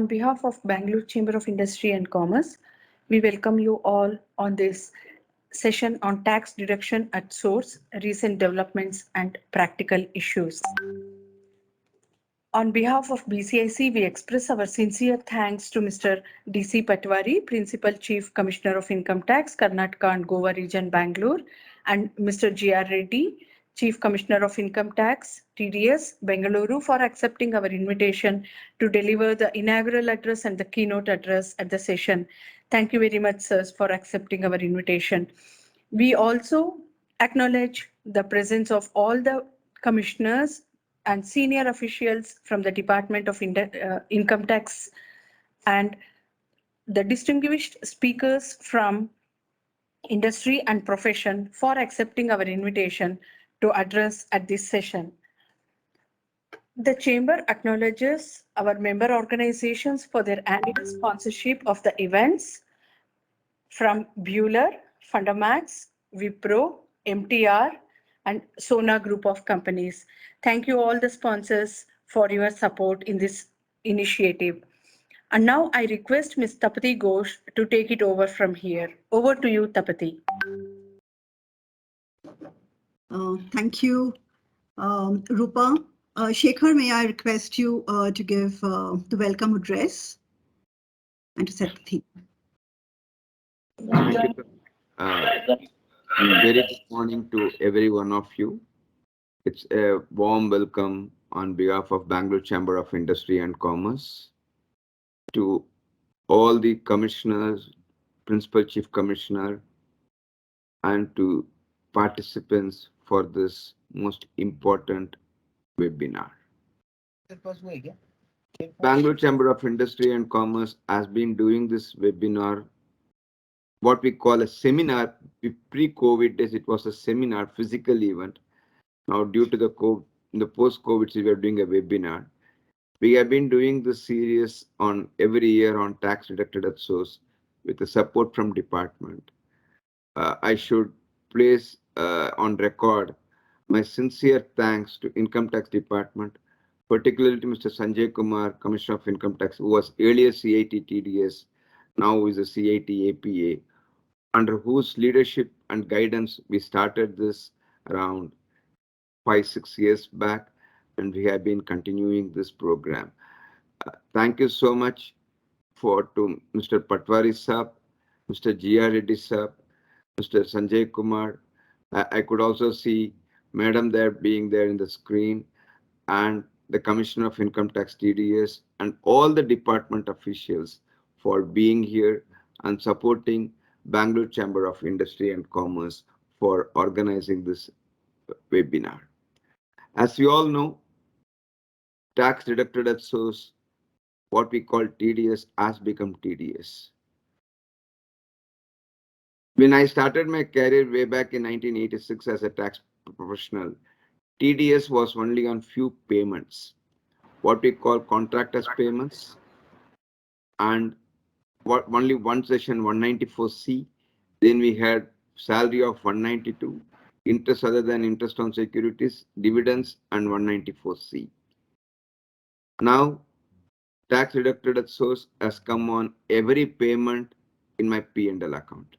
On behalf of Bangalore Chamber of Industry and Commerce, we welcome you all on this session on tax deduction at source, recent developments and practical issues. On behalf of BCIC, we express our sincere thanks to Mr. D.C. Patwari, Principal Chief Commissioner of Income Tax, Karnataka and Goa Region, Bangalore, and Mr. G.R. Reddy, Chief Commissioner of Income Tax, TDS, Bengaluru, for accepting our invitation to deliver the inaugural address and the keynote address at the session. Thank you very much, sirs, for accepting our invitation. We also acknowledge the presence of all the commissioners and senior officials from the Department of Income Tax and the distinguished speakers from industry and profession for accepting our invitation to address at this session. The Chamber acknowledges our member organizations for their annual sponsorship of the events from Bueller, Fundamax, Wipro, MTR, and Sona Group of companies. Thank you all the sponsors for your support in this initiative. And now I request Ms. Tapati Ghosh to take it over from here. Over to you, Tapati. Thank you, Rupa. Shekhar, may I request you to give the welcome address and to set the theme. Thank you. Very good morning to every one of you. It's a warm welcome on behalf of Bangalore Chamber of Industry and Commerce to all the commissioners, Principal Chief Commissioner, and to participants for this most important webinar. Bangalore Chamber of Industry and Commerce has been doing this webinar, what we call a seminar. Pre-COVID days, it was a seminar, physical event. Now, due to the post-COVID, we are doing a webinar. We have been doing this series on every year on tax deducted at source with the support from department. I should place on record my sincere thanks to Income Tax Department, particularly to Mr. Sanjay Kumar, Commissioner of Income Tax, who was earlier CIT TDS, now is a CIT APA, under whose leadership and guidance we started this around 5-6 years back, and we have been continuing this program. Thank you so much to Mr. Patwari Saab, Mr. G.R. Reddy Saab, Mr. Sanjay Kumar. I could also see Madam there being there in the screen, and the Commissioner of Income Tax TDS, and all the department officials for being here and supporting Bangalore Chamber of Industry and Commerce for organizing this webinar. As you all know, tax deducted at source, what we call TDS, has become TDS. When I started my career way back in 1986 as a tax professional, TDS was only on few payments, what we call contractors payments, and only one session 194C. Then we had salary of 192, interest other than interest on securities, dividends, and 194C. Now, tax deducted at source has come on every payment in my P&L account,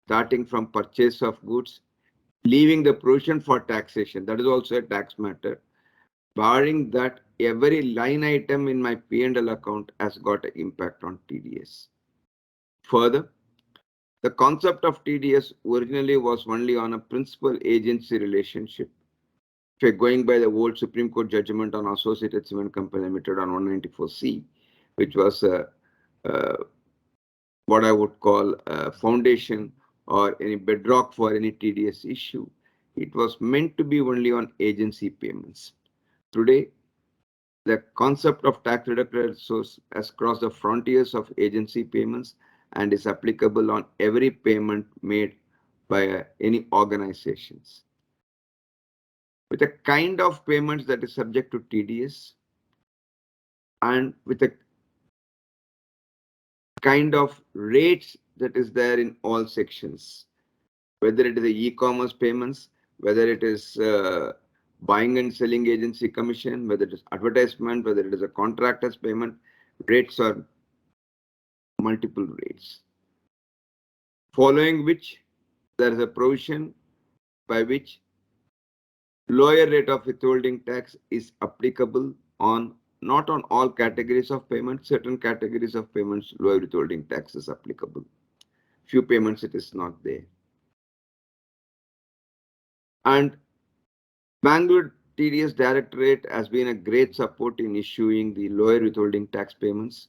starting from purchase of goods, leaving the provision for taxation, that is also a tax matter. Barring that, every line item in my P&L account has got an impact on TDS. Further, the concept of TDS originally was only on a principal agency relationship. If you're going by the old Supreme Court judgment on Associated Cement Company Limited on 194C, which was what I would call a foundation or any bedrock for any TDS issue, it was meant to be only on agency payments. Today, the concept of tax deducted source has crossed the frontiers of agency payments and is applicable on every payment made by any organizations. With the kind of payments that is subject to TDS and with the kind of rates that is there in all sections, whether it is the e-commerce payments, whether it is buying and selling agency commission, whether it is advertisement, whether it is a contractor's payment, rates are multiple rates, following which there is a provision by which lower rate of withholding tax is applicable on not on all categories of payments. Certain categories of payments, lower withholding tax is applicable. Few payments it is not there. And Bangalore TDS Directorate has been a great support in issuing the lower withholding tax payments.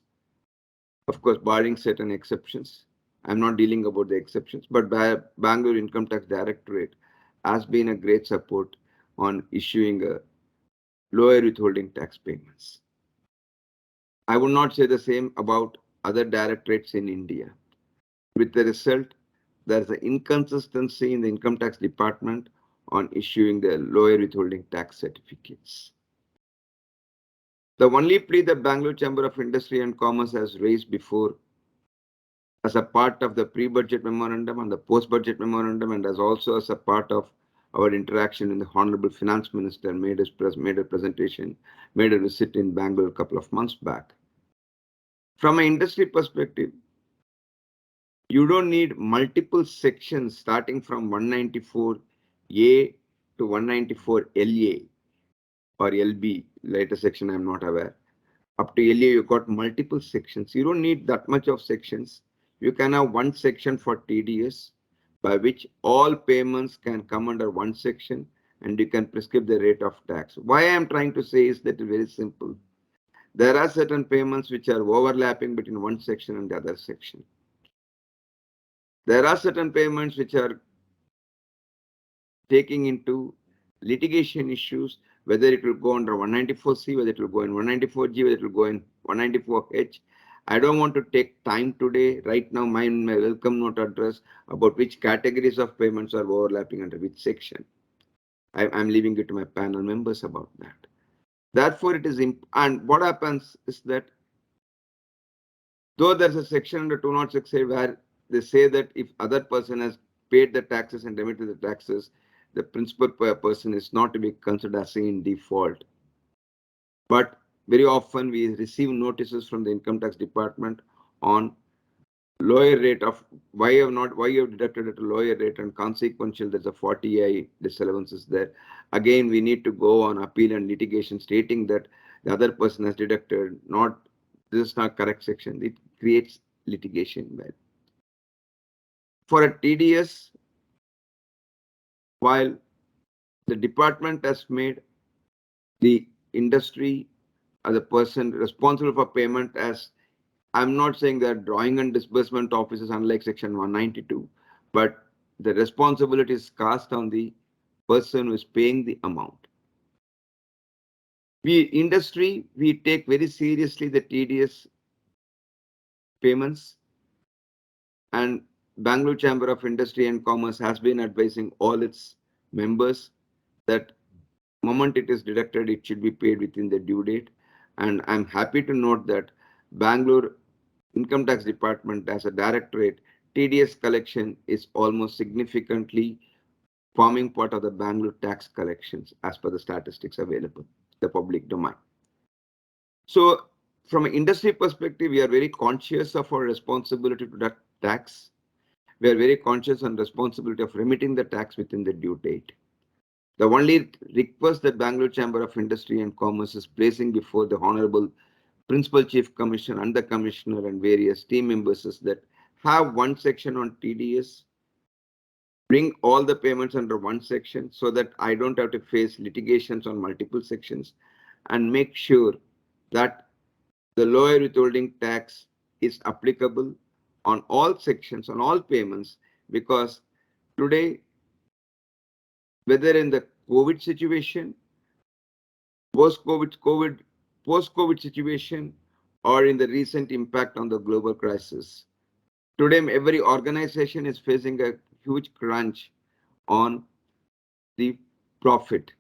Of course, barring certain exceptions. I'm not dealing about the exceptions, but Bangalore Income Tax Directorate has been a great support on issuing a lower withholding tax payments. I would not say the same about other directorates in India. With the result, there is an inconsistency in the income tax department on issuing the lower withholding tax certificates. The only plea that Bangalore Chamber of Industry and Commerce has raised before as a part of the pre-budget memorandum and the post-budget memorandum, and as also as a part of our interaction in the Honorable Finance Minister made a presentation, made a visit in Bangalore a couple of months back. From an industry perspective, you don't need multiple sections starting from 194A to 194LA or LB, later section I'm not aware. Up to LA, you got multiple sections. You don't need that much of sections. You can have one section for TDS by which all payments can come under one section and you can prescribe the rate of tax. Why I am trying to say is that it's very simple. There are certain payments which are overlapping between one section and the other section. There are certain payments which are taking into litigation issues, whether it will go under 194C, whether it will go in 194G, whether it will go in 194H. I don't want to take time today, right now, my welcome note address about which categories of payments are overlapping under which section. I'm leaving it to my panel members about that. Therefore, it is, and what happens is that though there's a section under 206A where they say that if other person has paid the taxes and remitted the taxes, the principal person is not to be considered as in default. But very often we receive notices from the income tax department on lower rate of why you have deducted at a lower rate, and consequential there's a 40I disallowance is there. Again, we need to go on appeal and litigation stating that the other person has deducted, not this is not correct section. It creates litigation. For a TDS, while the department has made the industry or the person responsible for payment as, I'm not saying that drawing and disbursement office is unlike section 192, but the responsibility is cast on the person who is paying the amount. We industry, we take very seriously the TDS payments, and Bangalore Chamber of Industry and Commerce has been advising all its members that moment it is deducted, it should be paid within the due date. And I'm happy to note that Bangalore Income Tax Department as a directorate, TDS collection is almost significantly forming part of the Bangalore tax collections as per the statistics available, the public domain. So from an industry perspective, we are very conscious of our responsibility to deduct tax. We are very conscious and responsibility of remitting the tax within the due date. The only request that Bangalore Chamber of Industry and Commerce is placing before the Honorable Principal Chief Commissioner and the Commissioner and various team members is that have one section on TDS, bring all the payments under one section so that I don't have to face litigations on multiple sections, and make sure that the lower withholding tax is applicable on all sections, on all payments, because today, whether in the COVID situation, post-COVID situation, or in the recent impact on the global crisis, today every organization is facing a huge crunch on the profit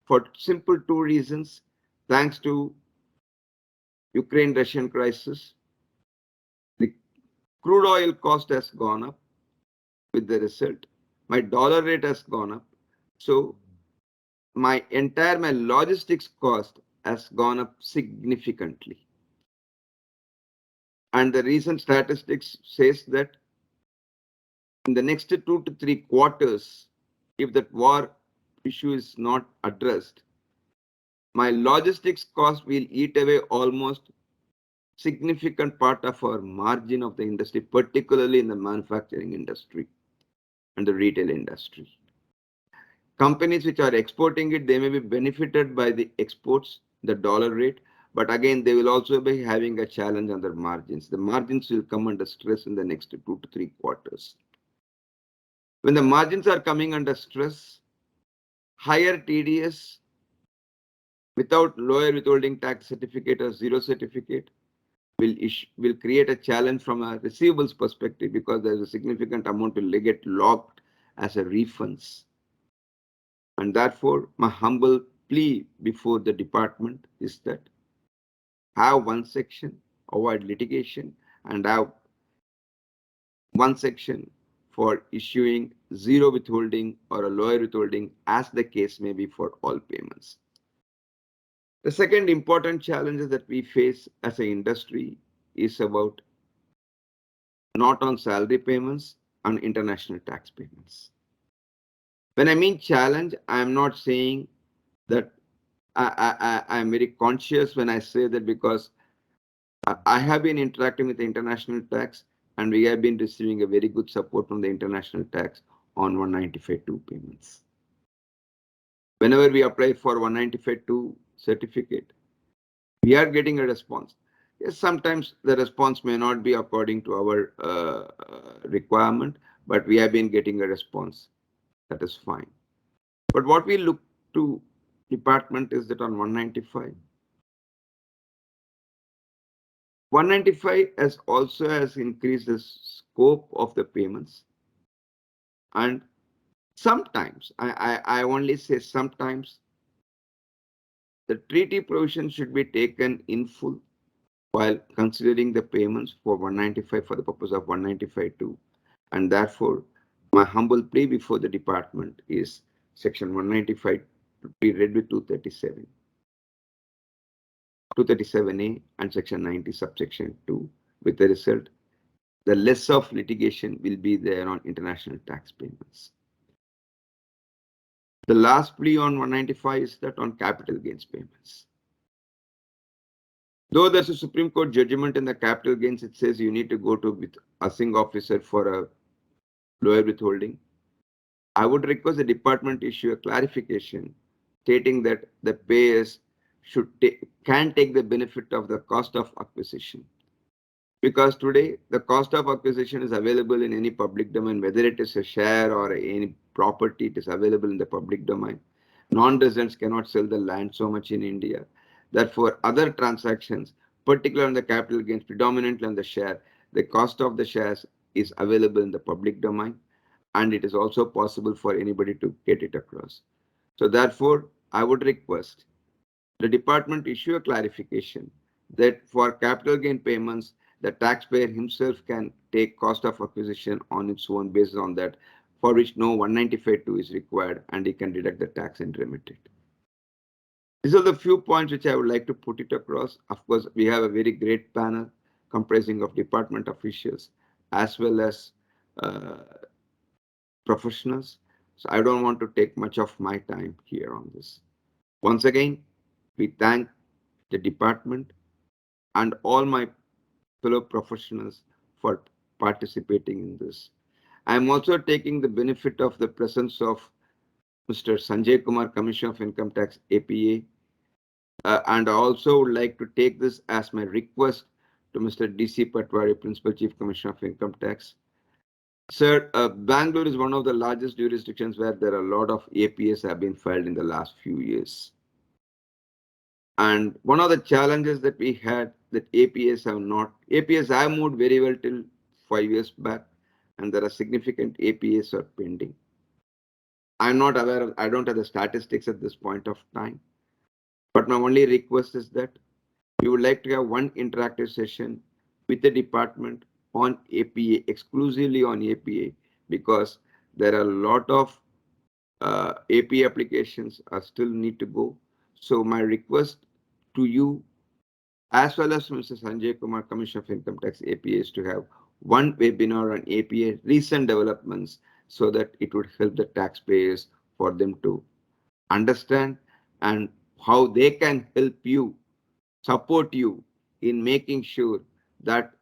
for simple two reasons. Thanks to Ukraine-Russian crisis, the crude oil cost has gone up. With the result, my dollar rate has gone up. So my logistics cost has gone up significantly. And the recent statistics says that in the next 2 to 3 quarters, if that war issue is not addressed, my logistics cost will eat away almost significant part of our margin of the industry, particularly in the manufacturing industry and the retail industry. Companies which are exporting it, they may be benefited by the exports, the dollar rate, but again, they will also be having a challenge on their margins. The margins will come under stress in the next 2 to 3 quarters. When the margins are coming under stress, higher TDS without lower withholding tax certificate or zero certificate will create a challenge from a receivables perspective, because there's a significant amount will get locked as a refunds. And therefore, my humble plea before the department is that have one section, avoid litigation, and have one section for issuing zero withholding or a lower withholding, as the case may be, for all payments. The second important challenge that we face as an industry is about not on salary payments, on international tax payments. When I mean challenge, I am not saying that I am very conscious when I say that, because I have been interacting with the international tax, and we have been receiving a very good support from the international tax on 195.2 payments. Whenever we apply for 195.2 certificate, we are getting a response. Yes, sometimes the response may not be according to our requirement, but we have been getting a response. That is fine. But what we look to department is that on 195 has increased the scope of the payments, and sometimes, I only say sometimes, the treaty provision should be taken in full while considering the payments for 195 for the purpose of 195.2. And therefore, my humble plea before the department is section 195 to be read with 237A and section 90 subsection 2, with the result the less of litigation will be there on international tax payments. The last plea on 195 is that on capital gains payments. Though there's a Supreme Court judgment in the capital gains, it says you need to go to with assessing officer for a lower withholding. I would request the department issue a clarification stating that the payers can take the benefit of the cost of acquisition. Because today the cost of acquisition is available in any public domain, whether it is a share or any property, it is available in the public domain. Non-residents cannot sell the land so much in India. Therefore, other transactions, particularly on the capital gains, predominantly on the share, the cost of the shares is available in the public domain, and it is also possible for anybody to get it across. So therefore, I would request the department issue a clarification that for capital gain payments, the taxpayer himself can take cost of acquisition on its own based on that, for which no 195.2 is required, and he can deduct the tax and remit it. These are the few points which I would like to put it across. Of course, we have a very great panel comprising of department officials as well as professionals. So I don't want to take much of my time here on this. Once again, we thank the department and all my fellow professionals for participating in this. I am also taking the benefit of the presence of Mr. Sanjay Kumar, Commissioner of Income Tax, APA, and I also would like to take this as my request to Mr. DC Patwari, Principal Chief Commissioner of Income Tax. Sir, Bangalore is one of the largest jurisdictions where there are a lot of APAs have been filed in the last few years. And one of the challenges that we had that APAs have moved very well till 5 years back, and there are significant APAs are pending. I'm not aware of, I don't have the statistics at this point of time, but my only request is that we would like to have one interactive session with the department on APA, exclusively on APA, because there are a lot of APA applications are still need to go. So my request to you as well as Mr. Sanjay Kumar, Commissioner of Income Tax APAs, to have one webinar on APA recent developments so that it would help the taxpayers for them to understand and how they can help you, support you in making sure that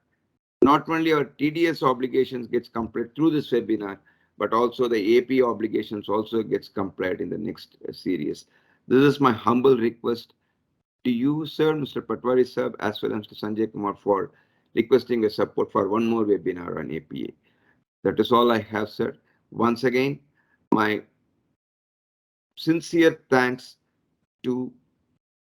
not only our TDS obligations gets complied through this webinar, but also the AP obligations also gets complied in the next series. This is my humble request to you, sir, Mr. Patwari sir, as well as Mr. Sanjay Kumar, for requesting a support for one more webinar on APA. That is all I have, sir. Once again, my sincere thanks to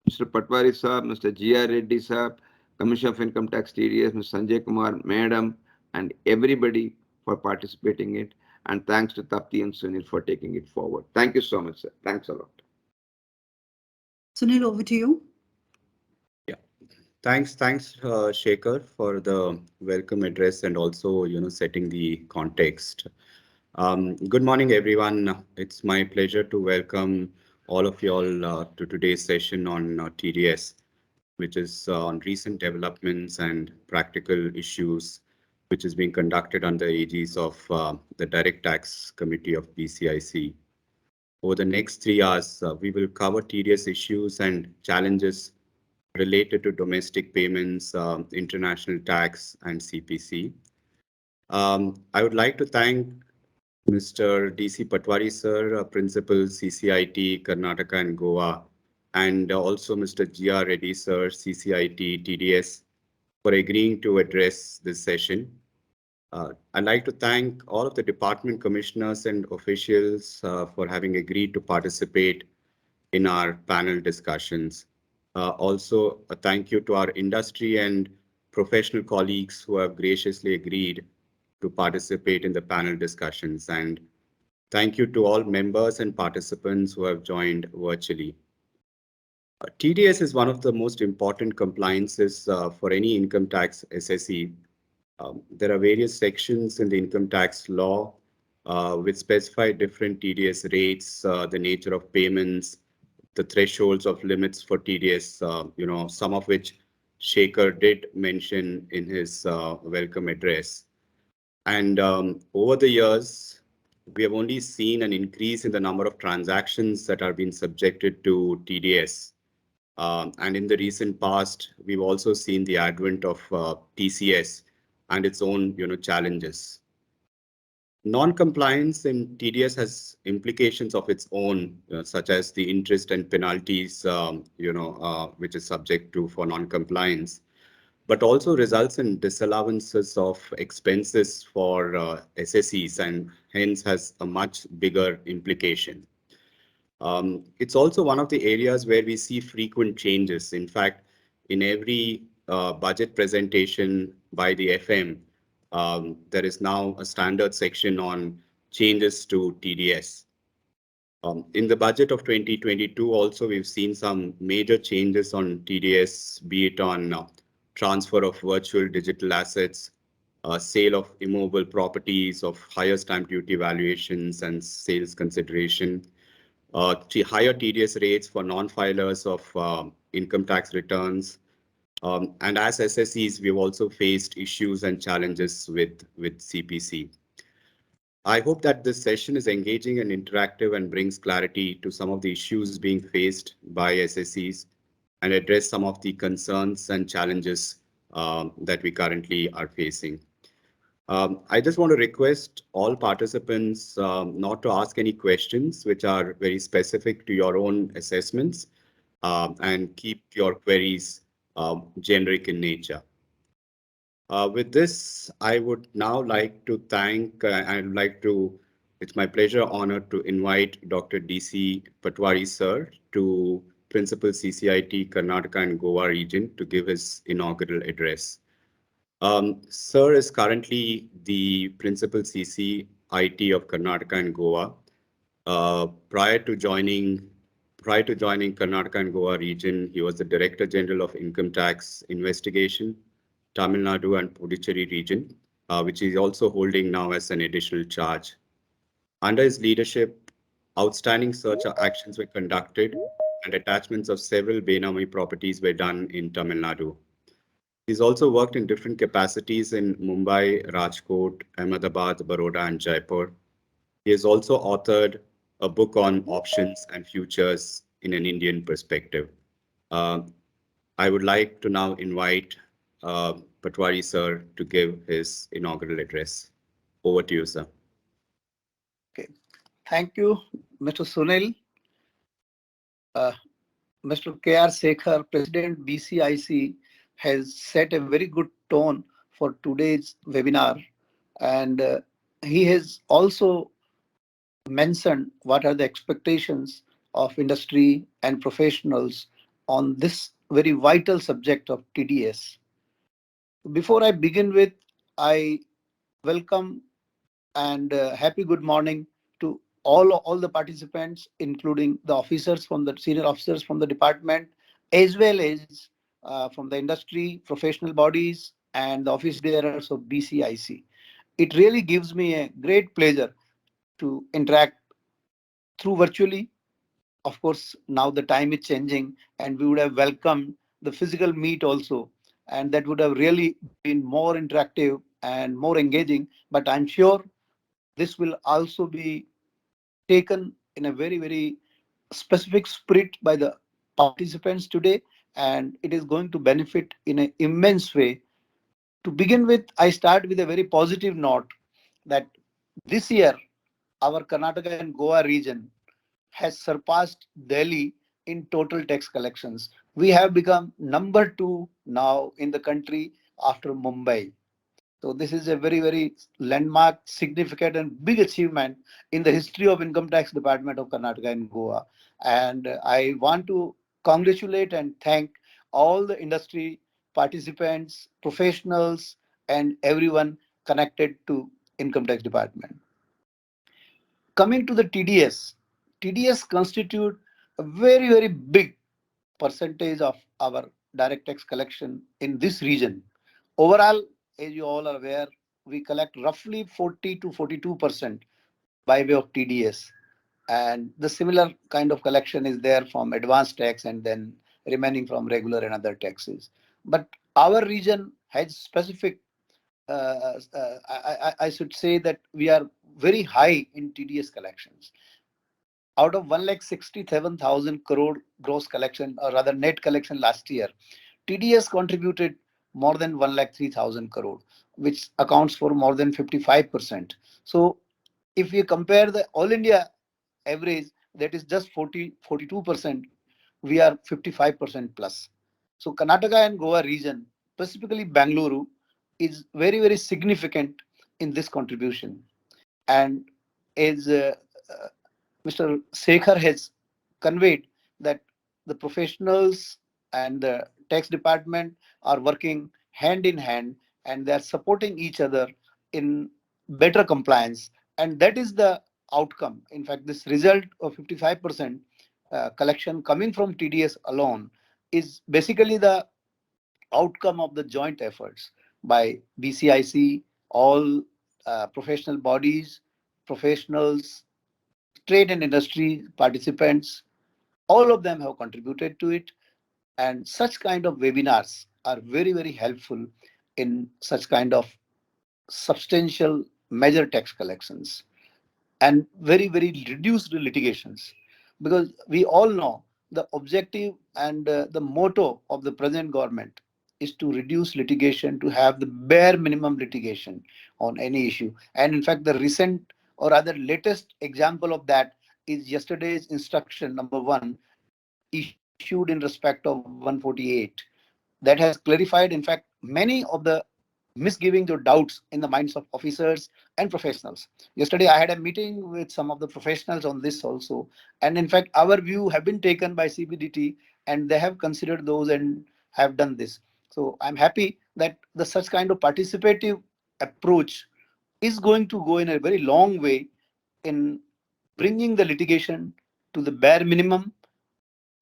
Mr. Patwari sir, Mr. G.R. Reddy sir, Commissioner of Income Tax TDS, Mr. Sanjay Kumar, Madam, and everybody for participating in it. And thanks to Tapti and Sunil for taking it forward. Thank you so much, sir. Thanks a lot. Sunil, over to you. Yeah, thanks, Shekhar, for the welcome address and also, setting the context. Good morning, everyone. It's my pleasure to welcome all of you all to today's session on TDS, which is on recent developments and practical issues, which is being conducted under the aegis of the Direct Tax Committee of BCIC. Over the next 3 hours, we will cover TDS issues and challenges related to domestic payments, international tax, and CPC. I would like to thank Mr. D.C. Patwari sir, Principal CCIT, Karnataka and Goa, and also Mr. G.R. Reddy sir, CCIT, TDS, for agreeing to address this session. I'd like to thank all of the department commissioners and officials for having agreed to participate in our panel discussions. Also, a thank you to our industry and professional colleagues who have graciously agreed to participate in the panel discussions. And thank you to all members and participants who have joined virtually. TDS is one of the most important compliances for any income tax assessee. There are various sections in the income tax law which specify different TDS rates, the nature of payments, the thresholds of limits for TDS, some of which Shekhar did mention in his welcome address. And over the years, we have only seen an increase in the number of transactions that are being subjected to TDS. And in the recent past, we've also seen the advent of TCS and its own, challenges. Non-compliance in TDS has implications of its own, such as the interest and penalties, which is subject to for non-compliance, but also results in disallowances of expenses for SSEs and hence has a much bigger implication. It's also one of the areas where we see frequent changes. In fact, in every budget presentation by the FM, there is now a standard section on changes to TDS. In the budget of 2022, also, we've seen some major changes on TDS, be it on transfer of virtual digital assets, sale of immovable properties of higher stamp duty valuations and sales consideration, higher TDS rates for non-filers of income tax returns. And as SSEs, we've also faced issues and challenges with CPC. I hope that this session is engaging and interactive and brings clarity to some of the issues being faced by SSEs and address some of the concerns and challenges that we currently are facing. I just want to request all participants not to ask any questions which are very specific to your own assessments and keep your queries generic in nature. With this, I would now like to thank, it's my pleasure, honor to invite Dr. D.C. Patwari sir to Principal CCIT Karnataka and Goa region to give his inaugural address. Sir is currently the Principal CCIT of Karnataka and Goa. Prior to joining Karnataka and Goa region, he was the Director General of Income Tax Investigation, Tamil Nadu and Puducherry region, which he is also holding now as an additional charge. Under his leadership, outstanding search actions were conducted and attachments of several Benami properties were done in Tamil Nadu. He's also worked in different capacities in Mumbai, Rajkot, Ahmedabad, Baroda, and Jaipur. He has also authored a book on options and futures in an Indian perspective. I would like to now invite Patwari sir to give his inaugural address. Over to you, sir. Okay. Thank you, Mr. Sunil. Uh, Mr. K.R. Sekhar, President BCIC, has set a very good tone for today's webinar. And he has also mentioned what are the expectations of industry and professionals on this very vital subject of TDS. Before I begin with, I welcome and happy good morning to all the participants, including the officers from the senior officers from the department, as well as from the industry, professional bodies, and the office bearers of BCIC. It really gives me a great pleasure to interact through virtually. Of course, now the time is changing, and we would have welcomed the physical meet also, and that would have really been more interactive and more engaging. But I'm sure this will also be taken in a very specific spirit by the participants today, and it is going to benefit in an immense way. To begin with, I start with a very positive note that this year our Karnataka and Goa region has surpassed Delhi in total tax collections. We have become number 2 now in the country after Mumbai. So this is a very landmark, significant and big achievement in the history of Income Tax Department of Karnataka and Goa. And I want to congratulate and thank all the industry participants, professionals, and everyone connected to Income Tax Department. Coming to the TDS, TDS constitute a very big percentage of our direct tax collection in this region. Overall, as you all are aware, we collect roughly 40 to 42% by way of TDS. And the similar kind of collection is there from advanced tax and then remaining from regular and other taxes. But our region has specific, I should say that we are very high in TDS collections. Out of 1,67,000 crore gross collection, or rather net collection last year, TDS contributed more than 1,03,000 crore, which accounts for more than 55%. So if we compare the all India average, that is just 42%, we are 55% plus. So Karnataka and Goa region, specifically Bangalore, is very significant in this contribution. And as Mr. Sekhar has conveyed, that the professionals and the tax department are working hand in hand, and they are supporting each other in better compliance. And that is the outcome. In fact, this result of 55% collection coming from TDS alone is basically the outcome of the joint efforts by BCIC, all professional bodies, professionals, trade and industry participants, all of them have contributed to it. And such kind of webinars are very helpful in such kind of substantial major tax collections and very reduced litigations, because we all know the objective and the motto of the present government is to reduce litigation, to have the bare minimum litigation on any issue. And in fact, the recent or rather latest example of that is yesterday's instruction number 1 issued in respect of 148 that has clarified, in fact, many of the misgivings or doubts in the minds of officers and professionals. Yesterday, I had a meeting with some of the professionals on this also. And in fact, our view have been taken by CBDT and they have considered those and have done this. So I'm happy that the such kind of participative approach is going to go in a very long way in bringing the litigation to the bare minimum,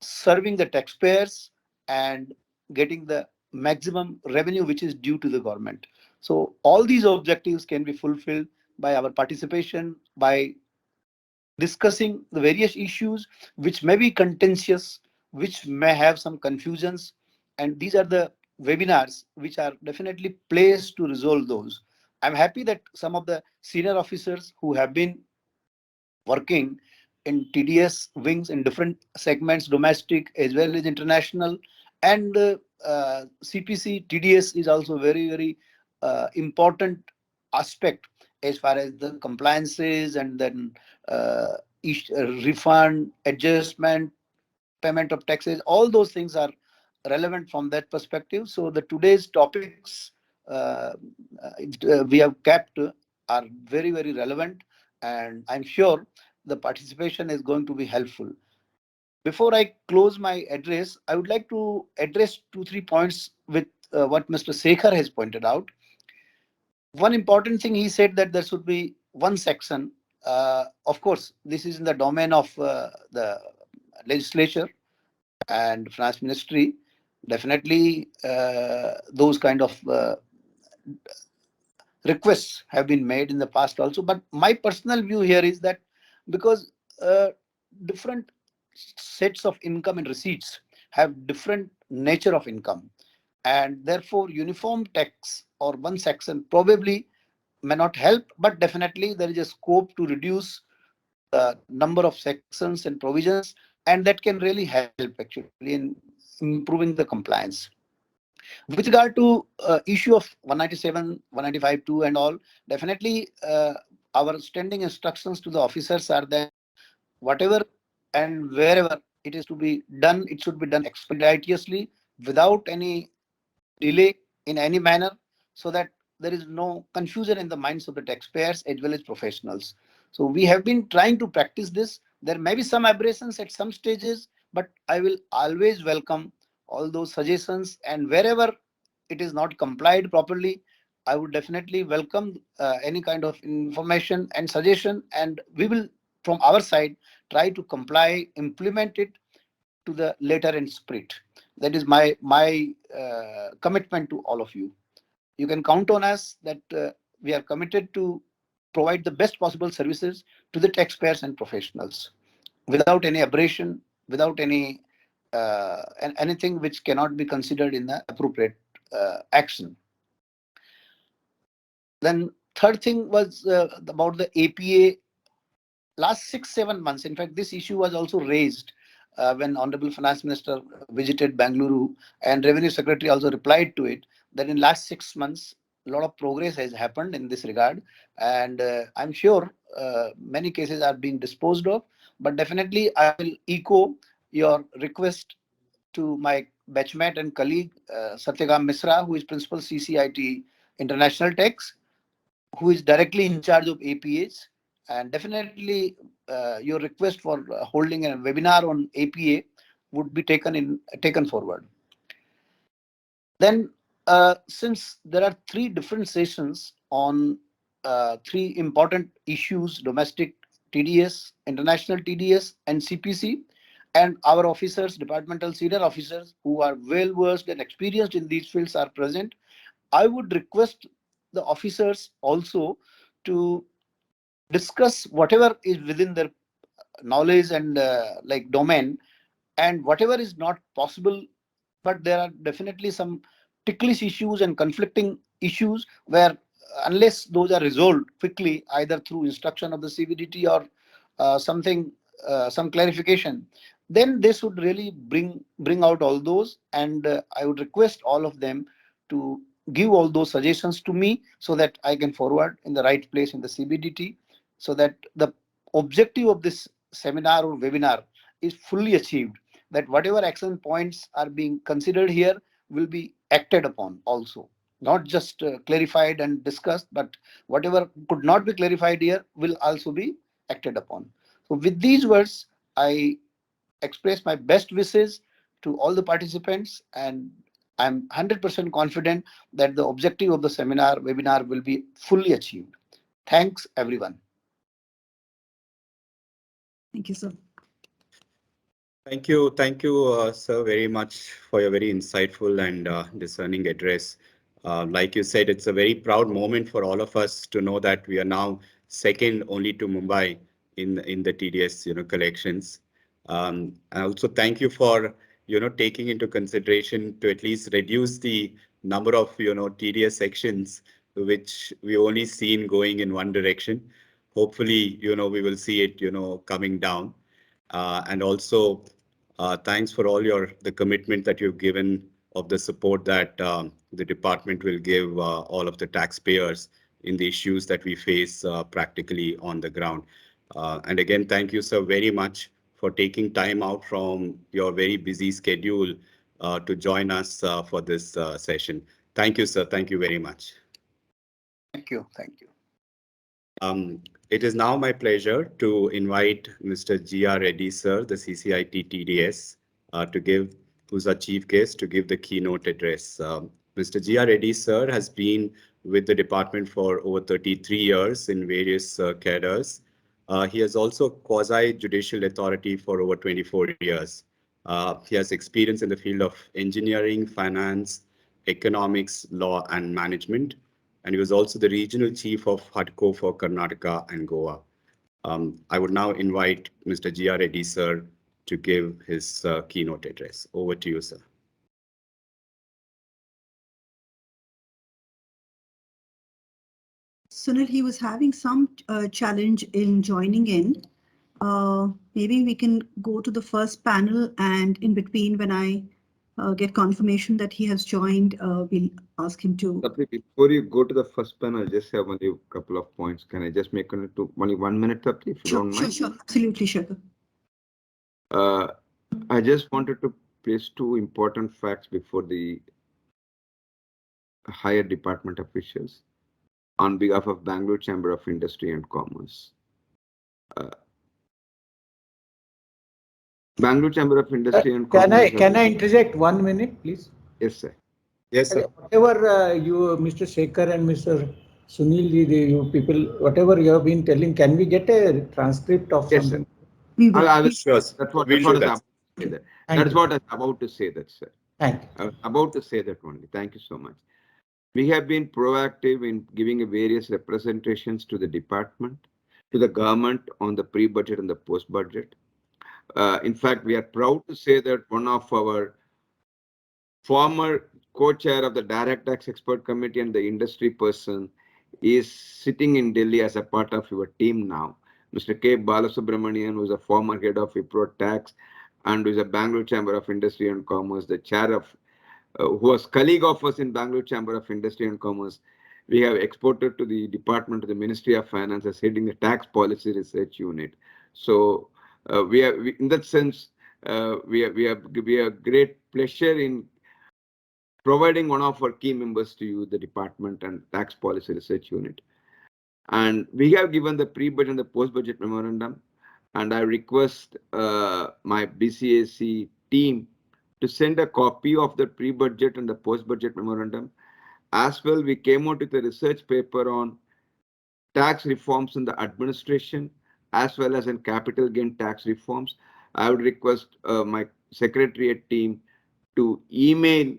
serving the taxpayers and getting the maximum revenue which is due to the government. So all these objectives can be fulfilled by our participation, by discussing the various issues which may be contentious, which may have some confusions. And these are the webinars which are definitely placed to resolve those. I'm happy that some of the senior officers who have been working in TDS wings in different segments, domestic as well as international, and CPC TDS is also very, very important aspect as far as the compliances and then uh, refund, adjustment, payment of taxes, all those things are relevant from that perspective. So the today's topics we have kept are very, very relevant, and I'm sure the participation is going to be helpful. Before I close my address, I would like to address 2-3 points with what Mr. Sekhar has pointed out. One important thing he said that there should be one section. Of course, this is in the domain of the legislature and finance ministry. Definitely, those kind of requests have been made in the past also. But my personal view here is that because different sets of income and receipts have different nature of income, and therefore uniform tax or one section probably may not help, but definitely there is a scope to reduce the number of sections and provisions, and that can really help actually in improving the compliance. With regard to issue of 197, 195.2 and all, definitely our standing instructions to the officers are that whatever and wherever it is to be done, it should be done expeditiously without any delay in any manner, so that there is no confusion in the minds of the taxpayers as well as professionals. So we have been trying to practice this. There may be some aberrations at some stages, but I will always welcome all those suggestions, and wherever it is not complied properly, I would definitely welcome any kind of information and suggestion, and we will from our side try to comply, implement it to the letter and spirit. That is my commitment to all of you. You can count on us that we are committed to provide the best possible services to the taxpayers and professionals without any aberration, without any anything which cannot be considered in the appropriate action. Then third thing was about the APA. Last 6-7 months, in fact, this issue was also raised when Honorable Finance Minister visited Bangalore, and Revenue Secretary also replied to it, that in last 6 months, a lot of progress has happened in this regard. And I'm sure many cases are being disposed of, but definitely I will echo your request to my batchmate and colleague, Satyagam Misra, who is Principal CCIT International Tax, who is directly in charge of APAs. And definitely your request for holding a webinar on APA would be taken forward. Then since there are 3 different sessions on 3 important issues, domestic TDS, international TDS and CPC, and our officers, departmental senior officers who are well versed and experienced in these fields are present, I would request the officers also to discuss whatever is within their knowledge and like domain, and whatever is not possible, but there are definitely some ticklish issues and conflicting issues where unless those are resolved quickly either through instruction of the CBDT or something some clarification, then they should really bring out all those, and I would request all of them to give all those suggestions to me so that I can forward in the right place in the CBDT, so that the objective of this seminar or webinar is fully achieved, that whatever action points are being considered here will be acted upon also, not just clarified and discussed, but whatever could not be clarified here will also be acted upon. So with these words, I express my best wishes to all the participants, and I'm 100% confident that the objective of the seminar webinar will be fully achieved. Thanks everyone. Thank you, sir. Thank you, sir, very much for your very insightful and discerning address. Like you said, it's a very proud moment for all of us to know that we are now second only to Mumbai in the TDS collections. And also thank you for taking into consideration to at least reduce the number of, TDS sections, which we only seen going in one direction. Hopefully, we will see it, coming down. And also, thanks for all the commitment that you've given of the support that the department will give all of the taxpayers in the issues that we face practically on the ground. And again, thank you, sir, very much for taking time out from your very busy schedule to join us for this session. Thank you, sir. Thank you very much. Thank you. Thank you. It is now my pleasure to invite Mr. G.R. Reddy, sir, the CCIT TDS, who's our chief guest, to give the keynote address. Mr. G.R. Reddy, sir, has been with the department for over 33 years in various cadres. He has also quasi-judicial authority for over 24 years. He has experience in the field of engineering, finance, economics, law, and management. And he was also the regional chief of HUDCO for Karnataka and Goa. I would now invite Mr. G.R. Reddy, sir, to give his keynote address. Over to you, sir. Sunil, he was having some challenge in joining in. Maybe we can go to the first panel, and in between, when I get confirmation that he has joined, we'll ask him to. Before you go to the first panel, I just have only a couple of points. Can I just make it to only 1 minute, Tapti, if you don't mind? Sure, absolutely, sure. I just wanted to place 2 important facts before the higher department officials on behalf of Bangalore Chamber of Industry and Commerce. Bangalore Chamber of Industry and Commerce. Can I interject 1 minute, please? Yes, sir. Yes, sir. Whatever you, Mr. Shekhar and Mr. Sunil, you people, whatever you have been telling, can we get a transcript of something? We will. I will. Sure, sir. That's what We'll do I was about to say that, sir. Thank you. I was about to say that only. Thank you so much. We have been proactive in giving various representations to the department, to the government on the pre-budget and the post-budget. In fact, we are proud to say that one of our former co-chair of the Direct Tax Expert Committee and the industry person is sitting in Delhi as a part of your team now. Mr. K. Balasubramanian, who is a former head of Wipro Tax and who is a Bangalore Chamber of Industry and Commerce, the chair of, who was colleague of us in Bangalore Chamber of Industry and Commerce. We have exported to the department, to the Ministry of Finance as heading the Tax Policy Research Unit. So in that sense, we have great pleasure in providing one of our key members to you, the department and Tax Policy Research Unit. And we have given the pre-budget and the post-budget memorandum. And I request my BCIC team to send a copy of the pre-budget and the post-budget memorandum. As well, we came out with a research paper on tax reforms in the administration, as well as in capital gain tax reforms. I would request my secretariat team to email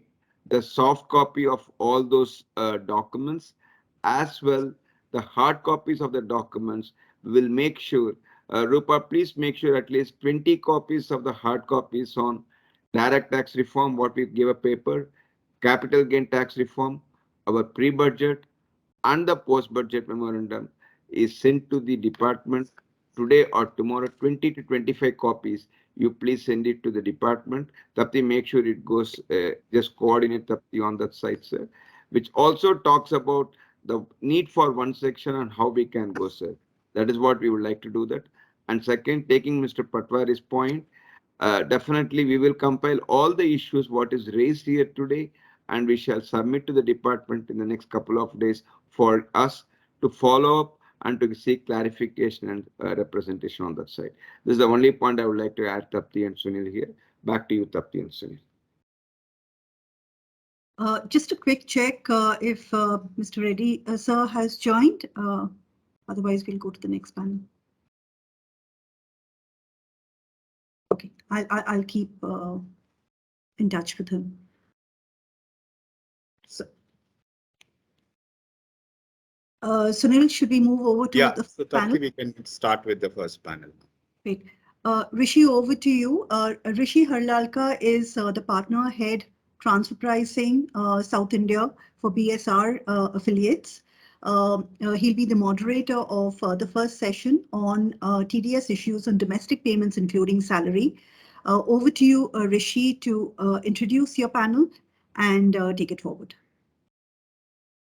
the soft copy of all those documents, as well the hard copies of the documents. We will make sure, Rupa, please make sure at least 20 copies of the hard copies on direct tax reform, what we give a paper, capital gain tax reform, our pre-budget, and the post-budget memorandum is sent to the department today or tomorrow. 20 to 25 copies. You please send it to the department. Tapti, make sure it goes, just coordinate Tapti on that site, sir, which also talks about the need for one section and how we can go, sir. That is what we would like to do that. And second, taking Mr. Patwari's point, definitely we will compile all the issues what is raised here today, and we shall submit to the department in the next couple of days for us to follow up and to seek clarification and representation on that side. This is the only point I would like to add, Tapti and Sunil here. Back to you, Tapti and Sunil. Just a quick check if Mr. Reddy sir has joined. Otherwise, we'll go to the next panel. Okay, I'll keep in touch with him. So, Sunil, should we move over to the so panel? we can start with the first panel. Great. Rishi, over to you. Rishi Harlalka is the partner head transfer pricing South India for BSR affiliates. He'll be the moderator of the first session on TDS issues on domestic payments, including salary. Over to you, Rishi, to introduce your panel and take it forward.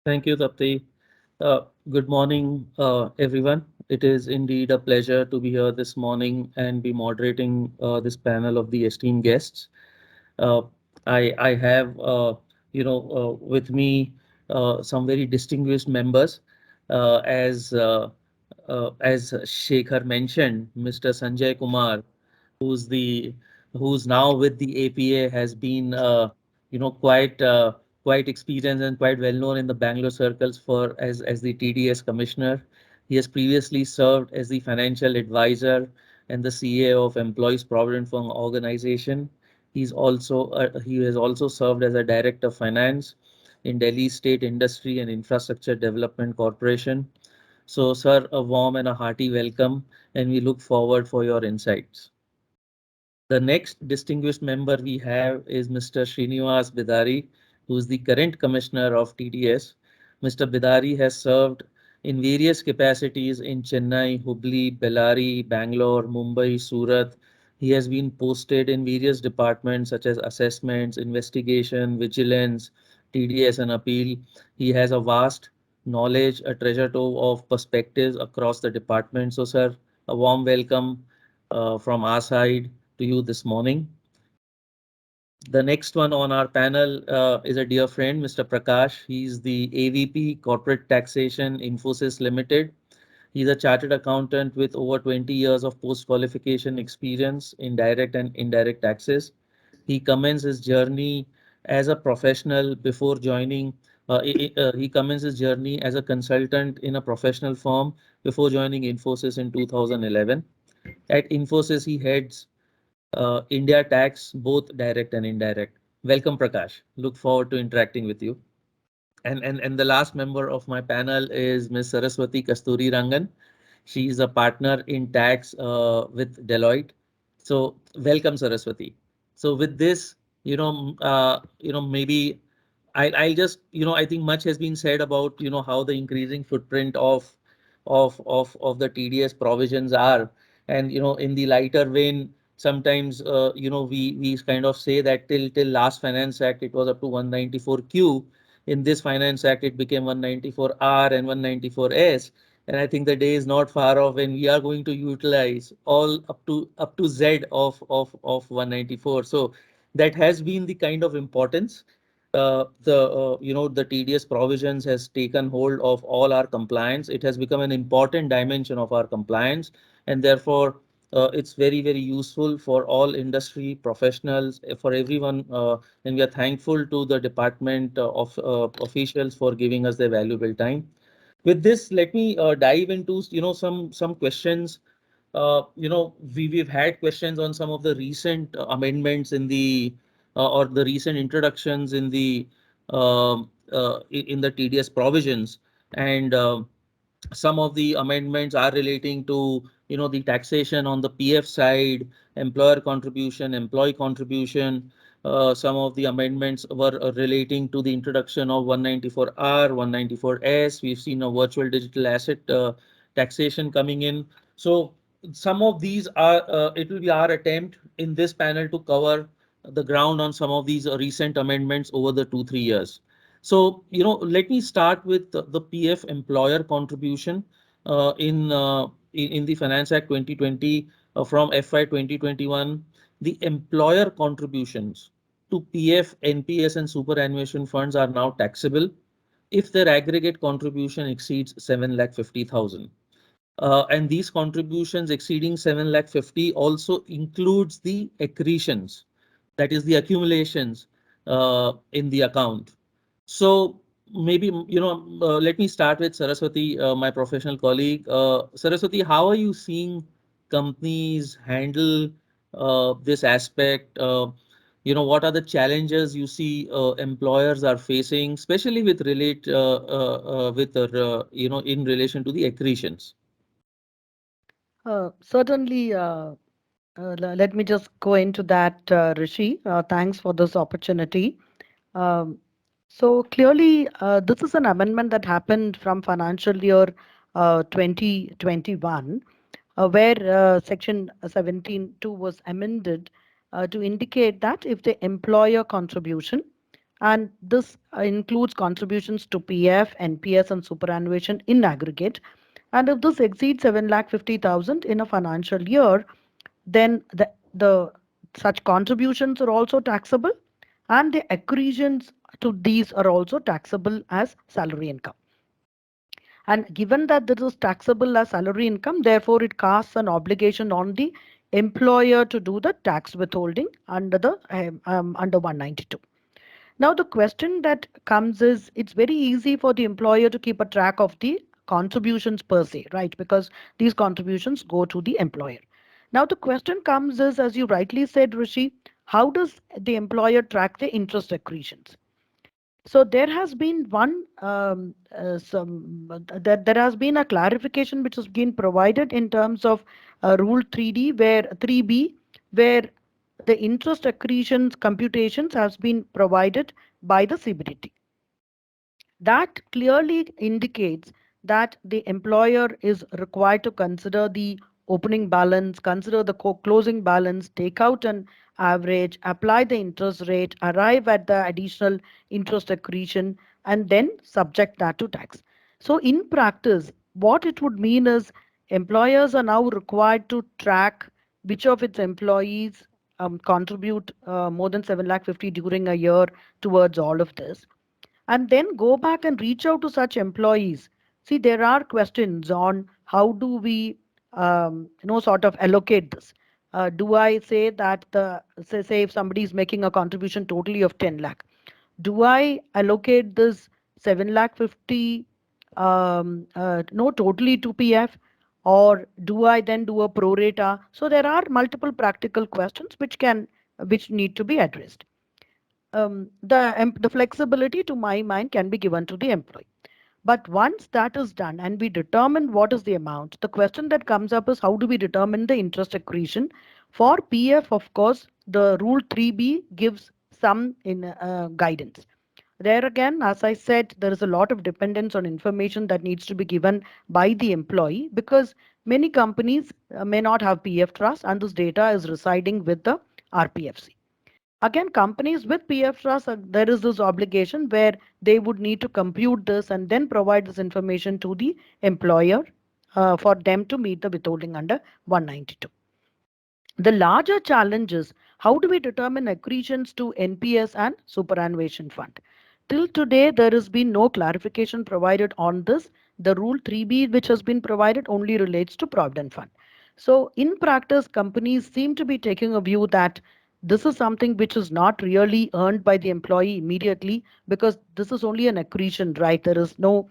Thank you, Tapti. Good morning, everyone. It is indeed a pleasure to be here this morning and be moderating this panel of the esteemed guests. Uh, I have, with me some very distinguished members. As Shekhar mentioned, Mr. Sanjay Kumar, who's the who's now with the APA, has been quite experienced and quite well known in the Bangalore circles for as the TDS commissioner. He has previously served as the financial advisor and the CA of Employees Provident Fund Organization. He has also served as a director of finance in Delhi State Industry and Infrastructure Development Corporation. So, sir, a warm and a hearty welcome, and we look forward for your insights. The next distinguished member we have is Mr. Srinivas Bidari, who is the current commissioner of TDS. Mr. Bidari has served in various capacities in Chennai, Hubli, Bellary, Bangalore, Mumbai, Surat. He has been posted in various departments such as assessments, investigation, vigilance, TDS and appeal. He has a vast knowledge, a treasure trove of perspectives across the department. So, sir, a warm welcome from our side to you this morning. The next one on our panel is a dear friend, Mr. Prakash. He's the AVP Corporate Taxation Infosys Limited. He's a chartered accountant with over 20 years of post-qualification experience in direct and indirect taxes. He commenced his journey as a professional before joining. He commenced his journey as a consultant in a professional firm before joining Infosys in 2011. At Infosys, he heads India tax, both direct and indirect. Welcome, Prakash. Look forward to interacting with you. And the last member of my panel is Ms. Saraswati Kasturi Rangan. She is a partner in tax with Deloitte. So welcome, Saraswati. So with this, maybe I'll just, I think much has been said about, how the increasing footprint of the TDS provisions are. And, in the lighter vein, sometimes, we kind of say that till last Finance Act, it was up to 194Q. In this Finance Act, it became 194R and 194S. And I think the day is not far off when we are going to utilize all up to Z of 194. So that has been the kind of importance. The TDS provisions has taken hold of all our compliance. It has become an important dimension of our compliance, and therefore it's very, very useful for all industry professionals, for everyone, and we are thankful to the department of officials for giving us their valuable time. With this, let me dive into some questions. We've had questions on some of the recent amendments in the or the recent introductions in the TDS provisions, and some of the amendments are relating to the taxation on the PF side, employer contribution, employee contribution. Some of the amendments were relating to the introduction of 194R, 194S. We've seen a virtual digital asset taxation coming in. So some of these are it will be our attempt in this panel to cover the ground on some of these recent amendments over the 2-3 years. So, let me start with the PF employer contribution in the Finance Act 2020 from FY 2021. The employer contributions to PF, NPS, and superannuation funds are now taxable if their aggregate contribution exceeds 7,50,000. And these contributions exceeding 7,50,000 also includes the accretions, that is the accumulations in the account. So maybe, let me start with Saraswati, my professional colleague. Saraswati, how are you seeing companies handle this aspect? What are the challenges you see employers are facing, especially with in relation to the accretions? Certainly, let me just go into that, Rishi. Thanks for this opportunity. Um, so clearly, this is an amendment that happened from financial year 2021, where section 17(2) was amended to indicate that if the employer contribution, and this includes contributions to PF, NPS, and superannuation in aggregate, and if this exceeds 7,50,000 in a financial year, then the such contributions are also taxable, and the accretions to these are also taxable as salary income. And given that this is taxable as salary income, therefore it casts an obligation on the employer to do the tax withholding under the under 192. Now the question that comes is, it's very easy for the employer to keep a track of the contributions per se, right? Because these contributions go to the employer. Now the question comes is, as you rightly said, Rishi, how does the employer track the interest accretions? So there has been there has been a clarification which has been provided in terms of Rule 3D, where 3B, where the interest accretions computations has been provided by the CBDT. That clearly indicates that the employer is required to consider the opening balance, consider the closing balance, take out an average, apply the interest rate, arrive at the additional interest accretion, and then subject that to tax. So in practice, what it would mean is employers are now required to track which of its employees contribute more than 7,50,000 during a year towards all of this, and then go back and reach out to such employees. See, there are questions on how do we, sort of allocate this. Do I say that say if somebody is making a contribution totally of 10 lakh, do I allocate this 7 lakh 50, no, totally to PF, or do I then do a pro rata? So there are multiple practical questions which need to be addressed. The flexibility, to my mind, can be given to the employee. But once that is done and we determine what is the amount, the question that comes up is, how do we determine the interest accretion? For PF, of course, the Rule 3B gives some guidance. There again, as I said, there is a lot of dependence on information that needs to be given by the employee, because many companies may not have PF trust and this data is residing with the RPFC. Again, companies with PF trust, there is this obligation where they would need to compute this and then provide this information to the employer for them to meet the withholding under 192. The larger challenge is, how do we determine accretions to NPS and superannuation fund? Till today, there has been no clarification provided on this. The Rule 3B, which has been provided, only relates to Provident Fund. So in practice, companies seem to be taking a view that this is something which is not really earned by the employee immediately, because this is only an accretion, right? There is no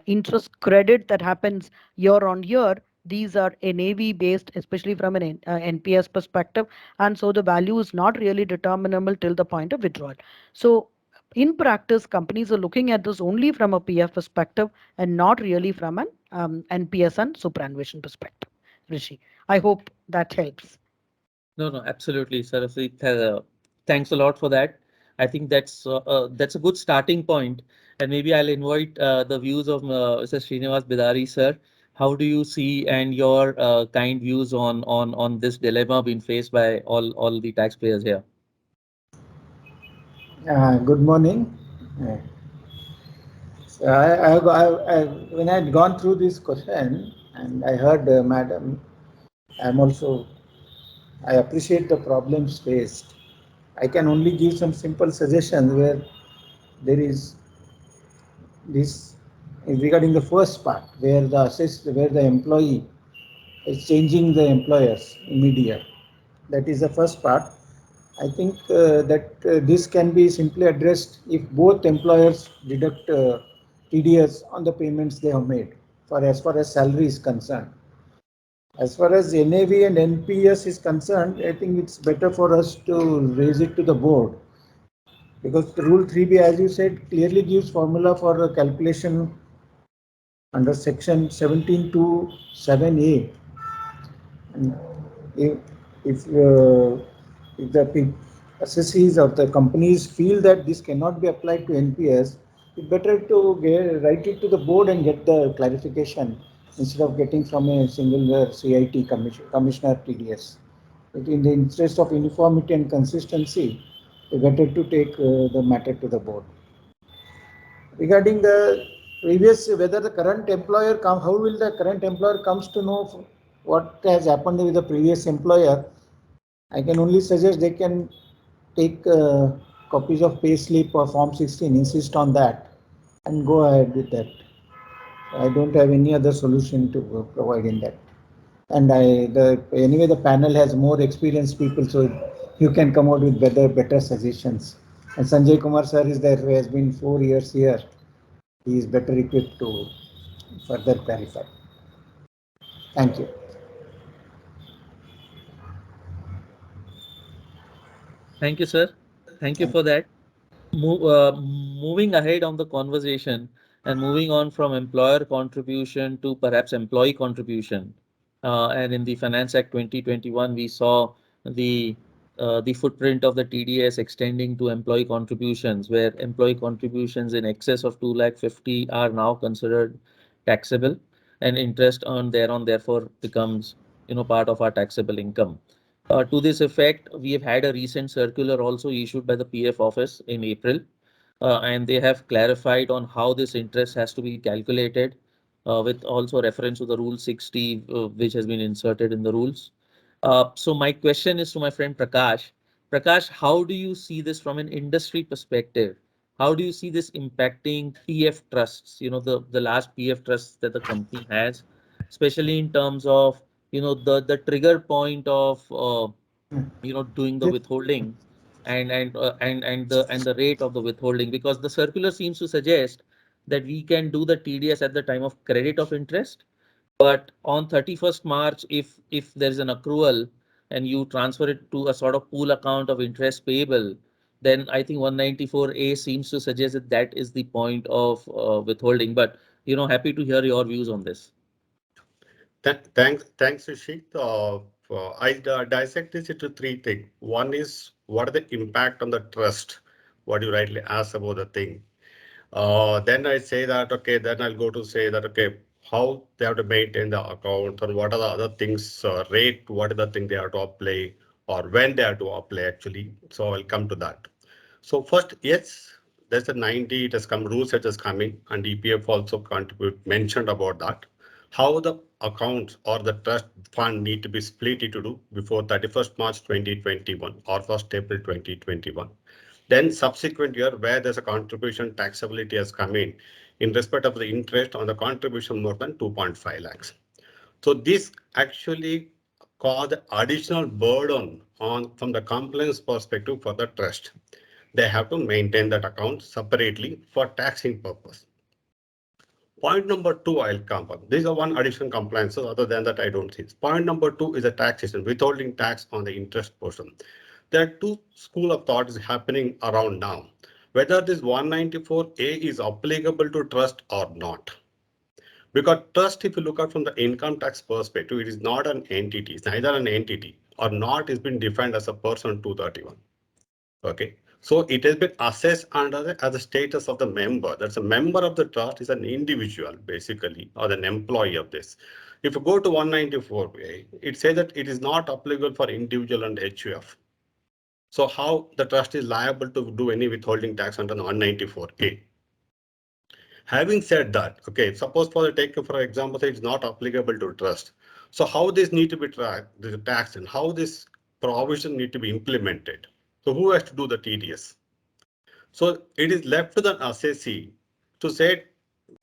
interest credit that happens year on year. These are NAV based, especially from an NPS perspective, and so the value is not really determinable till the point of withdrawal. So in practice, companies are looking at this only from a PF perspective and not really from an NPS and superannuation perspective. Rishi, I hope that helps. No, absolutely, Saraswati. Thanks a lot for that. I think that's a good starting point, and maybe I'll invite the views of Mr. Srinivas Bidari, sir. How do you see, and your kind views on this dilemma being faced by all the taxpayers here? Good morning. So when I had gone through this question and I heard Madam, I'm also, I appreciate the problems faced. I can only give some simple suggestions where there is this regarding the first part where where the employee is changing the employers in media. That is the first part. I think that this can be simply addressed if both employers deduct TDS on the payments they have made for as far as salary is concerned. As far as NAV and NPS is concerned, I think it's better for us to raise it to the board, because the Rule 3B, as you said, clearly gives formula for a calculation under section 17 to 7A. And if the assessees or the companies feel that this cannot be applied to NPS, it's better to write it to the board and get the clarification instead of getting from a single CIT commissioner TDS. But in the interest of uniformity and consistency, it's better to take the matter to the board. Regarding the previous, whether the current employer come, how will the current employer comes to know what has happened with the previous employer? I can only suggest they can take copies of payslip or Form 16, insist on that, and go ahead with that. I don't have any other solution to provide in that. And anyway, the panel has more experienced people, so you can come out with better suggestions. And Sanjay Kumar sir is there, who has been 4 years here. He is better equipped to further clarify. Thank you. Thank you, sir. Thank you for that. Moving ahead on the conversation and moving on from employer contribution to perhaps employee contribution. And in the Finance Act 2021, we saw the footprint of the TDS extending to employee contributions, where employee contributions in excess of 250,000 are now considered taxable, and interest earned thereon therefore becomes, part of our taxable income. To this effect, we have had a recent circular also issued by the PF office in April, and they have clarified on how this interest has to be calculated, with also reference to the Rule 60, which has been inserted in the rules. So my question is to my friend Prakash. Prakash, how do you see this from an industry perspective? How do you see this impacting PF trusts, the large PF trusts that the company has, especially in terms of, the trigger point of, doing the withholding, and the rate of the withholding, because the circular seems to suggest that we can do the TDS at the time of credit of interest, but on 31st March, if there's an accrual and you transfer it to a sort of pool account of interest payable, then I think 194A seems to suggest that that is the point of withholding. But happy to hear your views on this. Thanks, Rishik. I dissect this into three things. One is, what are the impact on the trust? What you rightly asked about the thing. Then I say that, okay, then I'll go to say that, okay, how they have to maintain the account, and what are the other things, rate, what are the thing they have to apply, or when they have to apply actually. So I'll come to that. So first, yes, there's a 90, it has come, rules that has come in, and EPF also mentioned about that. How the accounts or the trust fund need to be split into two before 31st March 2021 or 1st April 2021. Then subsequent year where there's a contribution taxability has come in respect of the interest on the contribution more than 2.5 lakhs. So this actually caused additional burden on from the compliance perspective for the trust. They have to maintain that account separately for taxing purpose. Point number two, I'll come on. These are one additional compliances. Other than that, I don't see. Point number two is a taxation, withholding tax on the interest portion. There are two school of thought is happening around now. Whether this 194A is applicable to trust or not. Because trust, if you look at from the income tax perspective, it is not an entity. It's neither an entity or not is been defined as a person 231. Okay. So it has been assessed under as a status of the member. That's a member of the trust is an individual basically, or an employee of this. If you go to 194A, it says that it is not applicable for individual and HUF. So how the trust is liable to do any withholding tax under 194A? Having said that, okay, suppose for example, say it's not applicable to trust. So how this need to be tracked, the tax, and how this provision need to be implemented? So who has to do the TDS? So it is left to the assessee to say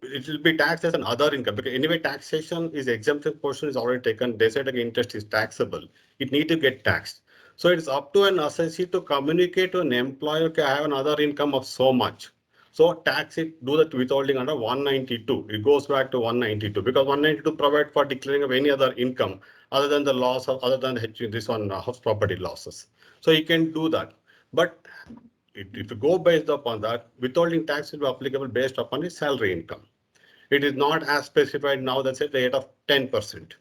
it will be taxed as an other income, because anyway taxation is exemption portion is already taken. They said the interest is taxable. It need to get taxed. So it's up to an assessee to communicate to an employer, okay, I have another income of so much. So tax it, do that withholding under 192. It goes back to 192 because 192 provide for declaring of any other income other than the loss of other than this one house property losses. So you can do that. But if you go based upon that, withholding tax will be applicable based upon his salary income. It is not as specified now, that's at the rate of 10%.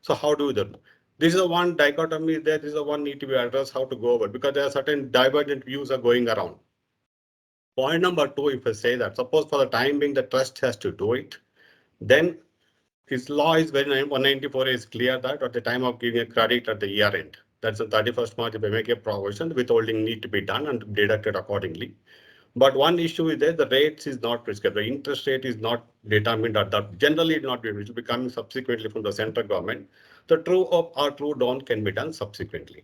So how do we do that? This is the one dichotomy there. This is the one need to be addressed how to go over, because there are certain divergent views are going around. Point number two, if I say that, suppose for the time being the trust has to do it, then his law is very 194 is clear that at the time of giving a credit at the year end, that's the 31st March, if I make a provision, withholding need to be done and deducted accordingly. But one issue is that the rates is not prescribed. The interest rate is not determined at that. Generally, it not be, which will be coming subsequently from the central government. The true up or true down can be done subsequently.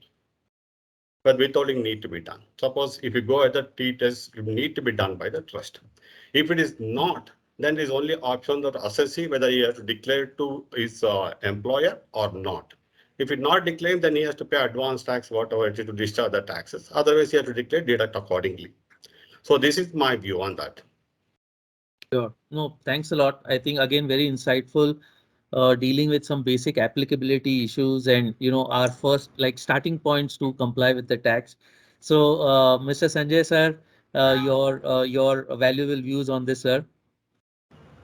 But withholding need to be done. Suppose if you go at the T-test, it need to be done by the trust. If it is not, then there is only option that assessee whether he has to declare to his employer or not. If it not declared, then he has to pay advance tax, whatever it is to discharge the taxes. Otherwise, he has to declare, deduct accordingly. So this is my view on that. Sure. No, thanks a lot. I think again, very insightful, dealing with some basic applicability issues and, our first like starting points to comply with the tax. So, Mr. Sanjay sir, your valuable views on this, sir.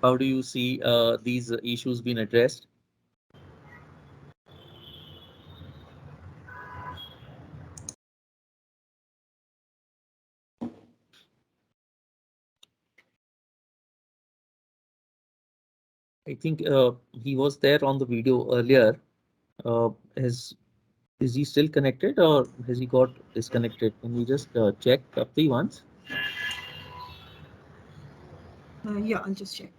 How do you see these issues being addressed? I think he was there on the video earlier. Is he still connected or has he got disconnected? Can we just check up the once? Yeah, I'll just check.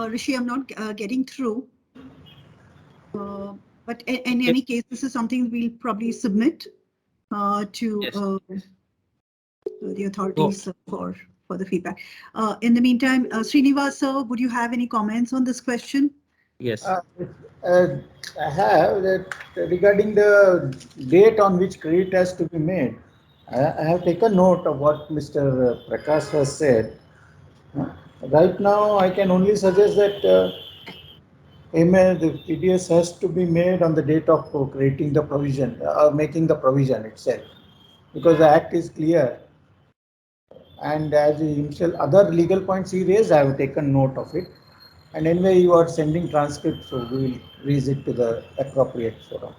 Rishi, I'm not getting through. But in any case, this is something we'll probably submit to the authorities for the feedback. In the meantime, Srinivas, sir, would you have any comments on this question? Yes. I have that regarding the date on which credit has to be made. I have taken note of what Mr. Prakash has said. Right now, I can only suggest that the TDS has to be made on the date of creating the provision, making the provision itself, because the act is clear. And as the initial other legal points he raised, I have taken note of it. And anyway, you are sending transcript, so we will raise it to the appropriate forum.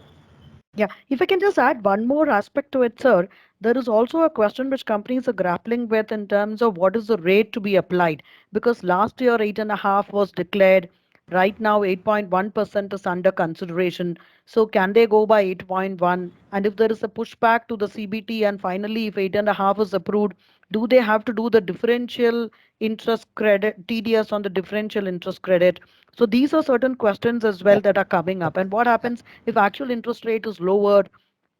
Yeah, if I can just add one more aspect to it, sir, there is also a question which companies are grappling with in terms of what is the rate to be applied. Because last year, 8.5 was declared. Right now, 8.1% is under consideration. So can they go by 8.1? And if there is a pushback to the CBT and finally, if 8.5 is approved, do they have to do the differential interest credit, TDS on the differential interest credit? So these are certain questions as well that are coming up. And what happens if actual interest rate is lowered?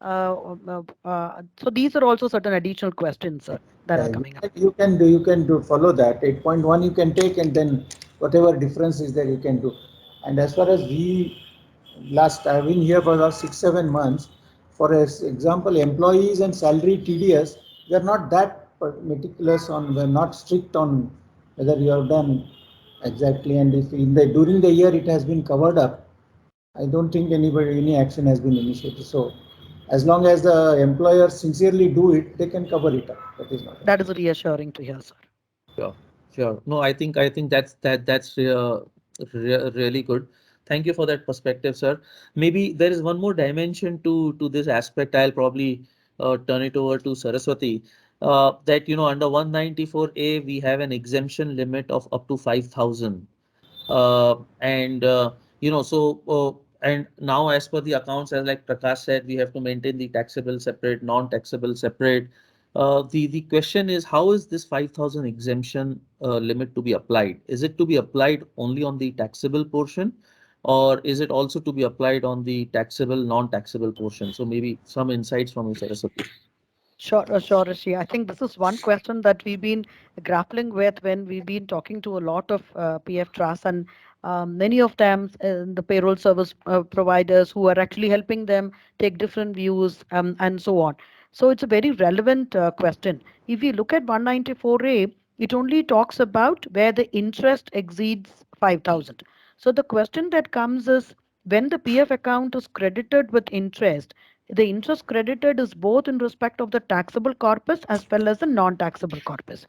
So these are also certain additional questions that are coming up. You can do follow that 8.1 you can take, and then whatever difference is there you can do. And as far as I've been here for about 6-7 months. For example, employees and salary TDS, we are not that meticulous on, we're not strict on whether you have done exactly, and if during the year it has been covered up, I don't think any action has been initiated. So as long as the employer sincerely do it, they can cover it up. That is not. That is reassuring to hear, sir. Sure. No, I think that's really good. Thank you for that perspective, sir. Maybe there is one more dimension to this aspect. I'll probably turn it over to Saraswati. That under 194A we have an exemption limit of up to 5,000. And and now as per the accounts, as like Prakash said, we have to maintain the taxable separate, non-taxable separate. The question is, how is this 5,000 exemption limit to be applied? Is it to be applied only on the taxable portion, or is it also to be applied on the taxable, non-taxable portion? So maybe some insights from you, Saraswati. Sure, Rishi. I think this is one question that we've been grappling with when we've been talking to a lot of PF trusts, and many of them, the payroll service providers who are actually helping them take different views and so on. So it's a very relevant question. If you look at 194A, it only talks about where the interest exceeds 5,000. So the question that comes is, when the PF account is credited with interest, the interest credited is both in respect of the taxable corpus as well as the non-taxable corpus.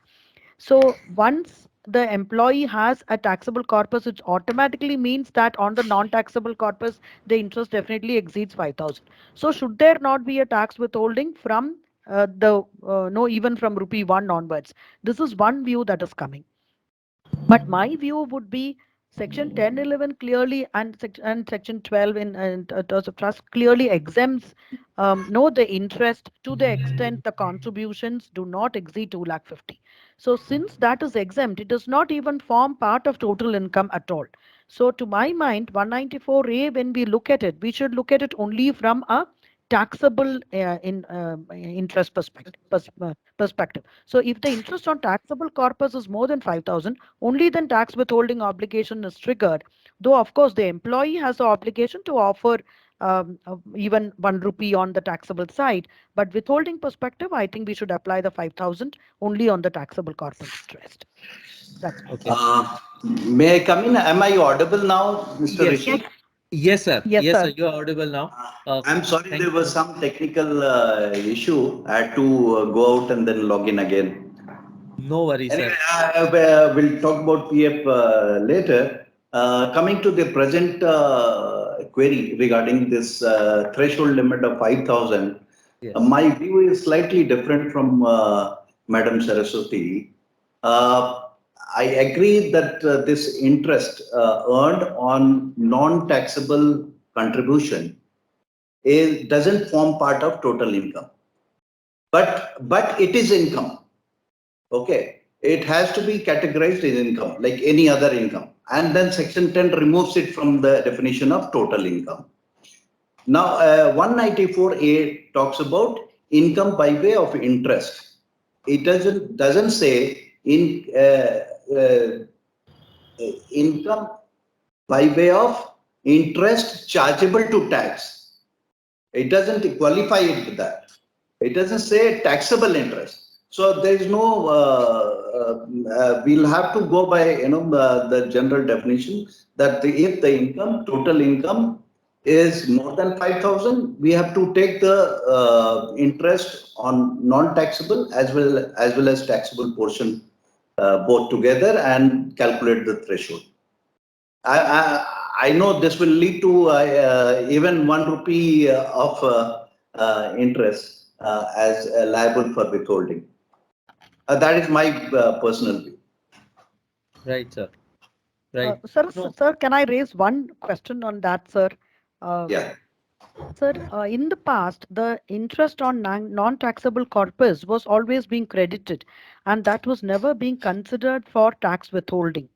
So once the employee has a taxable corpus, it automatically means that on the non-taxable corpus, the interest definitely exceeds 5,000. So should there not be a tax withholding from no, even from rupee 1 onwards? This is one view that is coming. But my view would be Section 1011 clearly and Section 12 in terms of trust clearly exempts no the interest to the extent the contributions do not exceed 2,50,000. So since that is exempt, it does not even form part of total income at all. So to my mind, 194A, when we look at it, we should look at it only from a taxable interest perspective. So if the interest on taxable corpus is more than 5,000, only then tax withholding obligation is triggered. Though of course the employee has the obligation to offer even 1 rupee on the taxable side, but withholding perspective, I think we should apply the 5,000 only on the taxable corpus interest. That's Okay. May I come in? Am I audible now, Mr. Yes. Rishi? Yes, sir. Yes, Yes, sir. sir. You are audible now. I'm sorry, Thank there was you. some technical issue. I had to go out and then log in again. No worries, Anyway, sir. we'll talk about PF later. Coming to the present query regarding this threshold limit of 5,000, Yes. my view is slightly different from Madam Saraswati. I agree that this interest earned on non-taxable contribution doesn't form part of total income, but it is income. Okay, it has to be categorized as income like any other income, and then Section 10 removes it from the definition of total income. Now, 194A talks about income by way of interest. It doesn't say income by way of interest chargeable to tax. It doesn't qualify it with that. It doesn't say taxable interest. So there is no, we'll have to go by, the general definition that if the income, total income is more than 5,000, we have to take the interest on non-taxable as well as taxable portion both together and calculate the threshold. I know this will lead to even 1 rupee of interest as liable for withholding. That is my personal view. Right, sir. Right. Sir, can I raise one question on that, sir? Yeah. Sir, in the past, the interest on non-taxable corpus was always being credited, and that was never being considered for tax withholding.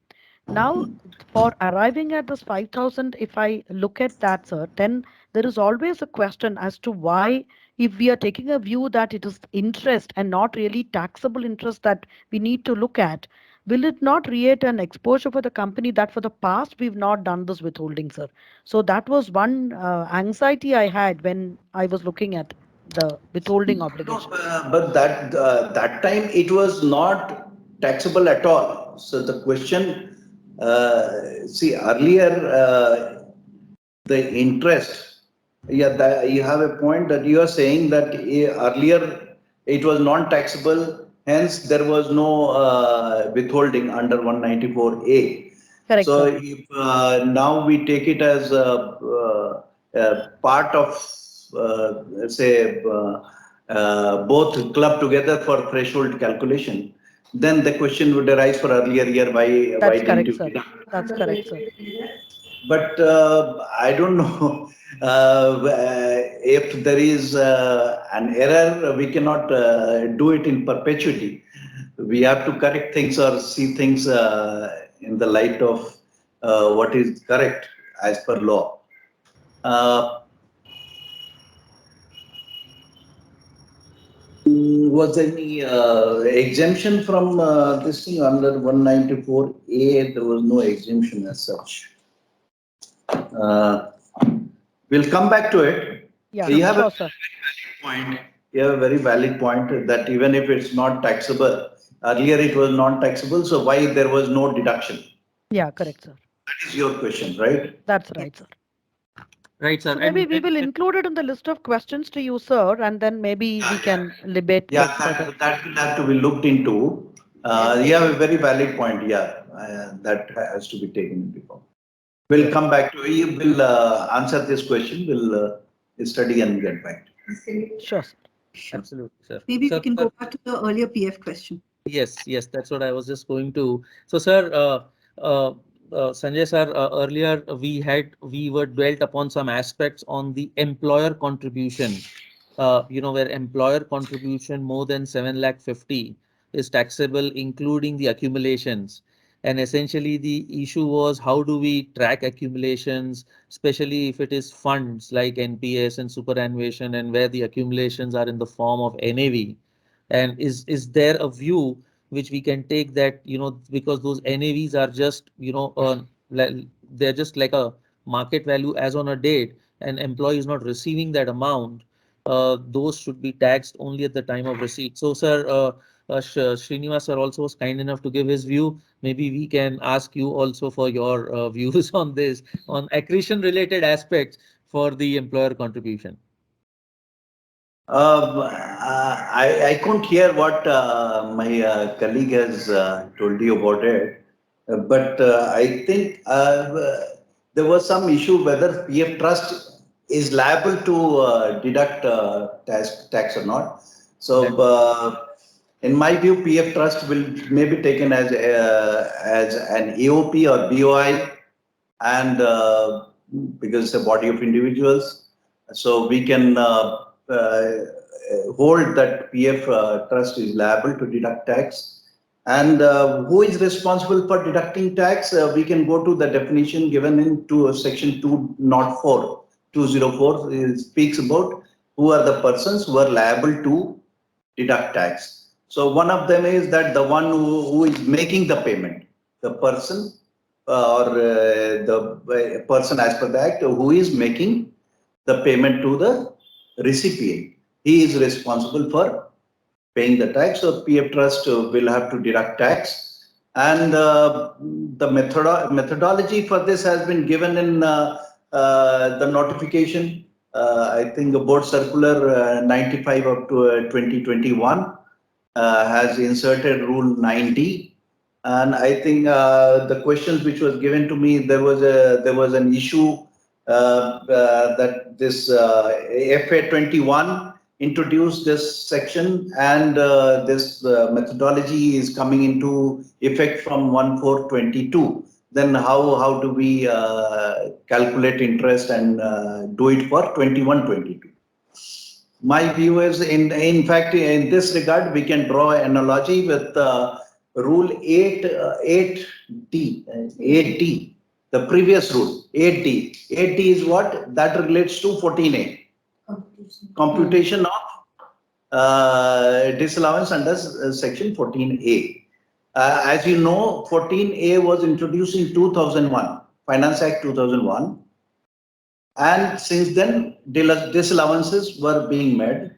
Now, for arriving at this 5,000, if I look at that, sir, then there is always a question as to why, if we are taking a view that it is interest and not really taxable interest that we need to look at, will it not create an exposure for the company that for the past we've not done this withholding, sir? So that was one anxiety I had when I was looking at the withholding obligation. But that time it was not taxable at all. So the question, see earlier the interest. Yeah, you have a point that you are saying that earlier it was non-taxable, hence there was no withholding under 194A. Correct, So sir. if now we take it as a part of, say, both club together for threshold calculation, then the question would arise for earlier year, why That's didn't correct, you sir. deduct? That's correct, sir. But I don't know if there is an error, we cannot do it in perpetuity. We have to correct things or see things in the light of what is correct as per law. Was any exemption from this thing under 194A? There was no exemption as such. We'll come back to it. Yeah, So you have sure, a sir. point. You have a very valid point that even if it's not taxable, earlier it was non-taxable. So why there was no deduction? Yeah, correct, sir. That is your question, right? That's right, sir. Right, sir. So maybe we will include it in the list of questions to you, sir, and then maybe we can debate Yeah, it further. that will have to be looked into. You have a very valid point. Yeah, that has to be taken into account. We'll come back to you. We'll answer this question. We'll study and get back. Sure, sir. Absolutely, sir. Maybe Sir, we can go back to the earlier PF question. Yes, that's what I was just going to. So, sir, Sanjay sir, earlier we were dwelt upon some aspects on the employer contribution. Where employer contribution more than 7,50,000 is taxable, including the accumulations. And essentially, the issue was how do we track accumulations, especially if it is funds like NPS and superannuation, and where the accumulations are in the form of NAV. And is there a view which we can take that, because those NAVs are just, they're just like a market value as on a date, and employee is not receiving that amount, those should be taxed only at the time of receipt. So, sir, Srinivas sir also was kind enough to give his view. Maybe we can ask you also for your views on this, on accretion related aspects for the employer contribution. I couldn't hear what my colleague has told you about it, but I think there was some issue whether PF trust is liable to deduct tax or not. So, in my view, PF trust will maybe taken as an AOP or BOI, and because it's a body of individuals, so we can hold that PF trust is liable to deduct tax. And who is responsible for deducting tax? We can go to the definition given in section 204. 204 speaks about who are the persons who are liable to deduct tax. So one of them is that the one who is making the payment, the person or the person as per the act who is making the payment to the recipient. He is responsible for paying the tax. So PF trust will have to deduct tax. And the methodology for this has been given in the notification. I think the board circular 95 up to 2021 has inserted rule 9D. And I think the questions which was given to me, there was an issue that this FA 21 introduced this section, and this methodology is coming into effect from 1/4/22. Then how do we calculate interest and do it for 21/22? My view is, in fact, in this regard, we can draw an analogy with rule 8D, the previous rule, 8D. 8D is what? That relates to 14A. Computation of disallowance under section 14A. As you know, 14A was introduced in 2001, Finance Act 2001. And since then, disallowances were being made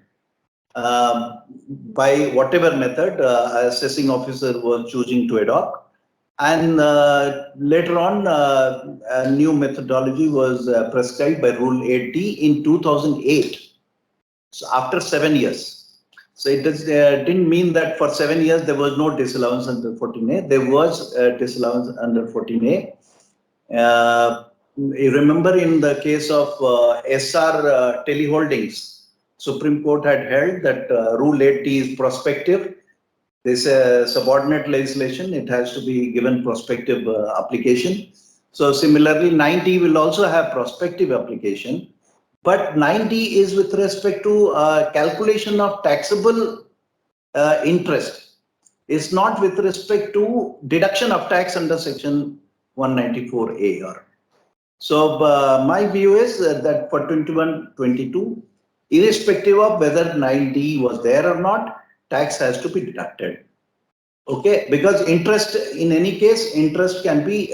by whatever method assessing officer was choosing to adopt. And later on, a new methodology was prescribed by Rule 8D in 2008. So after 7 years. So it didn't mean that for 7 years there was no disallowance under 14A. There was disallowance under 14A. You remember in the case of SR Teleholdings, Supreme Court had held that Rule 8D is prospective. This subordinate legislation, it has to be given prospective application. So similarly, 9D will also have prospective application. But 9D is with respect to calculation of taxable interest. It's not with respect to deduction of tax under section 194A. So my view is that for 21-22, irrespective of whether 9D was there or not, tax has to be deducted. Okay, because interest, in any case, interest can be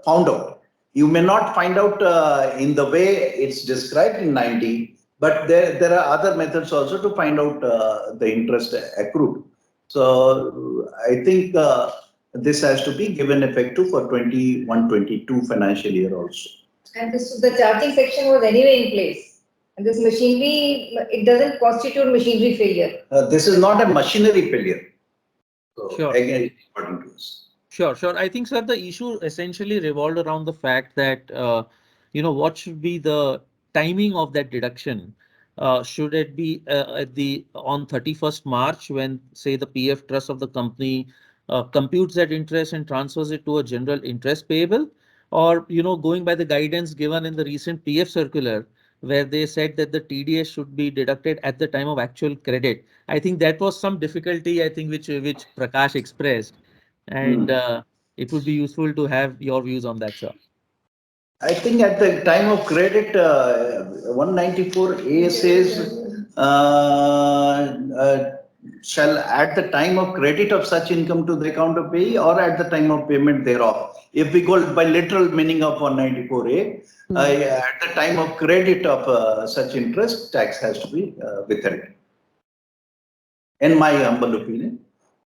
found out. You may not find out in the way it's described in 90, but there are other methods also to find out the interest accrued. So I think this has to be given effective for 21-22 financial year also. And the charging section was anyway in place. And this machinery, it doesn't constitute machinery failure. This is not a machinery failure. So Sure. again, according to us. Sure. I think, sir, the issue essentially revolved around the fact that, what should be the timing of that deduction? Should it be on 31st March when, say, the PF trust of the company computes that interest and transfers it to a general interest payable? Or, going by the guidance given in the recent PF circular, where they said that the TDS should be deducted at the time of actual credit. I think that was some difficulty, I think, which Prakash expressed. And it would be useful to have your views on that, sir. I think at the time of credit, 194A says shall at the time of credit of such income to the account of payee or at the time of payment thereof. If we go by literal meaning of 194A, at the time of credit of such interest, tax has to be withheld. In my humble opinion,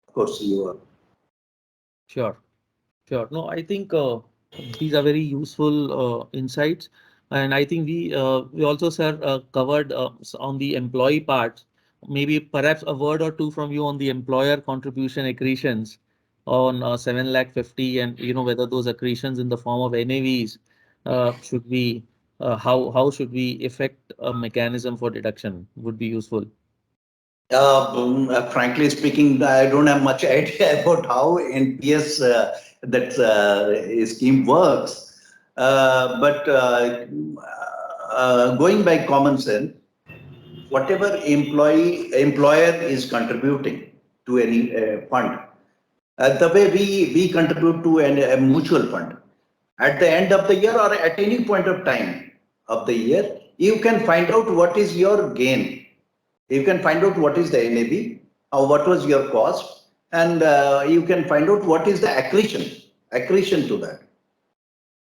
of course, you are. Sure. No, I think these are very useful insights. And I think we also, sir, covered on the employee part, maybe perhaps a word or two from you on the employer contribution accretions on 7,50,000 and, whether those accretions in the form of NAVs should be, how should we effect a mechanism for deduction would be useful. Frankly speaking, I don't have much idea about how NPS that scheme works. But going by common sense, whatever employer is contributing to any fund, the way we contribute to a mutual fund, at the end of the year or at any point of time of the year, you can find out what is your gain. You can find out what is the NAV, or what was your cost, and you can find out what is the accretion to that.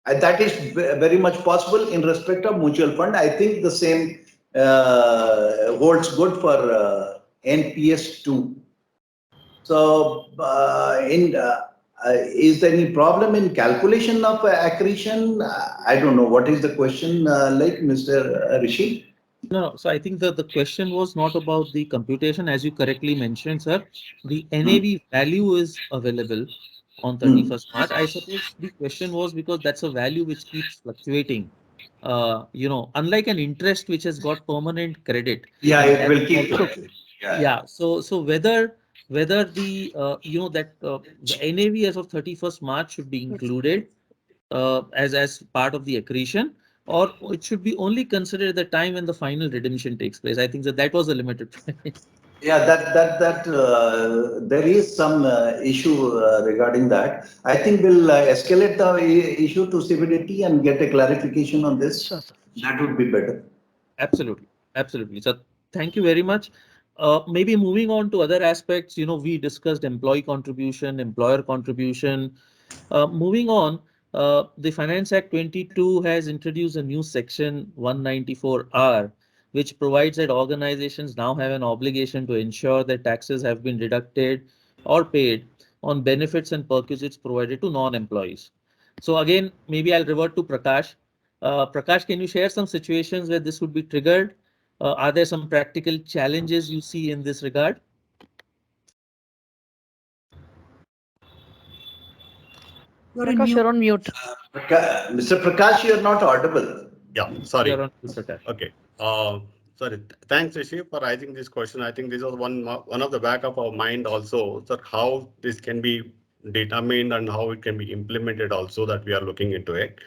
And that is very much possible in respect of mutual fund. I think the same holds good for NPS too. So, is there any problem in calculation of accretion? I don't know. What is the question, like Mr. Rishi? No. So I think the question was not about the computation, as you correctly mentioned, sir. The NAV value is available on 31st March. I suppose the question was because that's a value which keeps fluctuating. Unlike an interest which has got permanent credit. Yeah, it will keep fluctuating. Yeah. So whether the the NAV as of 31st March should be included as part of the accretion, or it should be only considered at the time when the final redemption takes place. I think that was a limited point. Yeah, there is some issue regarding that. I think we'll escalate the issue to CBDT and get a clarification on this. Sure, sir. That would be better. Absolutely. So thank you very much. Maybe moving on to other aspects, we discussed employee contribution, employer contribution. Moving on, the Finance Act 22 has introduced a new section 194R, which provides that organizations now have an obligation to ensure that taxes have been deducted or paid on benefits and perquisites provided to non-employees. So again, maybe I'll revert to Prakash. Prakash, can you share some situations where this would be triggered? Are there some practical challenges you see in this regard? Prakash, you're on mute. Mr. Prakash, you're not audible. Yeah, sorry. You're on mute, Prakash. Okay. Sorry. Thanks, Rishi, for raising this question. I think this was one of the back of our mind also, that how this can be determined and how it can be implemented also, that we are looking into it.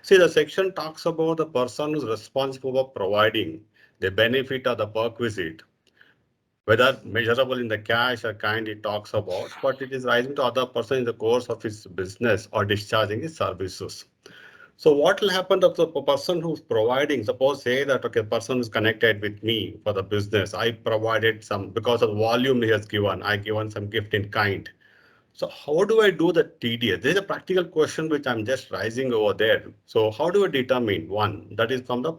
See, the section talks about the person who's responsible for providing the benefit or the perquisite, whether measurable in the cash or kind it talks about, but it is rising to other person in the course of his business or discharging his services. So what will happen if the person who's providing, suppose say that, okay, the person is connected with me for the business. I provided some, because of the volume he has given, I given some gift in kind. So how do I do the TDS? There's a practical question which I'm just raising over there. So how do I determine one? That is from the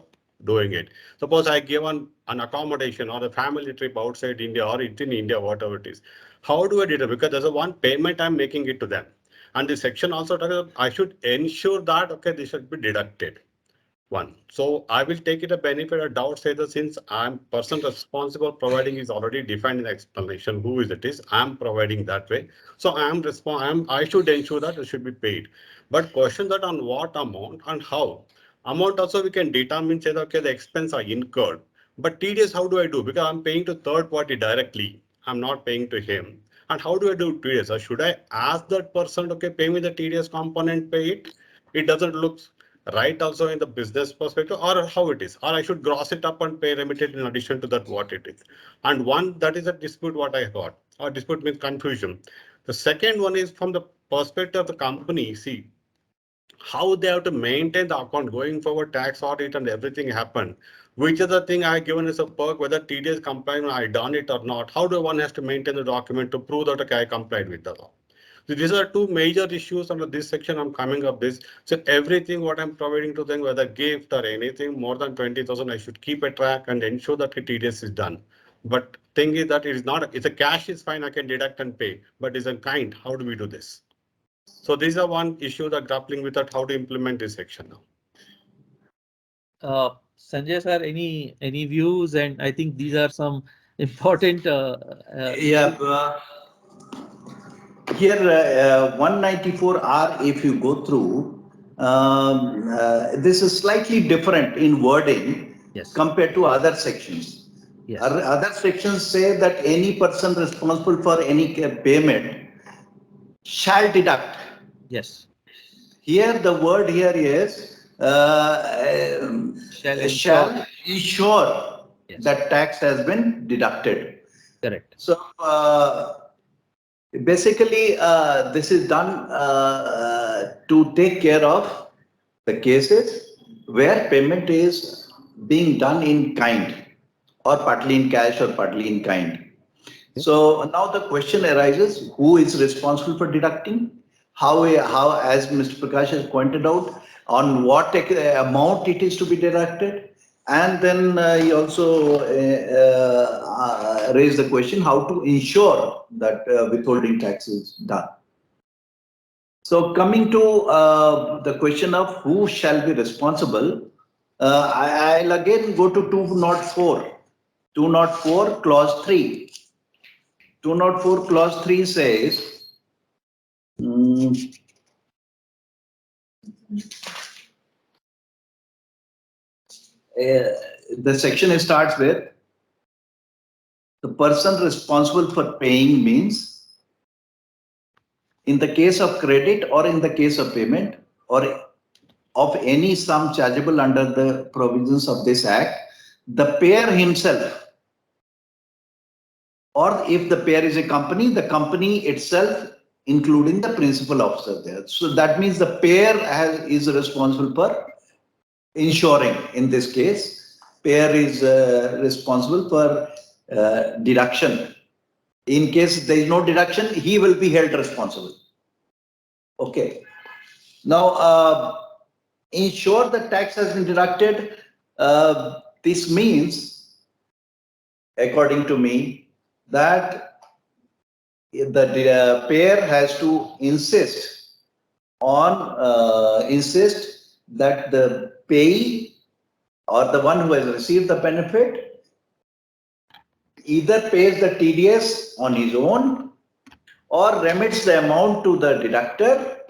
doing it. Suppose I give an accommodation or a family trip outside India or it's in India, whatever it is. How do I determine? Because there's a one payment I'm making it to them. And the section also talks about I should ensure that, okay, this should be deducted. One. So I will take it a benefit or doubt say that since I'm person responsible providing is already defined in the explanation who is it is, I'm providing that way. So I should ensure that it should be paid. But question that on what amount and how. Amount also we can determine say that okay, the expense are incurred. But TDS, how do I do? Because I'm paying to third party directly. I'm not paying to him. And how do I do TDS? Or should I ask that person, okay, pay me the TDS component, pay it? It doesn't look right also in the business perspective, or how it is, or I should gross it up and pay remitted in addition to that what it is. And one, that is a dispute what I got, or dispute means confusion. The second one is from the perspective of the company, see how they have to maintain the account going forward, tax audit and everything happen. Which is the thing I given as a perk, whether TDS compliant, I done it or not. How do one has to maintain the document to prove that okay, I complied with the law? So these are two major issues under this section. I'm coming up this. So everything what I'm providing to them, whether gift or anything more than 20,000, I should keep a track and ensure that the TDS is done. But thing is that it is not, if the cash is fine, I can deduct and pay, but is in kind, how do we do this? So these are one issue that grappling with that, how to implement this section now. Sanjay sir, any views? And I think these are some important. Here, 194R, if you go through, this is slightly different in wording compared to other sections. Other sections say that any person responsible for any payment shall deduct. Yes. Here, the word here is shall ensure that tax has been deducted. Correct. So, basically, this is done to take care of the cases where payment is being done in kind or partly in cash or partly in kind. So now the question arises, who is responsible for deducting? How as Mr. Prakash has pointed out, on what amount it is to be deducted? And then he also raised the question how to ensure that withholding tax is done. So coming to the question of who shall be responsible, I'll again go to 204. 204 clause 3. 204 clause 3 says, the section starts with the person responsible for paying means in the case of credit or in the case of payment or of any sum chargeable under the provisions of this act, the payer himself, or if the payer is a company, the company itself, including the principal officer there. So that means the payer is responsible for ensuring, in this case, payer is responsible for deduction. In case there is no deduction, he will be held responsible. Okay. Now, ensure the tax has been deducted. This means, according to me, that the payer has to insist that the payee or the one who has received the benefit either pays the TDS on his own or remits the amount to the deductor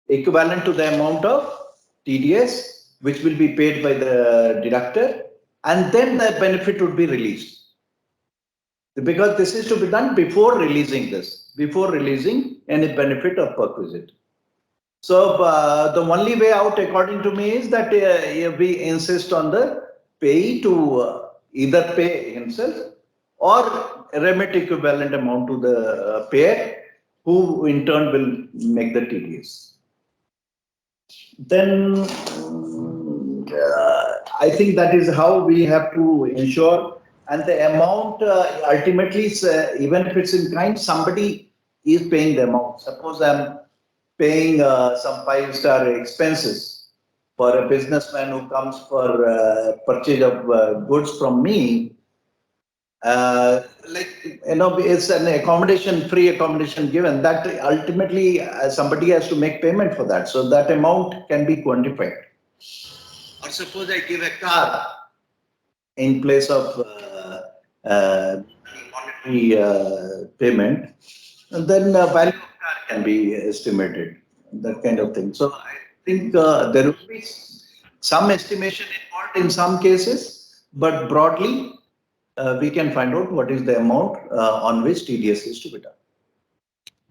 equivalent to the amount of TDS which will be paid by the deductor, and then the benefit would be released. Because this is to be done before releasing any benefit or perquisite. So the only way out, according to me, is that we insist on the payee to either pay himself or remit equivalent amount to the payer, who in turn will make the TDS. then I think that is how we have to ensure. And the amount ultimately, even if it's in kind, somebody is paying the amount. Suppose I'm paying some 5-star expenses for a businessman who comes for purchase of goods from me. It's an accommodation, free accommodation given. That ultimately somebody has to make payment for that. So that amount can be quantified. Or suppose I give a car in place of monetary payment, and then the value of car can be estimated, that kind of thing. So I think there will be some estimation involved in some cases, but broadly, we can find out what is the amount on which TDS is to be done.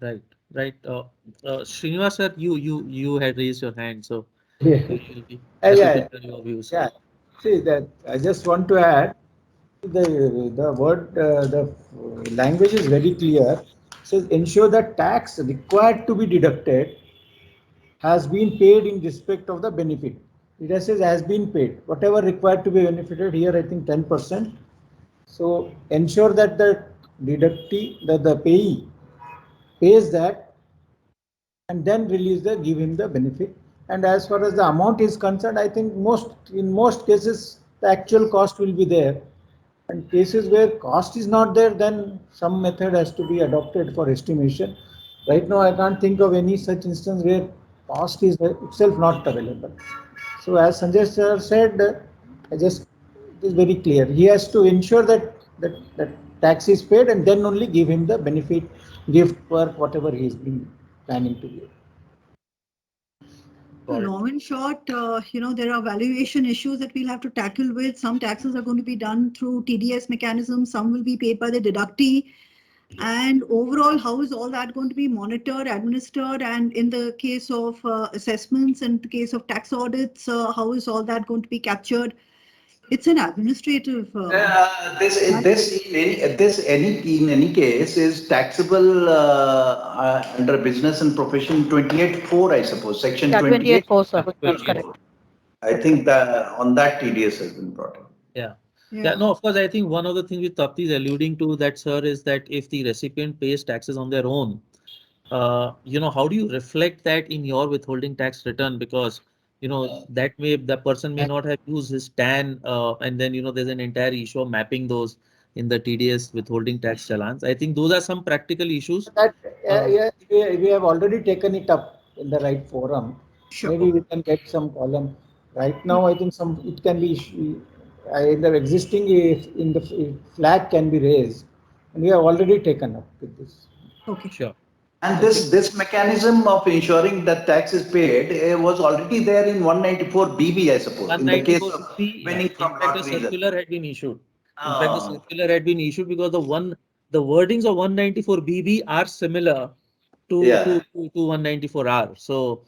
Right, right. Srinivas sir, you had raised your hand, so Yeah. you'll be happy Yeah, to tell your views. yeah. See that I just want to add the word the language is very clear. It says ensure that tax required to be deducted has been paid in respect of the benefit. It says has been paid. Whatever required to be benefited here, I think 10%. So ensure that the deductee, that the payee pays that and then release the give him the benefit. And as far as the amount is concerned, I think in most cases the actual cost will be there. And cases where cost is not there, then some method has to be adopted for estimation. Right now, I can't think of any such instance where cost is itself not available. So as Sanjay sir said, I just it is very clear. He has to ensure that tax is paid and then only give him the benefit, gift, work, whatever he is been planning to give. Long and short, there are valuation issues that we'll have to tackle with. Some taxes are going to be done through TDS mechanism. Some will be paid by the deductee. And overall, how is all that going to be monitored, administered? And in the case of assessments and the case of tax audits, how is all that going to be captured? It's an administrative. In any case is taxable under business and profession 28(4), I suppose, section Yeah, 28. 28.4, sir. That's correct. I think that on that TDS has been brought in. Yeah. Yeah, no, of course, I think one of the things which Tapti is alluding to that, sir, is that if the recipient pays taxes on their own, how do you reflect that in your withholding tax return? Because, the person may not have used his TAN, and then, there's an entire issue of mapping those in the TDS withholding tax challans. I think those are some practical issues. That we have already taken it up in the right forum. Sure. Maybe we can get some column. Right now, I think it can be in the existing in the flag can be raised, and we have already taken up with this. Okay. Sure. And this mechanism of ensuring that tax is paid was already there in 194 BB, I suppose, in the case of winning from In fact, the lotteries. circular had been issued. In fact, the circular had been issued because the wordings of 194 BB are similar to 194R. So,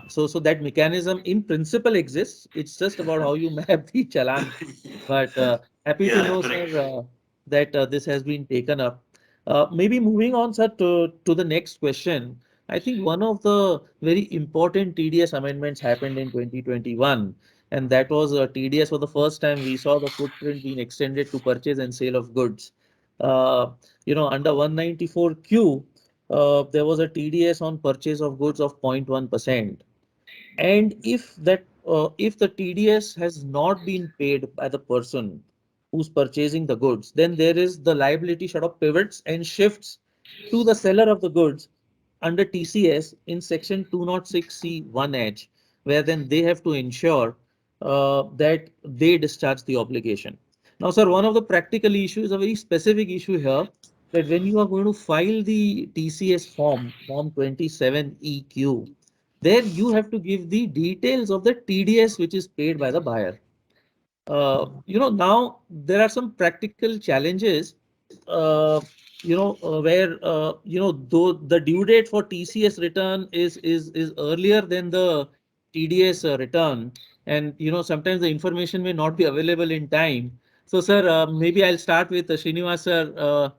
so that mechanism in principle exists. It's just about how you map the challan. But happy to know, sir, that this has been taken up. Maybe moving on, sir, to the next question. I think one of the very important TDS amendments happened in 2021, and that was TDS for the first time we saw the footprint being extended to purchase and sale of goods. Under 194Q, there was a TDS on purchase of goods of 0.1%. And if the TDS has not been paid by the person who's purchasing the goods, then there is the liability sort of pivots and shifts to the seller of the goods under TCS in section 206C1H, where then they have to ensure that they discharge the obligation. Now, sir, one of the practical issues, a very specific issue here, that when you are going to file the TCS form 27EQ, there you have to give the details of the TDS which is paid by the buyer. Now there are some practical challenges, where, though the due date for TCS return is earlier than the TDS return, and, sometimes the information may not be available in time. So, sir, maybe I'll start with Srinivas, sir.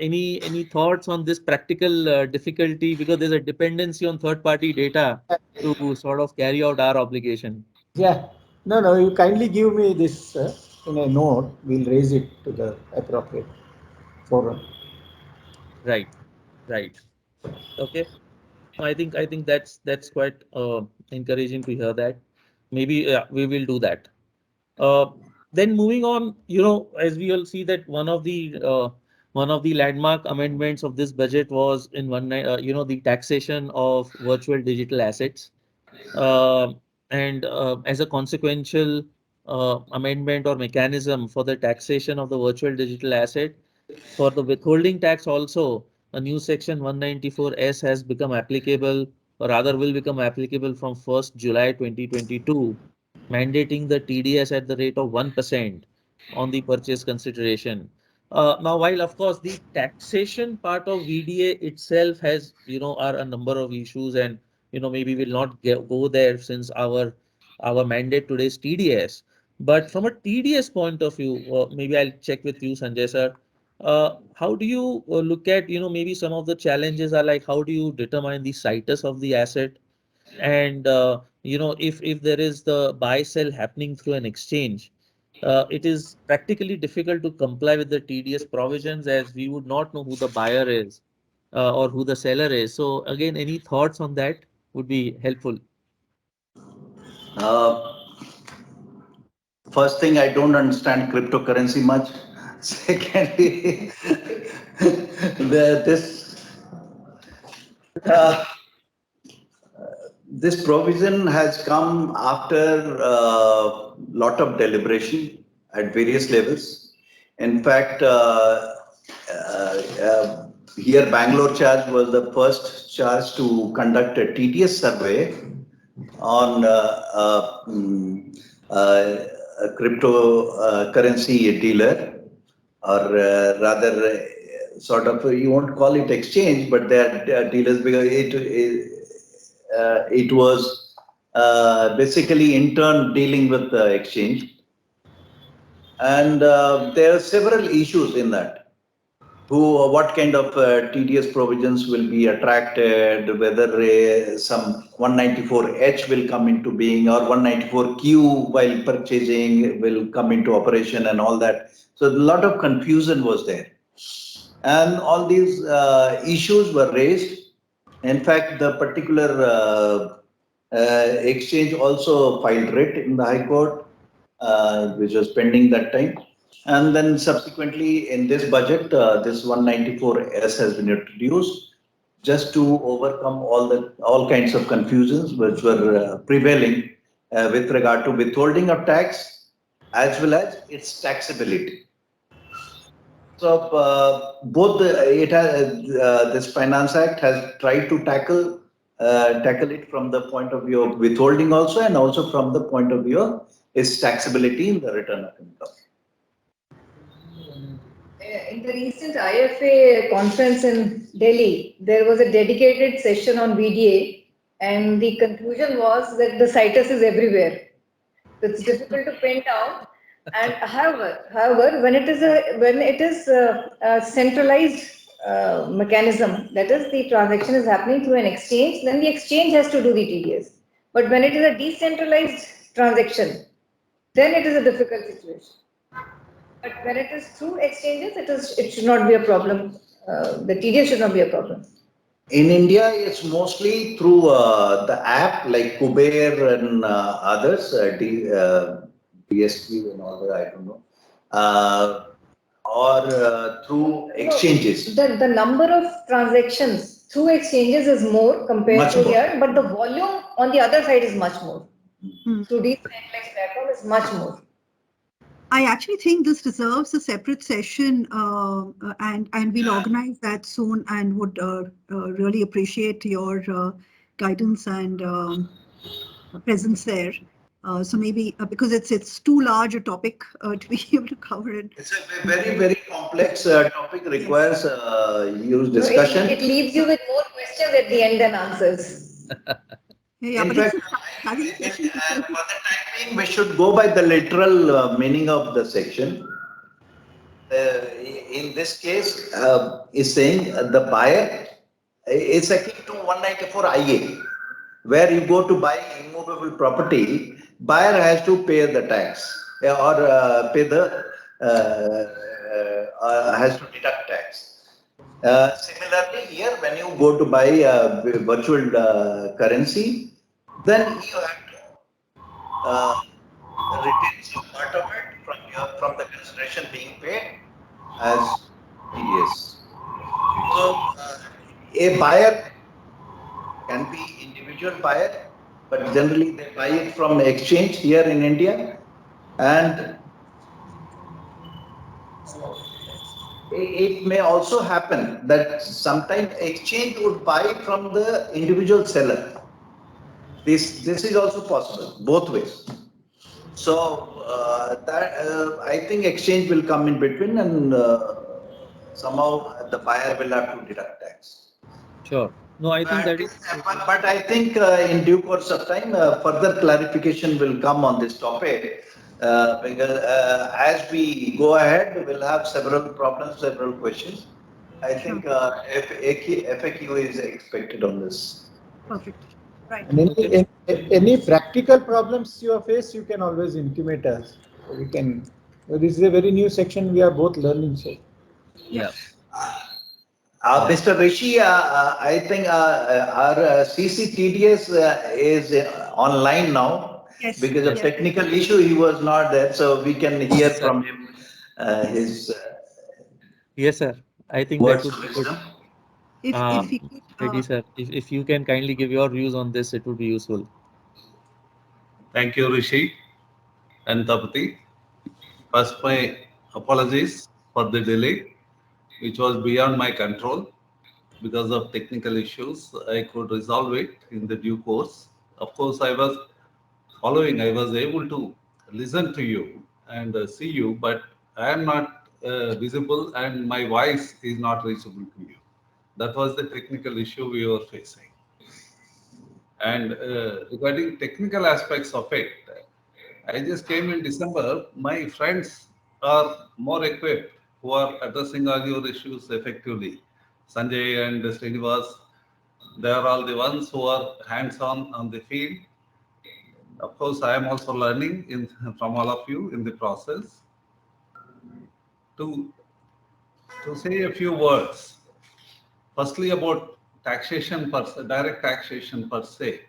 any thoughts on this practical difficulty, because there's a dependency on third-party data to sort of carry out our obligation? Yeah. No, you kindly give me this in a note. We'll raise it to the appropriate forum. Right. Okay. I think that's quite encouraging to hear that. Maybe we will do that. Then moving on, as we all see that one of the landmark amendments of this budget was in the taxation of virtual digital assets. Uh, and as a consequential amendment or mechanism for the taxation of the virtual digital asset, for the withholding tax also, a new section 194S has become applicable, or rather will become applicable from 1st July 2022, mandating the TDS at the rate of 1% on the purchase consideration. Now, while of course the taxation part of VDA itself has, are a number of issues, and maybe we'll not go there since our mandate today is TDS. But from a TDS point of view, maybe I'll check with you, Sanjay sir. How do you look at, maybe some of the challenges are like, how do you determine the situs of the asset? And, if there is the buy sell happening through an exchange, it is practically difficult to comply with the TDS provisions, as we would not know who the buyer is or who the seller is. So again, any thoughts on that would be helpful. First thing, I don't understand cryptocurrency much. Secondly, this this provision has come after a lot of deliberation at various levels. In fact, here Bangalore charge was the first charge to conduct a TDS survey on a cryptocurrency dealer, or rather, sort of, you won't call it exchange, but they are dealers, because it was basically in turn dealing with the exchange. And there are several issues in that. What kind of TDS provisions will be attracted, whether some 194H will come into being, or 194Q while purchasing will come into operation, and all that. So a lot of confusion was there. And all these issues were raised. In fact, the particular exchange also filed writ in the High Court, which was pending that time. And then subsequently in this budget, this 194S has been introduced just to overcome all kinds of confusions which were prevailing with regard to withholding of tax as well as its taxability. So both this Finance Act has tried to tackle it from the point of view of withholding also, and also from the point of view of its taxability in the return of income. In the recent IFA conference in Delhi, there was a dedicated session on VDA, and the conclusion was that the situs is everywhere. It's difficult to pin down. And however, when it is a centralized mechanism, that is, the transaction is happening through an exchange, then the exchange has to do the TDS. But when it is a decentralized transaction, then it is a difficult situation. But when it is through exchanges, it should not be a problem. The TDS should not be a problem. In India, it's mostly through the app like Kuber and others, DSQ and all that, I don't know, or through exchanges. The number of transactions through exchanges is more compared to here, but the volume on the other side is much more. Through decentralized platform is much more. I actually think this deserves a separate session, and we'll organize that soon, and would really appreciate your guidance and presence there. So maybe because it's too large a topic to be able to cover it. It's a very, very complex topic, requires huge discussion. It leaves you with more questions at the end than answers. Yeah, in but fact, for the time being, we should go by the literal meaning of the section. in this case, is saying the buyer is akin to 194 IA, where you go to buy immovable property, buyer has to pay the tax or pay the has to deduct tax. Similarly, here when you go to buy virtual currency, then you have to retain some part of it from the consideration being paid as TDS. So a buyer can be individual buyer, but generally they buy it from exchange here in India, and it may also happen that sometimes exchange would buy from the individual seller. This is also possible both ways. So I think exchange will come in between, and somehow the buyer will have to deduct tax. Sure. No, I think that is. But I think in due course of time, further clarification will come on this topic. Because as we go ahead, we'll have several problems, several questions. I think FAQ is expected on this. Perfect. Right. And any practical problems you face, you can always intimate us. We can. This is a very new section. We are both learning. So. Yeah. Mr. Rishi, I think our CCTDS is online now. Yes. Because of technical issue, he was not there, so we can hear from him his Yes, sir. I think words that of would be wisdom. If he could, Reddy, sir, if you can kindly give your views on this, it would be useful. Thank you, Rishi and Tapati. First, my apologies for the delay, which was beyond my control. Because of technical issues, I could resolve it in the due course. Of course, I was following, I was able to listen to you and see you, but I am not visible and my voice is not reachable to you. That was the technical issue we were facing. And regarding technical aspects of it, I just came in December. My friends are more equipped who are addressing all your issues effectively. Sanjay and Srinivas, they are all the ones who are hands-on on the field. Of course, I am also learning from all of you in the process. To say a few words, firstly about taxation direct taxation per se.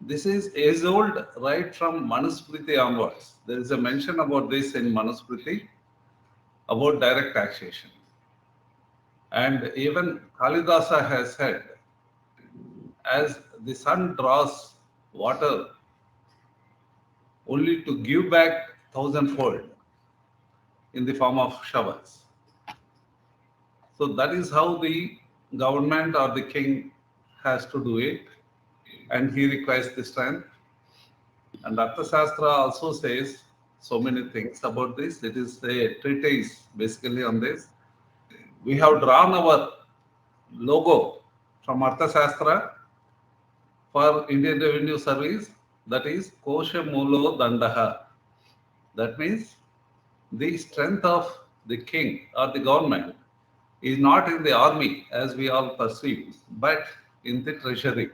This is age old right from Manusmriti onwards. There is a mention about this in Manusmriti about direct taxation. And even Kalidasa has said, as the sun draws water only to give back thousandfold in the form of showers. So that is how the government or the king has to do it, and he requires the strength. And Arthashastra also says so many things about this. It is a treatise basically on this. We have drawn our logo from Arthashastra for Indian Revenue Service, that is Kosha Mulo Dandaha. That means the strength of the king or the government is not in the army as we all perceive, but in the treasury.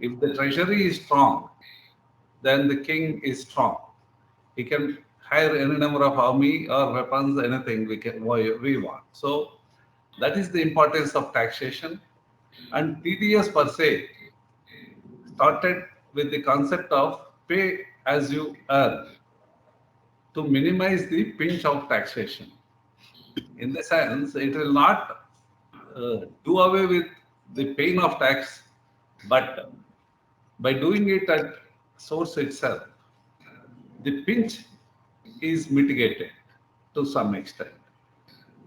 If the treasury is strong, then the king is strong. He can hire any number of army or weapons, anything we want. So that is the importance of taxation. And TDS per se started with the concept of pay as you earn to minimize the pinch of taxation. In the sense, it will not do away with the pain of tax, but by doing it at source itself, the pinch is mitigated to some extent.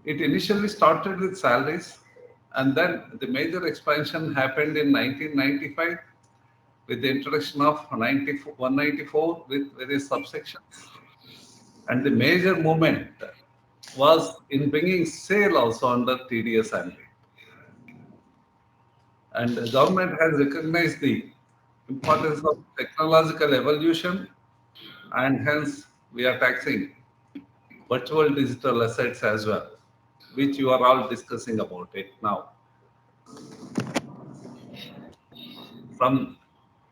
It initially started with salaries, and then the major expansion happened in 1995 with the introduction of 194 with various subsections. And the major movement was in bringing sale also under TDS and the government has recognized the importance of technological evolution, and hence we are taxing virtual digital assets as well, which you are all discussing about it now. From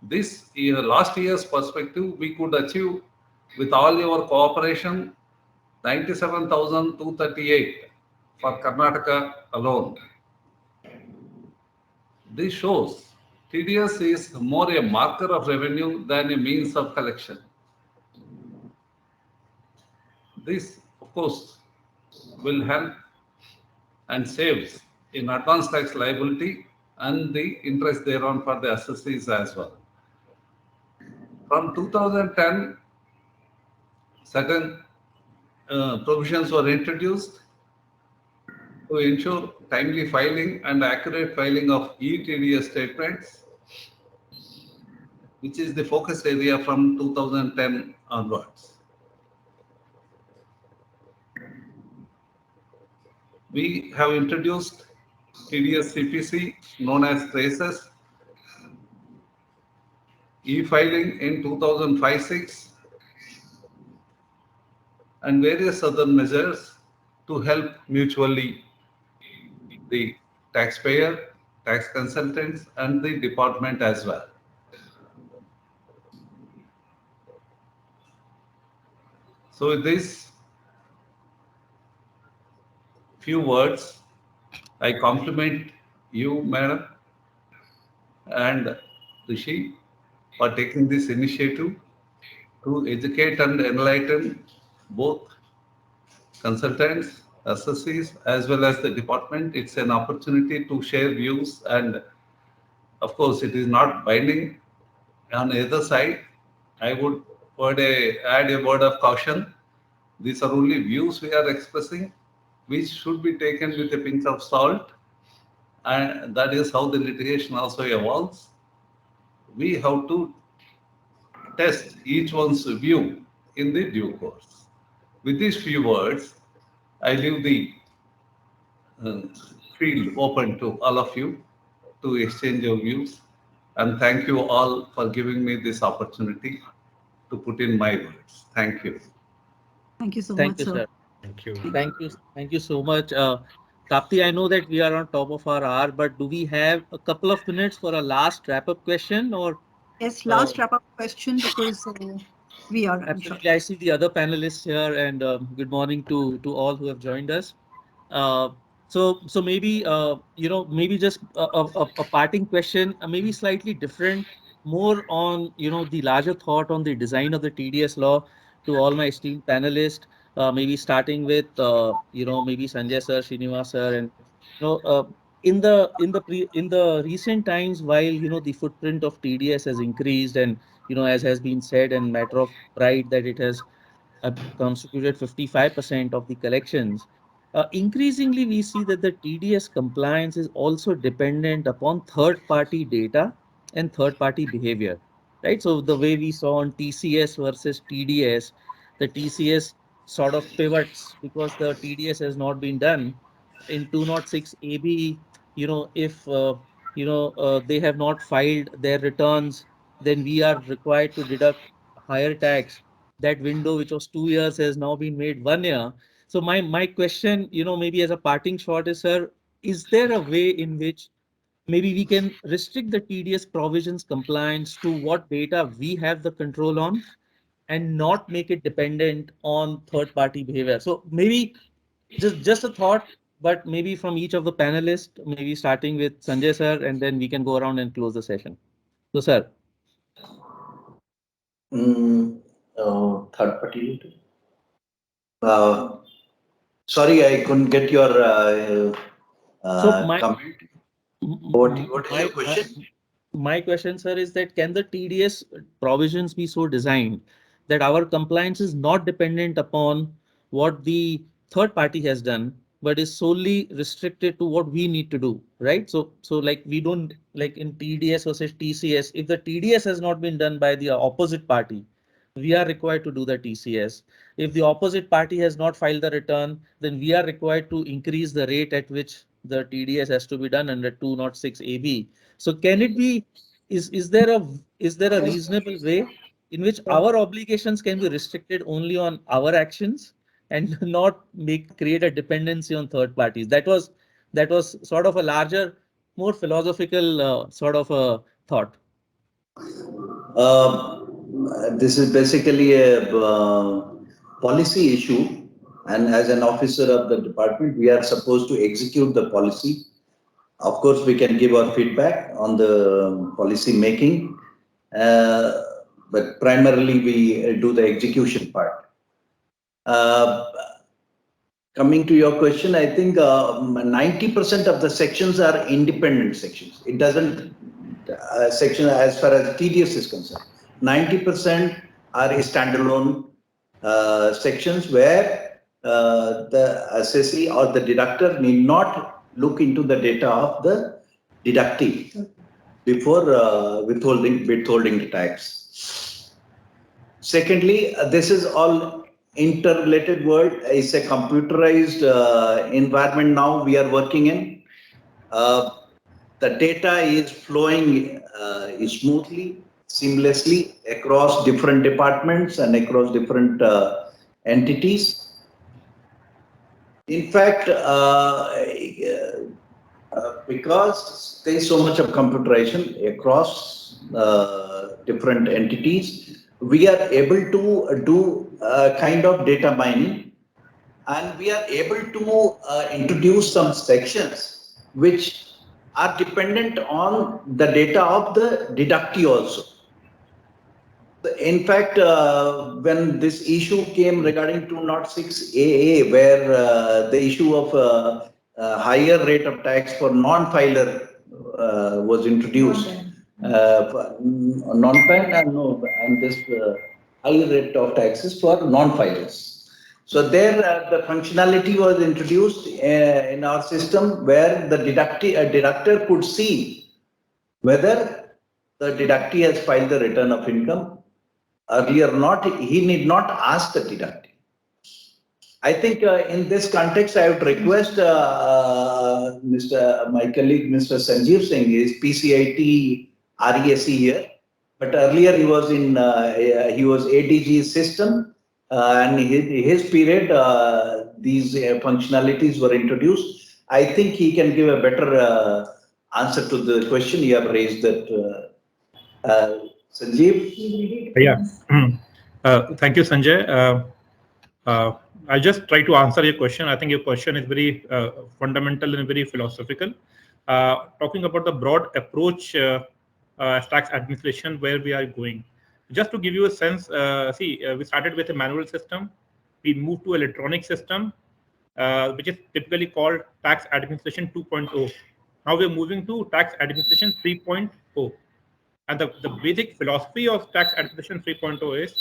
this year, last year's perspective, we could achieve with all your cooperation 97,238 for Karnataka alone. This shows TDS is more a marker of revenue than a means of collection. This, of course, will help and saves in advance tax liability and the interest thereon for the assessees as well. From 2010, certain provisions were introduced to ensure timely filing and accurate filing of e-TDS statements, which is the focus area from 2010 onwards. We have introduced TDS CPC known as Traces, e-filing in 2005-06 and various other measures to help mutually the taxpayer, tax consultants and the department as well. So with this few words, I compliment you, Madam, and Rishi for taking this initiative to educate and enlighten both consultants, assessees, as well as the department. It's an opportunity to share views, and of course, it is not binding on either side. I would add a word of caution. These are only views we are expressing, which should be taken with a pinch of salt, and that is how the litigation also evolves. We have to test each one's view in the due course. With these few words, I leave the field open to all of you to exchange your views, and thank you all for giving me this opportunity to put in my words. Thank you. Thank you so Thank much, you, sir. sir. Thank you. Thank you so much. Tapti, I know that we are on top of our hour, but do we have a couple of minutes for a last wrap-up question or? Yes, last wrap-up question because we are. Absolutely. I see the other panelists here, and good morning to all who have joined us. Uh, so maybe maybe just a parting question, maybe slightly different, more on the larger thought on the design of the TDS law to all my esteemed panelists. Maybe starting with maybe Sanjay sir, Srinivas sir, and in the recent times, while the footprint of TDS has increased, and as has been said, and matter of pride that it has constituted 55% of the collections. Increasingly, we see that the TDS compliance is also dependent upon third-party data and third-party behavior, right? So the way we saw on TCS versus TDS, the TCS sort of pivots because the TDS has not been done. In 206 AB, if they have not filed their returns, then we are required to deduct higher tax. That window, which was 2 years, has now been made 1 year. So my question, maybe as a parting shot is, sir, is there a way in which maybe we can restrict the TDS provisions compliance to what data we have the control on and not make it dependent on third party behavior? So maybe just a thought, but maybe from each of the panelists, maybe starting with Sanjay sir, and then we can go around and close the session. So, sir. Third party. Sorry, I couldn't get your comment. What is your question? My question, sir, is that can the TDS provisions be so designed that our compliance is not dependent upon what the third party has done, but is solely restricted to what we need to do, right? So like we don't, like in TDS versus TCS, if the TDS has not been done by the opposite party, we are required to do the TCS. If the opposite party has not filed the return, then we are required to increase the rate at which the TDS has to be done under 206 AB. So can it be, is there a reasonable way in which our obligations can be restricted only on our actions and not create a dependency on third parties. That was sort of a larger, more philosophical sort of a thought. This is basically a policy issue, and as an officer of the department, we are supposed to execute the policy. Of course, we can give our feedback on the policy making, but primarily we do the execution part. Coming to your question, I think 90% of the sections are independent sections. It doesn't section as far as TDS is concerned. 90% are standalone sections where the assessee or the deductor need not look into the data of the deductee before withholding the tax. Secondly, this is all interrelated world. It's a computerized environment now we are working in. The data is flowing smoothly, seamlessly across different departments and across different entities. In fact, because there is so much of computerization across different entities, we are able to do kind of data mining, and we are able to introduce some sections which are dependent on the data of the deductee also. In fact, when this issue came regarding 206 AA, where the issue of higher rate of tax for non-filer was introduced, non-PAN and this higher rate of taxes for non-filers. So there the functionality was introduced in our system where the deductor could see whether the deductee has filed the return of income earlier or not. He need not ask the deductee. I think in this context, I would request my colleague, Mr. Sanjeev Singh, is PCIT RESE here, but earlier he was in ADG system, and his period these functionalities were introduced. I think he can give a better answer to the question you have raised. That Sanjeev. Yeah. Thank you, Sanjay. I'll just try to answer your question. I think your question is very fundamental and very philosophical. Talking about the broad approach as tax administration, where we are going. Just to give you a sense, we started with a manual system. We moved to electronic system, which is typically called tax administration 2.0. Now we're moving to tax administration 3.0. And the basic philosophy of tax administration 3.0 is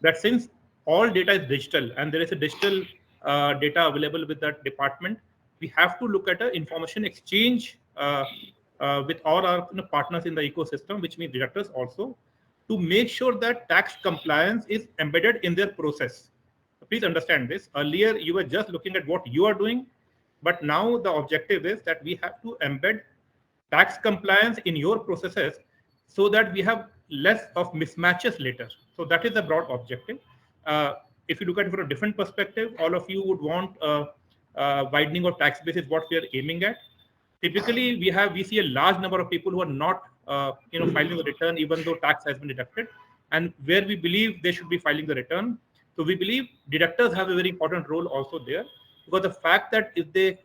that since all data is digital and there is a digital data available with that department, we have to look at an information exchange with all our partners in the ecosystem, which means deductors also, to make sure that tax compliance is embedded in their process. Please understand this. Earlier, you were just looking at what you are doing, but now the objective is that we have to embed tax compliance in your processes so that we have less of mismatches later. So that is the broad objective. If you look at it from a different perspective, all of you would want widening of tax base is what we are aiming at. Typically, we see a large number of people who are not filing the return even though tax has been deducted, and where we believe they should be filing the return. So we believe deductors have a very important role also there, because the fact that if they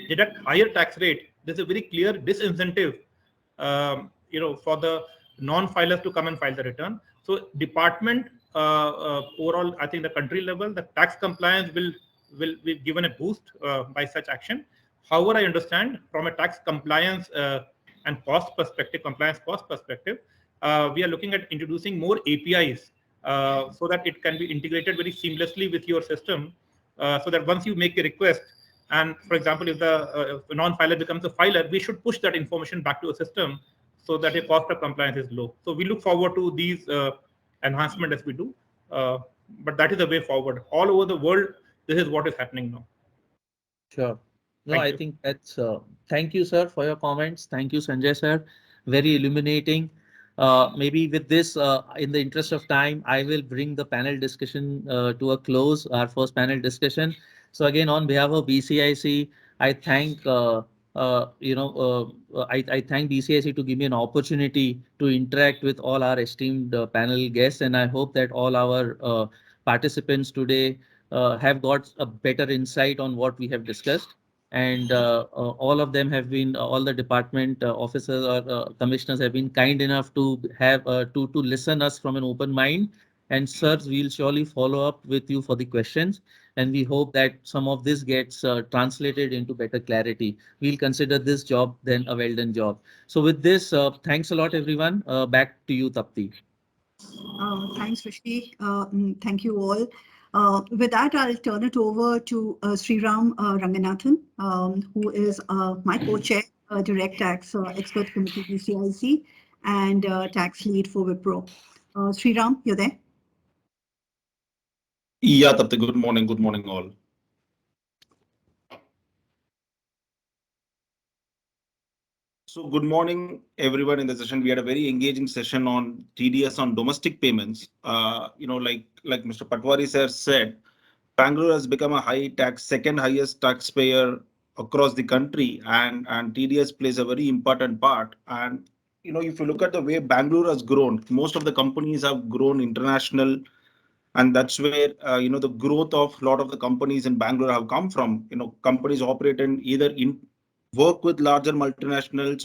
deduct higher tax rate, there's a very clear disincentive for the non-filers to come and file the return. So department overall, I think the country level, the tax compliance will be given a boost by such action. However, I understand from a tax compliance and cost perspective, compliance cost perspective, we are looking at introducing more APIs so that it can be integrated very seamlessly with your system, so that once you make a request, and for example, if the non-filer becomes a filer, we should push that information back to a system so that the cost of compliance is low. So we look forward to these enhancements as we do, but that is the way forward. All over the world, this is what is happening now. Sure. No, I think that's, thank you, sir, for your comments. Thank you, Sanjay, sir. Very illuminating. Maybe with this, in the interest of time, I will bring the panel discussion to a close, our first panel discussion. So again, on behalf of BCIC, I thank I thank BCIC to give me an opportunity to interact with all our esteemed panel guests, and I hope that all our participants today have got a better insight on what we have discussed. And all of them have been, all the department officers or commissioners have been kind enough to have to listen us from an open mind. And sirs, we'll surely follow up with you for the questions, and we hope that some of this gets translated into better clarity. We'll consider this job then a well done job. So with this, thanks a lot, everyone. Back to you, Tapti. Thanks, Rishi. Thank you all. With that, I'll turn it over to Sriram Ranganathan, who is my co-chair, Direct Tax Expert Committee, BCIC, and tax lead for Wipro. Sriram, you're there? Yeah, Tapti, good morning all. So good morning, everyone in the session. We had a very engaging session on TDS on domestic payments. Like Mr. Patwari sir said, Bangalore has become a high tax, second highest taxpayer across the country, and TDS plays a very important part. And if you look at the way Bangalore has grown, most of the companies have grown international, and that's where the growth of a lot of the companies in Bangalore have come from. Companies operate in either work with larger multinationals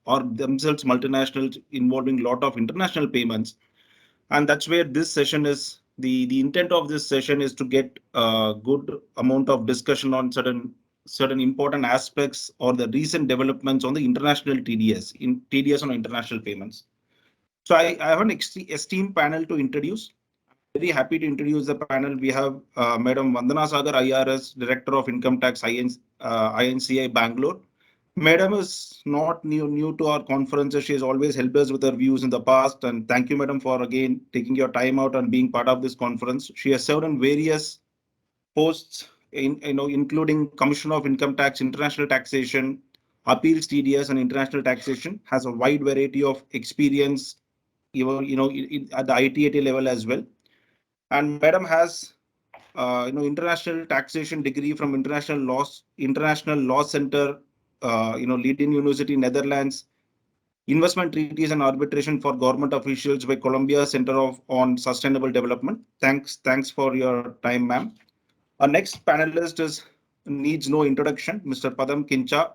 or themselves multinationals involving a lot of international payments. And that's where this session is. The intent of this session is to get a good amount of discussion on certain important aspects or the recent developments on the international TDS on international payments. So I have an esteemed panel to introduce. Very happy to introduce the panel. We have Madam Vandana Sagar, IRS, Director of Income Tax, INCI Bangalore. Madam is not new to our conferences. She has always helped us with her views in the past. And thank you, Madam, for again taking your time out and being part of this conference. She has served in various posts, including Commissioner of Income Tax, International Taxation, Appeals TDS, and International Taxation. Has a wide variety of experience, at the ITAT level as well. And Madam has international taxation degree from International Law Center, Leiden University, Netherlands, investment treaties and arbitration for government officials by Columbia Center on Sustainable Development. Thanks for your time, ma'am. Our next panelist needs no introduction, Mr. Padam Kincha,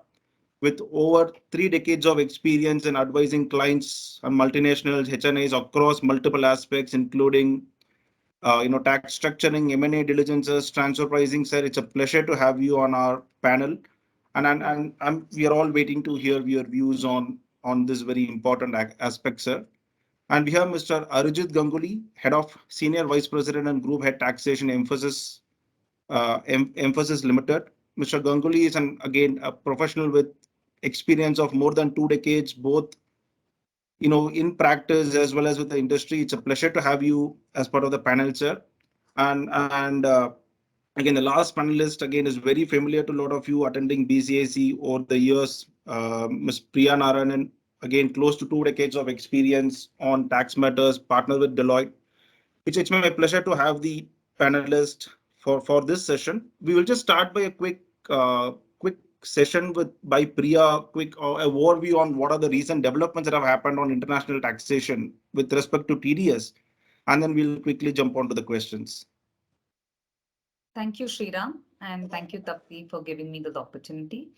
with over 3 decades of experience in advising clients and multinationals, HNIs across multiple aspects, including tax structuring, M&A diligences, transfer pricing. Sir, it's a pleasure to have you on our panel, and we are all waiting to hear your views on this very important aspect, sir. And we have Mr. Arijit Ganguly, Head of Senior Vice President and Group Head Taxation Emphasis Limited. Mr. Ganguly is again a professional with experience of more than 2 decades, both in practice as well as with the industry. It's a pleasure to have you as part of the panel, sir. And again, the last panelist again is very familiar to a lot of you attending BCIC over the years. Ms. Priya Narayanan, again close to 2 decades of experience on tax matters, partner with Deloitte. It's my pleasure to have the panelist for this session. We will just start by a quick session by Priya, quick overview on what are the recent developments that have happened on international taxation with respect to TDS, and then we'll quickly jump onto the questions. Thank you, Sriram, and thank you, Tapti, for giving me this opportunity.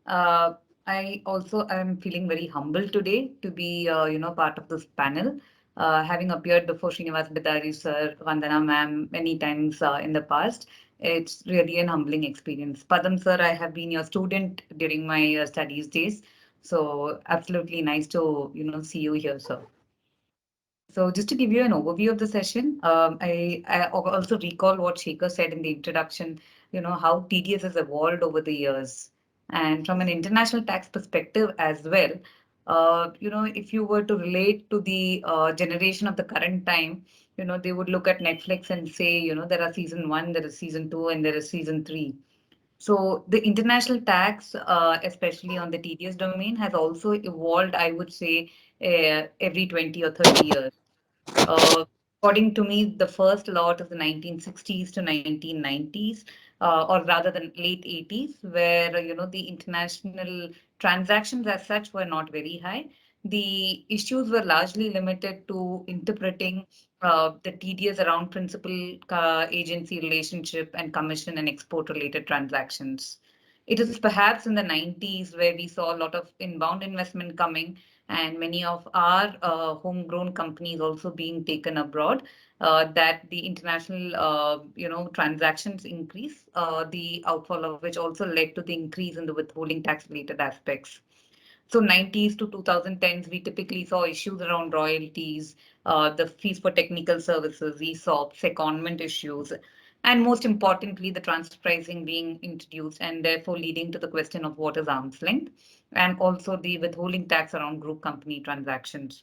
I also am feeling very humble today to be, part of this panel, having appeared before Srinivas Bidari sir, Vandana ma'am many times in the past. It's really an humbling experience. Padam sir, I have been your student during my studies days, so absolutely nice to see you here, sir. So just to give you an overview of the session, I also recall what Shekhar said in the introduction, how TDS has evolved over the years. And from an international tax perspective as well, if you were to relate to the generation of the current time, they would look at Netflix and say, there are season 1, there is season 2, and there is season 3. So the international tax, especially on the TDS domain, has also evolved, I would say, every 20 or 30 years. According to me, the first lot of the 1960s to 1990s, or rather the late 80s, where the international transactions as such were not very high. The issues were largely limited to interpreting the TDS around principal agency relationship and commission and export related transactions. It is perhaps in the 90s where we saw a lot of inbound investment coming and many of our homegrown companies also being taken abroad, that the international transactions increase, the outfall of which also led to the increase in the withholding tax related aspects. So 90s to 2010s, we typically saw issues around royalties, the fees for technical services, ESOP, secondment issues, and most importantly, the transfer pricing being introduced and therefore leading to the question of what is arm's length, and also the withholding tax around group company transactions.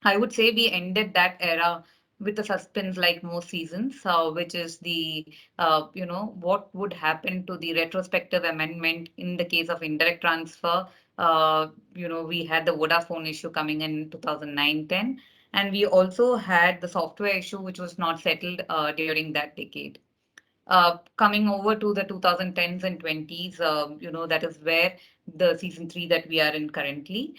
I would say we ended that era with a suspense like most seasons, which is the, what would happen to the retrospective amendment in the case of indirect transfer. We had the Vodafone issue coming in 2009-10, and we also had the software issue, which was not settled during that decade. Coming over to the 2010s and 20s, that is where the season 3 that we are in currently.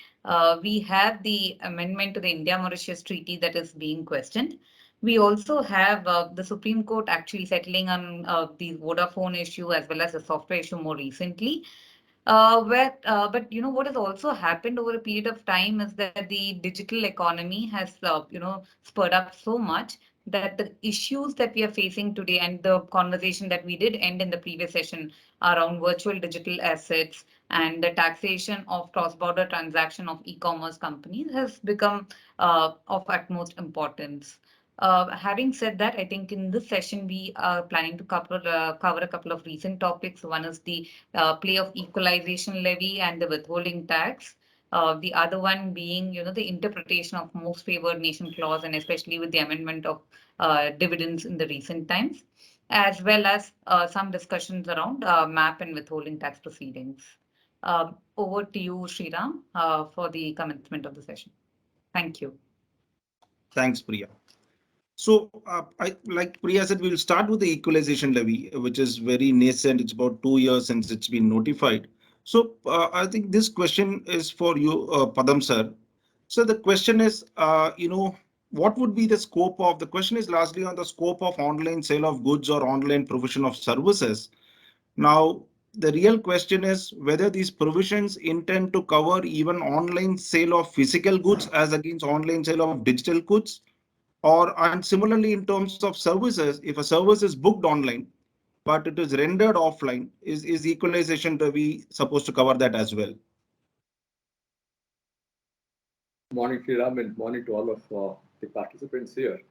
We have the amendment to the India-Mauritius Treaty that is being questioned. We also have the Supreme Court actually settling on the Vodafone issue as well as the software issue more recently. But what has also happened over a period of time is that the digital economy has spurred up so much that the issues that we are facing today and the conversation that we did end in the previous session around virtual digital assets and the taxation of cross-border transaction of e-commerce companies has become of utmost importance. Having said that, I think in this session we are planning to cover a couple of recent topics. One is the play of equalization levy and the withholding tax. The other one being, the interpretation of most favored nation clause, and especially with the amendment of dividends in the recent times, as well as some discussions around MAP and withholding tax proceedings. Over to you, Sriram, for the commencement of the session. Thank you. Thanks, Priya. So, like Priya said, we'll start with the equalization levy, which is very nascent. It's about 2 years since it's been notified. So, I think this question is for you, Padam sir. So the question is, what would be the scope of, the question is largely on the scope of online sale of goods or online provision of services. Now, the real question is whether these provisions intend to cover even online sale of physical goods as against online sale of digital goods. And similarly, in terms of services, if a service is booked online, but it is rendered offline, is equalization levy supposed to cover that as well? Morning, Sriram, and morning to all of the participants here.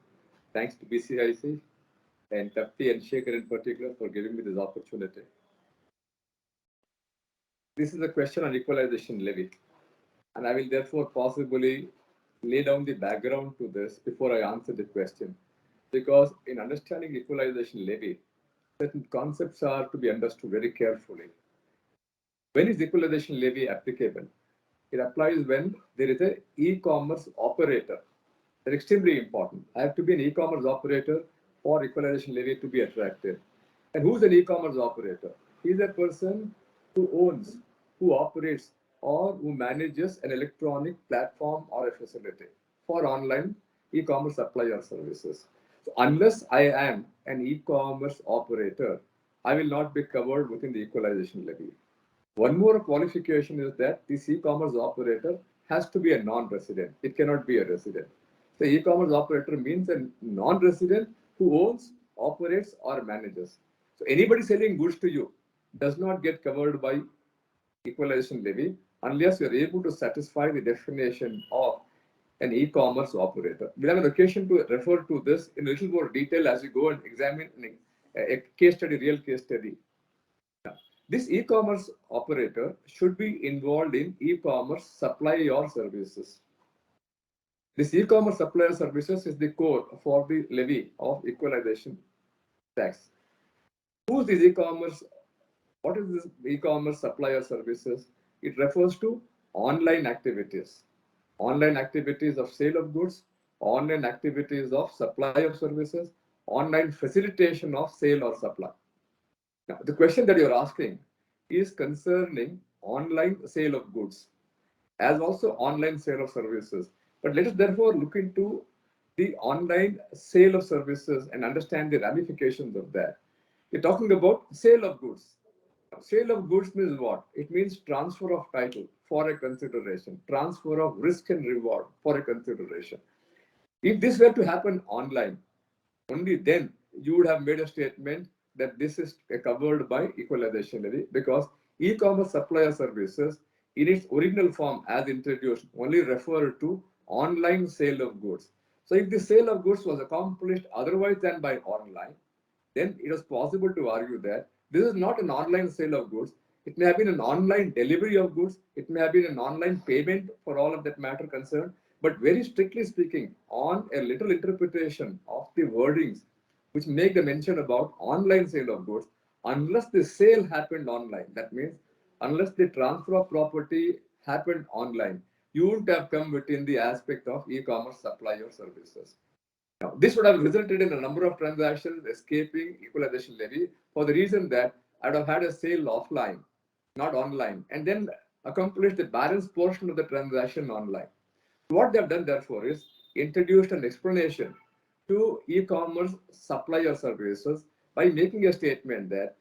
Thanks to BCIC and Tapti and Shekhar in particular for giving me this opportunity. This is a question on equalization levy, and I will therefore possibly lay down the background to this before I answer the question, because in understanding equalization levy, certain concepts are to be understood very carefully. When is equalization levy applicable? It applies when there is an e-commerce operator. That's extremely important. I have to be an e-commerce operator for equalization levy to be attractive. And who's an e-commerce operator? He's a person who owns, who operates, or who manages an electronic platform or a facility for online e-commerce supply or services. So unless I am an e-commerce operator, I will not be covered within the equalization levy. One more qualification is that this e-commerce operator has to be a non-resident. It cannot be a resident. The e-commerce operator means a non-resident who owns, operates, or manages. So anybody selling goods to you does not get covered by equalization levy unless you're able to satisfy the definition of an e-commerce operator. We'll have an occasion to refer to this in a little more detail as we go and examine a case study, real case study. This e-commerce operator should be involved in e-commerce supply or services. This e-commerce supply or services is the core for the levy of equalization tax. Who is this e-commerce What is this e-commerce supplier services? It refers to online activities. Online activities of sale of goods, online activities of supply of services, online facilitation of sale or supply. Now, the question that you're asking is concerning online sale of goods as also online sale of services. But let us therefore look into the online sale of services and understand the ramifications of that. We're talking about sale of goods. Sale of goods means what? It means transfer of title for a consideration, transfer of risk and reward for a consideration. If this were to happen online, only then you would have made a statement that this is covered by equalization levy, because e-commerce supplier services in its original form as introduced only referred to online sale of goods. So if the sale of goods was accomplished otherwise than by online, then it was possible to argue that this is not an online sale of goods. It may have been an online delivery of goods. It may have been an online payment for all of that matter concerned. But very strictly speaking, on a little interpretation of the wordings which make the mention about online sale of goods, unless the sale happened online, that means unless the transfer of property happened online, you wouldn't have come within the aspect of e-commerce supplier services. Now, this would have resulted in a number of transactions escaping equalization levy for the reason that I'd have had a sale offline, not online, and then accomplished the balance portion of the transaction online. What they've done, therefore, is introduced an explanation to e-commerce supplier services by making a statement that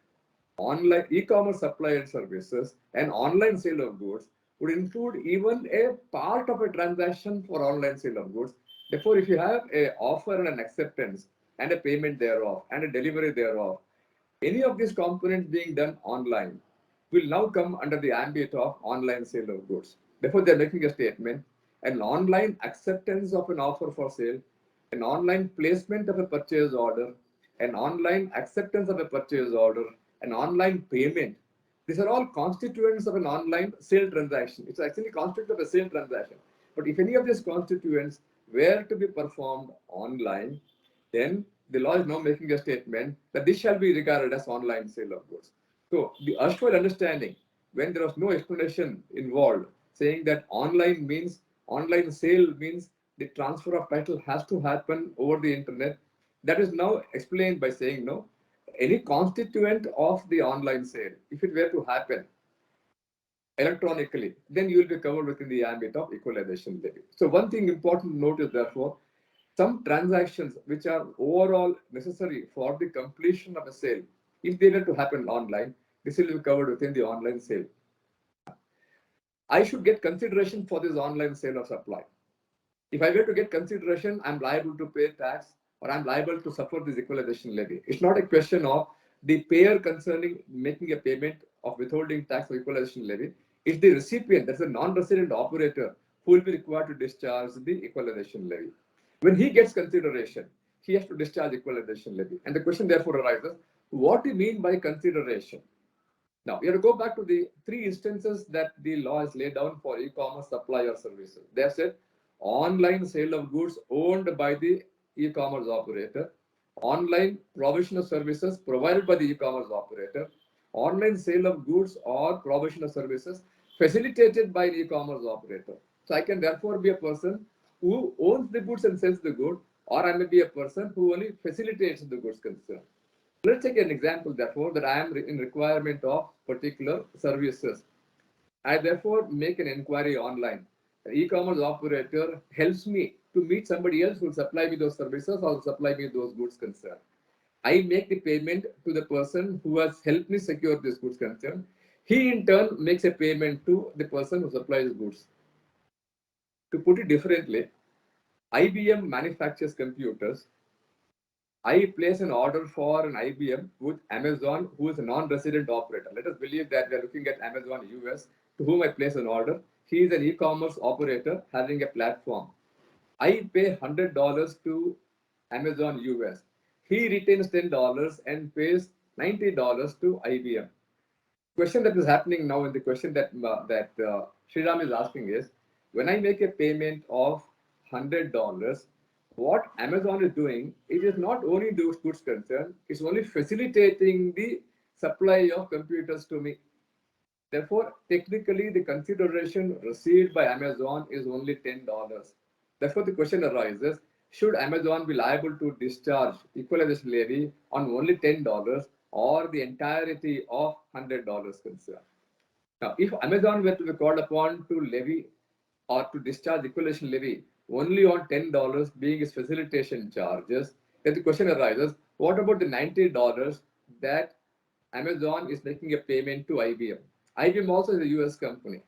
online e-commerce supplier services and online sale of goods would include even a part of a transaction for online sale of goods. Therefore, if you have a offer and an acceptance and a payment thereof and a delivery thereof, any of these components being done online will now come under the ambit of online sale of goods. Therefore, they're making a statement: an online acceptance of an offer for sale, an online placement of a purchase order, an online acceptance of a purchase order, an online payment. These are all constituents of an online sale transaction. It's actually constituent of a sale transaction. But if any of these constituents were to be performed online, then the law is now making a statement that this shall be regarded as online sale of goods. So the erstwhile understanding, when there was no explanation involved, saying that online sale means the transfer of title has to happen over the internet, that is now explained by saying no, any constituent of the online sale, if it were to happen electronically, then you will be covered within the ambit of equalization levy. So one thing important to note is, therefore, some transactions which are overall necessary for the completion of a sale, if they were to happen online, this will be covered within the online sale. I should get consideration for this online sale or supply. If I were to get consideration, I'm liable to pay tax or I'm liable to suffer this equalization levy. It's not a question of the payer concerning making a payment of withholding tax or equalization levy. It's the recipient, that's a non-resident operator, who will be required to discharge the equalization levy. When he gets consideration, he has to discharge equalization levy. And the question therefore arises, what do you mean by consideration? Now, we have to go back to the three instances that the law has laid down for e-commerce supplier services. They have said online sale of goods owned by the e-commerce operator, online provision of services provided by the e-commerce operator, online sale of goods or provision of services facilitated by an e-commerce operator. So I can therefore be a person who owns the goods and sells the good, or I may be a person who only facilitates the goods concern. Let's take an example, therefore, that I am in requirement of particular services. I therefore make an inquiry online. An e-commerce operator helps me to meet somebody else who will supply me those services or supply me those goods concerned. I make the payment to the person who has helped me secure this goods concern. He in turn makes a payment to the person who supplies goods. To put it differently, IBM manufactures computers. I place an order for an IBM with Amazon, who is a non-resident operator. Let us believe that we are looking at Amazon US, to whom I place an order. He is an e-commerce operator having a platform. I pay $100 to Amazon US. He retains $10 and pays $90 to IBM. Question that is happening now, and the question that Sriram is asking is, when I make a payment of $100, what Amazon is doing, it is not only those goods concerned, it's only facilitating the supply of computers to me. Therefore, technically, the consideration received by Amazon is only $10. Therefore, the question arises, should Amazon be liable to discharge equalization levy on only $10 or the entirety of $100 concerned? Now, if Amazon were to be called upon to levy or to discharge equalization levy only on $10 being its facilitation charges, then the question arises, what about the $90 that Amazon is making a payment to IBM? IBM also is a US company.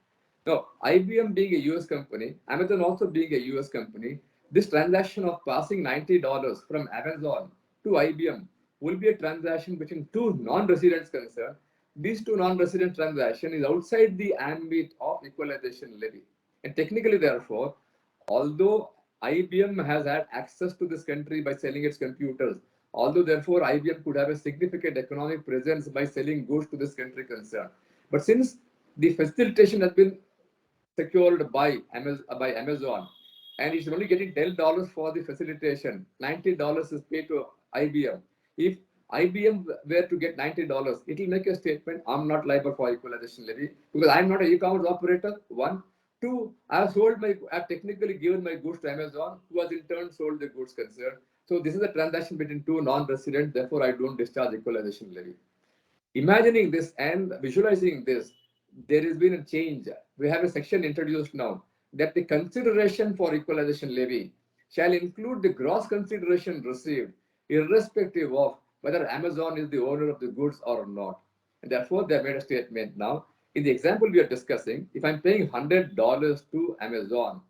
Now, IBM being a US company, Amazon also being a US company, this transaction of passing $90 from Amazon to IBM will be a transaction between two non-residents concerned. These two non-resident transaction is outside the ambit of equalization levy. And technically, therefore, although IBM has had access to this country by selling its computers, although therefore IBM could have a significant economic presence by selling goods to this country concerned. But since the facilitation has been secured by Amazon and it's only getting $10 for the facilitation, $90 is paid to IBM. If IBM were to get $90, it will make a statement, I'm not liable for equalization levy because I'm not an e-commerce operator, one. Two, I've technically given my goods to Amazon, who has in turn sold the goods concerned. So this is a transaction between two non-residents, therefore I don't discharge equalization levy. Imagining this and visualizing this, there has been a change. We have a section introduced now that the consideration for equalization levy shall include the gross consideration received, irrespective of whether Amazon is the owner of the goods or not. And therefore, they have made a statement now. In the example we are discussing, if I'm paying $100 to Amazon,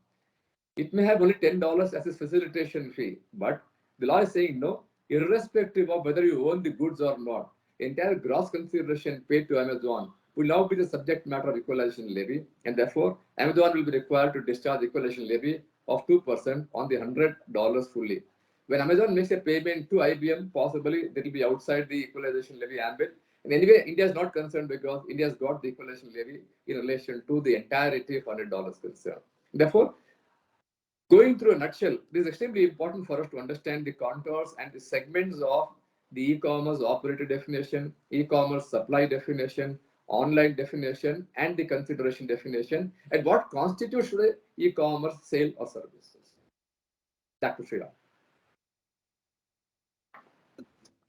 it may have only $10 as a facilitation fee, but the law is saying no, irrespective of whether you own the goods or not, the entire gross consideration paid to Amazon will now be the subject matter of equalization levy, and therefore Amazon will be required to discharge equalization levy of 2% on the $100 fully. When Amazon makes a payment to IBM, possibly that will be outside the equalization levy ambit. And anyway, India is not concerned because India has got the equalization levy in relation to the entirety of $100 concerned. Therefore, going through a nutshell, this is extremely important for us to understand the contours and the segments of the e-commerce operator definition, e-commerce supply definition, online definition, and the consideration definition, and what constitutes the e-commerce sale or services. Dr. Sriram.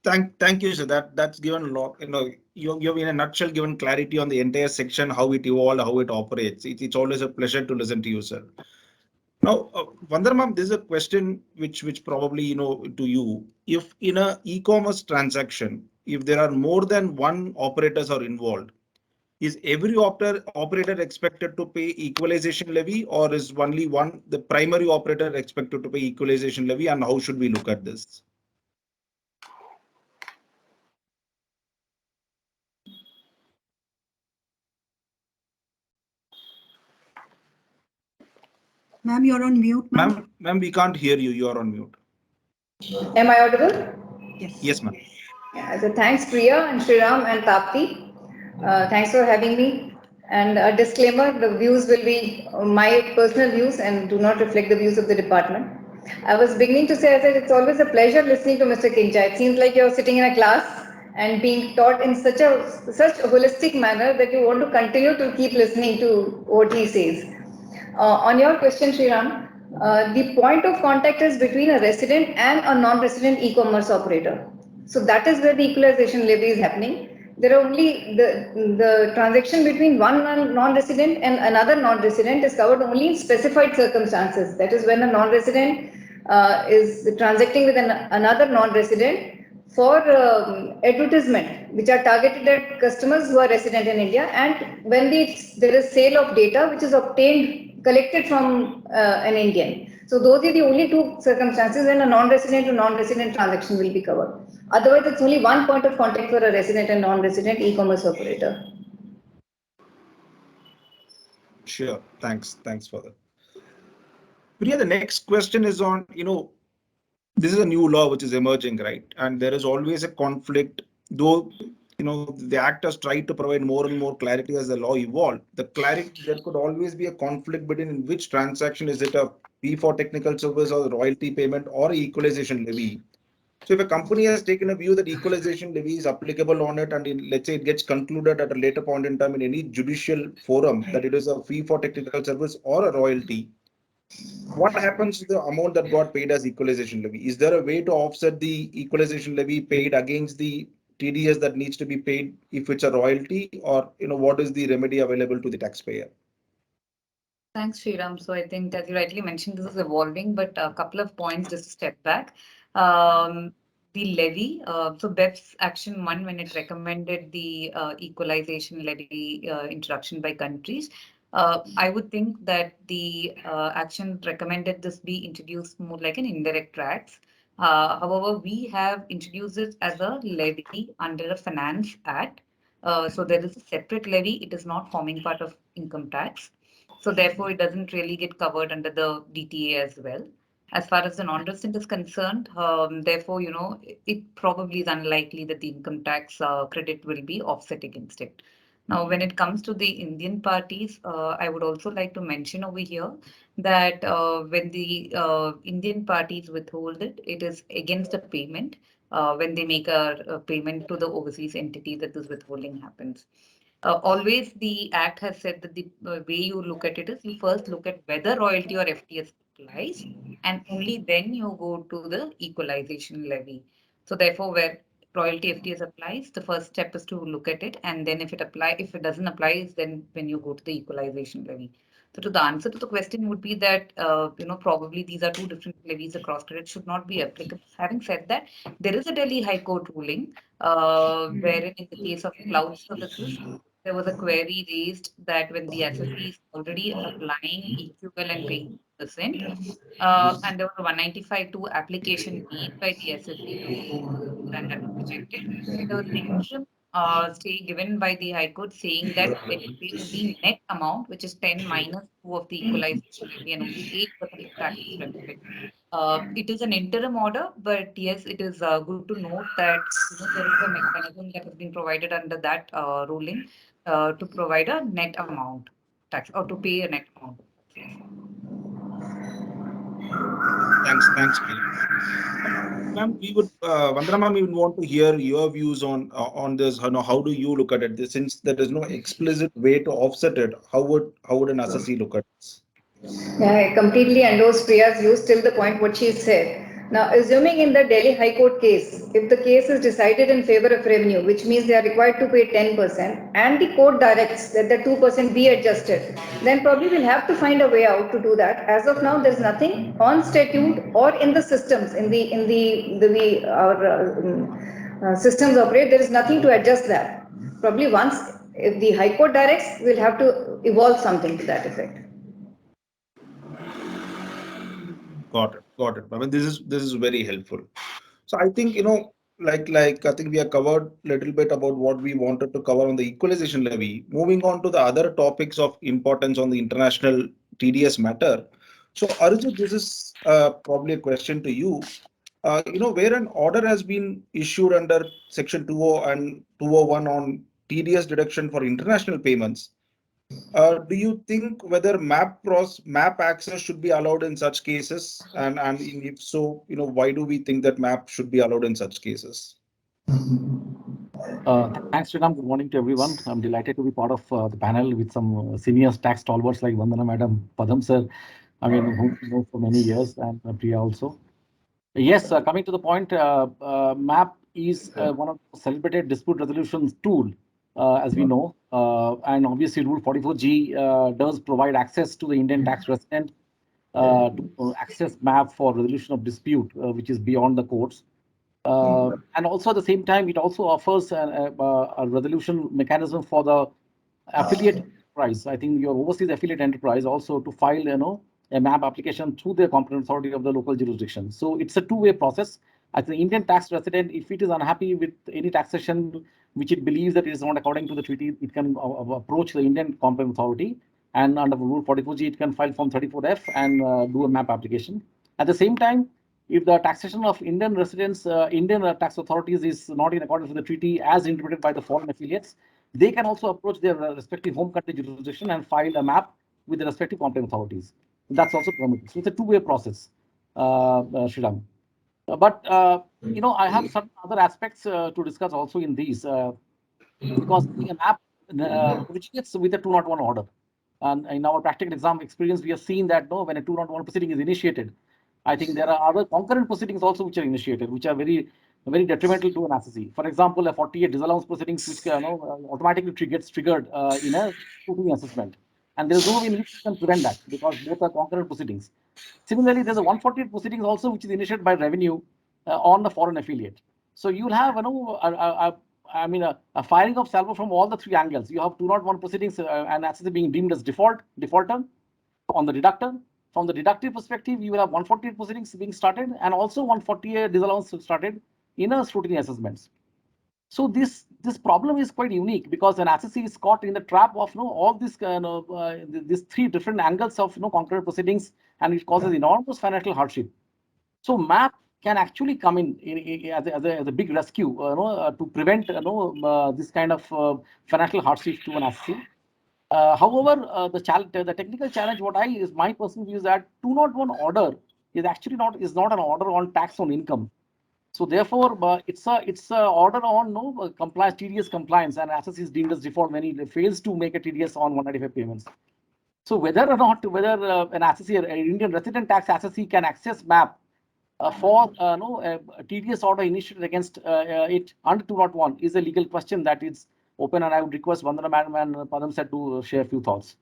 Thank you, sir. That's given a lot. You've in a nutshell given clarity on the entire section, how it evolved, how it operates. It's always a pleasure to listen to you, sir. Now, Vandana ma'am, this is a question which probably to you. If in a e-commerce transaction, if there are more than one operators are involved, is every operator expected to pay equalization levy, or is only one the primary operator expected to pay equalization levy, and how should we look at this? Ma'am, you're on mute, ma'am. Ma'am, we can't hear you. You are on mute. Am I audible? Yes. Yes, ma'am. Yeah, so thanks, Priya and Sriram and Tapti. Thanks for having me. And a disclaimer, the views will be my personal views and do not reflect the views of the department. I was beginning to say, I said, it's always a pleasure listening to Mr. Kincha. It seems like you're sitting in a class and being taught in such a holistic manner that you want to continue to keep listening to what he says. On your question, Sriram, the point of contact is between a resident and a non-resident e-commerce operator. So that is where the equalization levy is happening. There are only the transaction between one non-resident and another non-resident is covered only in specified circumstances. That is when a non-resident is transacting with another non-resident for advertisement, which are targeted at customers who are resident in India, and when there is sale of data which is collected from an Indian. So those are the only two circumstances when a non-resident to non-resident transaction will be covered. Otherwise, it's only one point of contact for a resident and non-resident e-commerce operator. Sure. Thanks for that. Priya, the next question is on, this is a new law which is emerging, right? And there is always a conflict, though, the actors try to provide more and more clarity as the law evolved. There could always be a conflict between which transaction is it a fee for technical service or royalty payment or equalization levy. So if a company has taken a view that equalization levy is applicable on it, and let's say it gets concluded at a later point in time in any judicial forum that it is a fee for technical service or a royalty, what happens to the amount that got paid as equalization levy? Is there a way to offset the equalization levy paid against the TDS that needs to be paid if it's a royalty, or what is the remedy available to the taxpayer? Thanks, Sriram. So I think, as you rightly mentioned, this is evolving, but a couple of points just to step back. The levy, so BEPS Action 1, when it recommended the equalization levy introduction by countries, I would think that the action recommended this be introduced more like an indirect tax. However, we have introduced it as a levy under the Finance Act. So there is a separate levy. It is not forming part of income tax. So therefore, it doesn't really get covered under the DTA as well. As far as the non-resident is concerned, therefore, it probably is unlikely that the income tax credit will be offset against it. Now, when it comes to the Indian parties, I would also like to mention over here that when the Indian parties withhold it, it is against a payment when they make a payment to the overseas entity that this withholding happens. Always the Act has said that the way you look at it is you first look at whether royalty or FTS applies, and only then you go to the equalization levy. So therefore, where royalty FTS applies, the first step is to look at it, and then if it doesn't apply, is then when you go to the equalization levy. So to the answer to the question would be that probably these are two different levies across credit should not be applicable. Having said that, there is a Delhi High Court ruling wherein in the case of cloud services, there was a query raised that when the SSC is already applying EQL and paying percent, and there was a 195(2) application made by the SSC to and that was rejected. There was an interim stay given by the High Court saying that they will pay only net amount, which is 10 minus 2 of the equalization levy, and only 8% of tax is levied. It is an interim order, but yes, it is good to note that there is a mechanism that has been provided under that ruling to provide a net amount tax or to pay a net amount of taxes. Thanks, ma'am. Vandana ma'am, we would want to hear your views on this. How do you look at it? Since there is no explicit way to offset it, how would an assessee look at this? Yeah, I completely endorse Priya's views till the point what she said. Now, assuming in the Delhi High Court case, if the case is decided in favor of revenue, which means they are required to pay 10%, and the court directs that the 2% be adjusted, then probably we'll have to find a way out to do that. As of now, there's nothing on statute or in the systems, in the way our systems operate, there is nothing to adjust that. Probably once if the High Court directs, we'll have to evolve something to that effect. Got it. I mean, this is very helpful. So I think like I think we have covered a little bit about what we wanted to cover on the equalization levy. Moving on to the other topics of importance on the international TDS matter. So Arjun, this is probably a question to you. Where an order has been issued under Section 20 and 201 on TDS deduction for international payments. Do you think whether map access should be allowed in such cases? And if so, why do we think that map should be allowed in such cases? Thanks, Sriram. Good morning to everyone. I'm delighted to be part of the panel with some senior tax stalwarts like Vandana Madam, Padam Sir, whom we know for many years, and Priya also. Yes, coming to the point, MAP is one of the celebrated dispute resolution tool, as we know, and obviously Rule 44G does provide access to the Indian tax resident to access MAP for resolution of dispute, which is beyond the courts. And also at the same time, it also offers a resolution mechanism for the affiliate enterprise. I think your overseas affiliate enterprise also to file, a MAP application through the competent authority of the local jurisdiction. So it's a two-way process. As the Indian tax resident, if it is unhappy with any taxation which it believes that it is not according to the treaty, it can approach the Indian competent authority, and under Rule 44G, it can file Form 34F and do a MAP application. At the same time, if the taxation of Indian residents, Indian tax authorities is not in accordance with the treaty as interpreted by the foreign affiliates, they can also approach their respective home country jurisdiction and file a MAP with the respective competent authorities. That's also permitted. So it's a two-way process, Sriram. But I have some other aspects to discuss also in these because a map originates with a 201 order. And in our practical exam experience, we have seen that when a 201 proceeding is initiated, I think there are other concurrent proceedings also which are initiated, which are very detrimental to an assessee. For example, a 48 disallowance proceedings which automatically gets triggered in a scrutiny assessment. And there is no way in which you can prevent that because both are concurrent proceedings. Similarly, there's a 148 proceedings also which is initiated by revenue on the foreign affiliate. So you'll have a firing of salvo from all the three angles. You have 201 proceedings and assessee being deemed as defaulter on the deductor. From the deductive perspective, you will have 148 proceedings being started and also 148 disallowance started in a scrutiny assessments. So this problem is quite unique because an assessee is caught in the trap of all these these three different angles of concurrent proceedings, and it causes enormous financial hardship. So MAP can actually come in as a big rescue to prevent this kind of financial hardship to an assessee. However, the technical challenge, my personal view is that 201 order is actually not an order on tax on income. So therefore, it's a order on compliance, TDS compliance, and assessee is deemed as default when he fails to make a TDS on 195 payments. So whether or not an assessee, an Indian resident tax assessee, can access MAP for a TDS order initiated against it under 201 is a legal question that is open, and I would request Vandana Madam and Padam sir to share a few thoughts.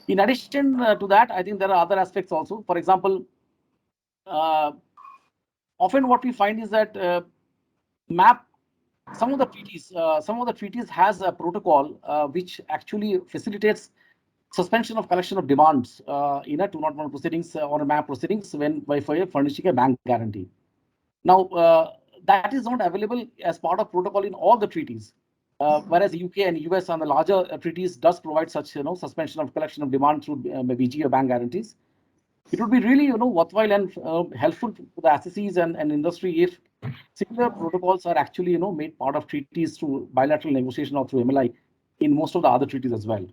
In addition to that, I think there are other aspects also. For example, often what we find is that MAP, some of the treaties has a protocol which actually facilitates suspension of collection of demands in a 201 proceedings or a MAP proceedings by furnishing a bank guarantee. Now, that is not available as part of protocol in all the treaties, whereas UK and US and the larger treaties does provide such suspension of collection of demand through BG or bank guarantees. It would be really worthwhile and helpful to the assessees and industry if similar protocols are actually made part of treaties through bilateral negotiation or through MLI in most of the other treaties as well.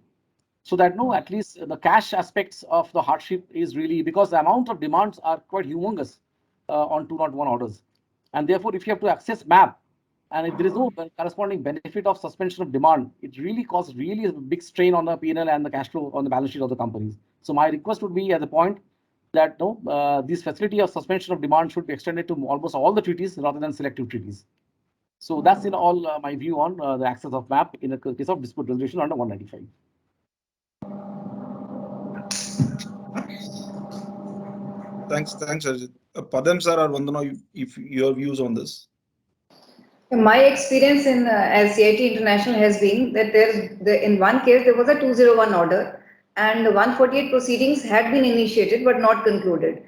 So that at least the cash aspects of the hardship is really, because the amount of demands are quite humongous on 201 orders. And therefore, if you have to access MAP and if there is no corresponding benefit of suspension of demand, it really causes a big strain on the P&L and the cash flow on the balance sheet of the companies. So my request would be at the point that this facility of suspension of demand should be extended to almost all the treaties rather than selective treaties. So that's in all my view on the access of MAP in a case of dispute resolution under 195. Thanks, Ajit. Padam sir or Vandana, if your views on this. My experience in as CIT International has been that in one case there was a 201 order and 148 proceedings had been initiated but not concluded.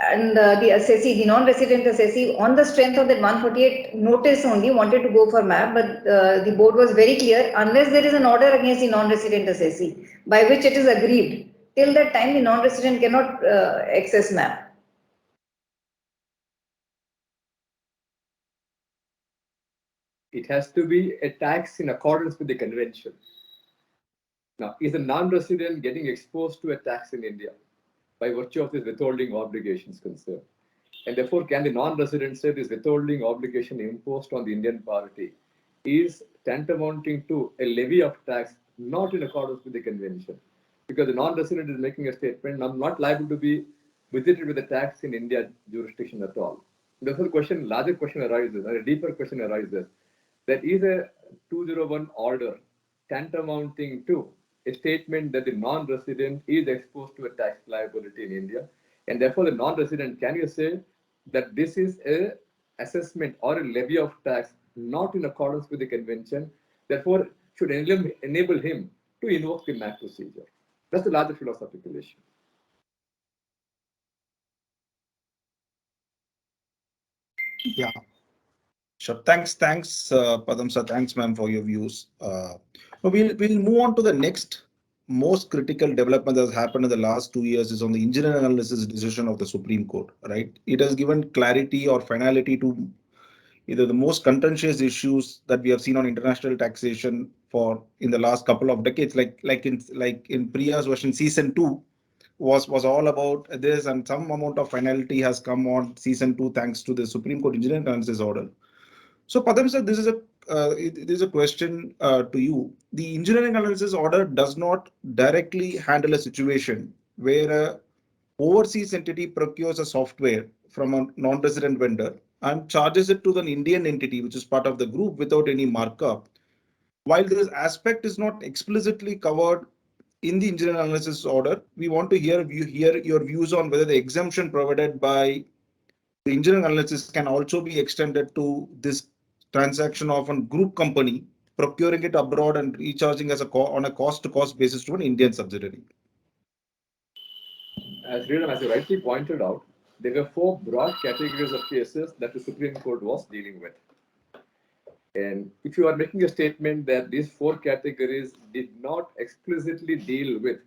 And the assessee, the non-resident assessee, on the strength of that 148 notice only wanted to go for MAP, but the board was very clear, unless there is an order against the non-resident assessee by which it is agreed, till that time the non-resident cannot access MAP. It has to be a tax in accordance with the convention. Now, is a non-resident getting exposed to a tax in India by virtue of his withholding obligations concerned? And therefore, can the non-resident say this withholding obligation imposed on the Indian party is tantamounting to a levy of tax not in accordance with the convention? Because the non-resident is making a statement, I'm not liable to be visited with a tax in India jurisdiction at all. Therefore, larger question arises, or a deeper question arises, that is a 201 order tantamounting to a statement that the non-resident is exposed to a tax liability in India, and therefore the non-resident, can you say that this is a assessment or a levy of tax not in accordance with the convention, therefore should enable him to invoke the MAP procedure? That's the larger philosophical issue. Yeah. Sure. Thanks, Padam sir. Thanks, ma'am, for your views. We'll move on to the next most critical development that has happened in the last 2 years is on the engineering analysis decision of the Supreme Court. Right? It has given clarity or finality to either the most contentious issues that we have seen on international taxation in the last couple of decades, like in Priya's version season 2. was all about this, and some amount of finality has come on season 2 thanks to the Supreme Court engineering analysis order. So Padam sir, this is a question to you. The engineering analysis order does not directly handle a situation where a overseas entity procures a software from a non-resident vendor and charges it to the Indian entity, which is part of the group, without any markup. While this aspect is not explicitly covered in the engineering analysis order, we want to hear your views on whether the exemption provided by the engineering analysis can also be extended to this transaction of a group company procuring it abroad and recharging as on a cost-to-cost basis to an Indian subsidiary. As you rightly pointed out, there were 4 broad categories of cases that the Supreme Court was dealing with. And if you are making a statement that these 4 categories did not explicitly deal with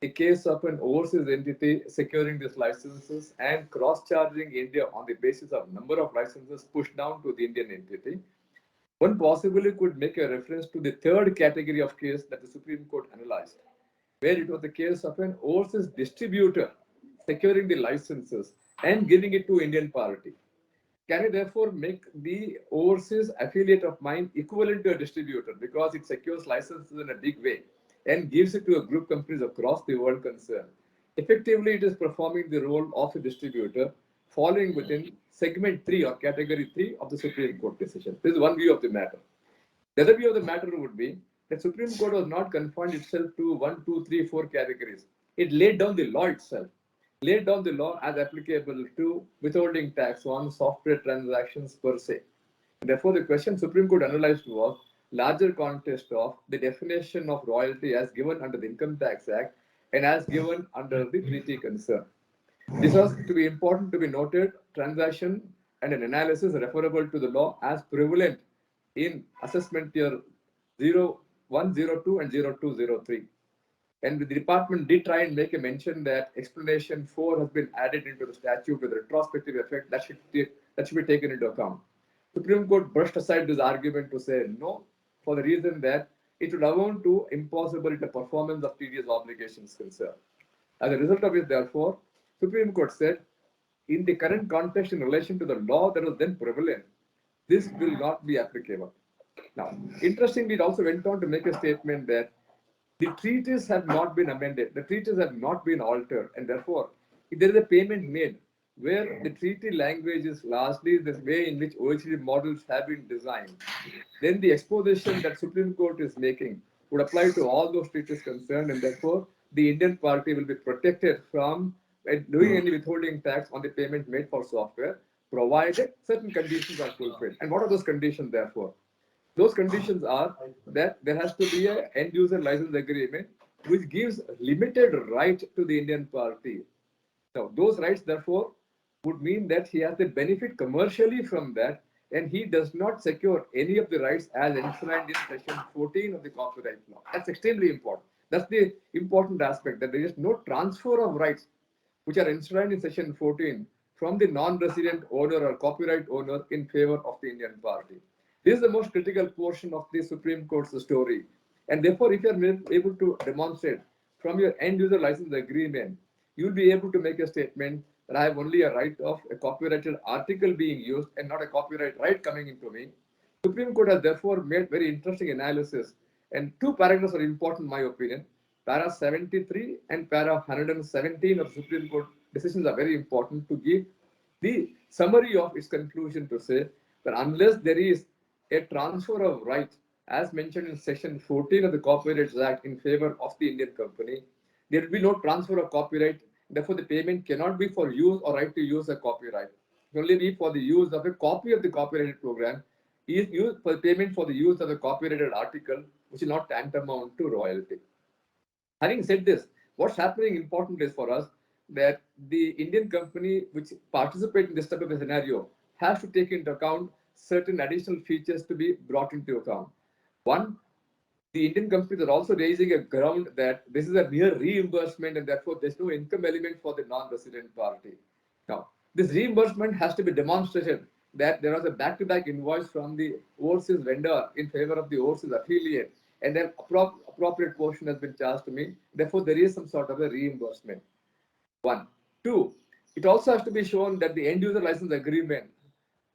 the case of an overseas entity securing these licenses and cross-charging India on the basis of number of licenses pushed down to the Indian entity, one possibly could make a reference to the 3rd category of case that the Supreme Court analyzed, where it was the case of an overseas distributor securing the licenses and giving it to Indian party. Can I therefore make the overseas affiliate of mine equivalent to a distributor because it secures licenses in a big way and gives it to a group companies across the world concerned? Effectively, it is performing the role of a distributor, falling within segment 3 or category 3 of the Supreme Court decision. This is one view of the matter. The other view of the matter would be that Supreme Court was not confined itself to 1, 2, 3, 4 categories. It laid down the law itself. Laid down the law as applicable to withholding tax on software transactions per se. Therefore, the question Supreme Court analyzed was larger context of the definition of royalty as given under the Income Tax Act and as given under the treaty concern. This was to be important to be noted, transaction and an analysis referable to the law as prevalent in assessment year 0102 and 0203. And the department did try and make a mention that explanation 4 has been added into the statute with retrospective effect that should be taken into account. Supreme Court brushed aside this argument to say no, for the reason that it would amount to impossible in the performance of tedious obligations concerned. As a result of it, therefore, Supreme Court said, in the current context in relation to the law that was then prevalent, this will not be applicable. Now, interestingly, it also went on to make a statement that the treaties have not been amended, the treaties have not been altered, and therefore, if there is a payment made where the treaty language is largely the way in which OECD models have been designed, then the exposition that Supreme Court is making would apply to all those treaties concerned, and therefore, the Indian party will be protected from doing any withholding tax on the payment made for software, provided certain conditions are fulfilled. And what are those conditions, therefore? Those conditions are that there has to be an end user license agreement which gives limited right to the Indian party. Now, those rights, therefore, would mean that he has the benefit commercially from that, and he does not secure any of the rights as enshrined in section 14 of the copyright law. That's extremely important. That's the important aspect, that there is no transfer of rights which are enshrined in section 14 from the non-resident owner or copyright owner in favor of the Indian party. This is the most critical portion of the Supreme Court's story. And therefore, if you are able to demonstrate from your end user license agreement, you'll be able to make a statement that I have only a right of a copyrighted article being used and not a copyright right coming into me. Supreme Court has therefore made very interesting analysis. And 2 paragraphs are important, in my opinion. Para 73 and para 117 of Supreme Court decisions are very important to give the summary of its conclusion to say that unless there is a transfer of right, as mentioned in section 14 of the Copyright Act in favor of the Indian company, there will be no transfer of copyright. Therefore, the payment cannot be for use or right to use a copyright. It can only be for the use of a copy of the copyrighted program, is used for payment for the use of a copyrighted article, which is not tantamount to royalty. Having said this, what's happening important is for us that the Indian company which participates in this type of a scenario has to take into account certain additional features to be brought into account. One, the Indian companies are also raising a ground that this is a mere reimbursement and therefore there's no income element for the non-resident party. Now, this reimbursement has to be demonstrated that there was a back-to-back invoice from the overseas vendor in favor of the overseas affiliate, and then appropriate portion has been charged to me. Therefore, there is some sort of a reimbursement. One. Two, it also has to be shown that the end user license agreement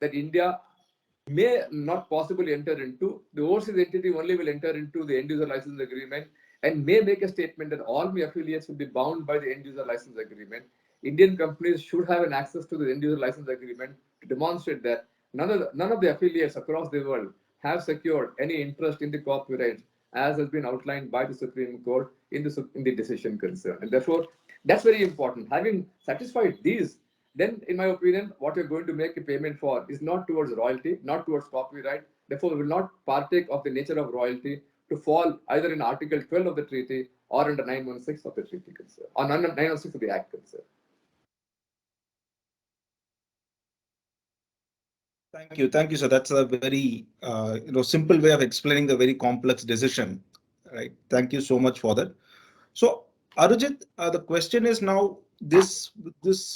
that India may not possibly enter into, the overseas entity only will enter into the end user license agreement and may make a statement that all my affiliates will be bound by the end user license agreement. Indian companies should have an access to the end user license agreement to demonstrate that none of the affiliates across the world have secured any interest in the copyright as has been outlined by the Supreme Court in the decision concerned. And therefore, that's very important. Having satisfied these, then in my opinion, what you're going to make a payment for is not towards royalty, not towards copyright. Therefore, we will not partake of the nature of royalty to fall either in Article 12 of the treaty or under 916 of the treaty concern, or 916 of the Act concern. Thank you, sir. That's a very simple way of explaining the very complex decision. Right. Thank you so much for that. So, Arujit, the question is now this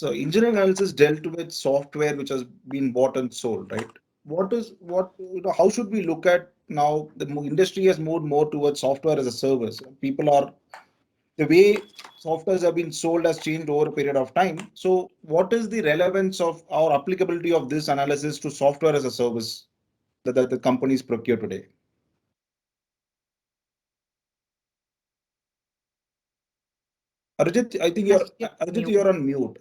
engineering analysis dealt with software which has been bought and sold, right? How should we look at now? The industry has moved more towards software as a service. The way softwares have been sold has changed over a period of time. So what is the relevance of our applicability of this analysis to software as a service that the companies procure today? Arjit, I think you're on mute.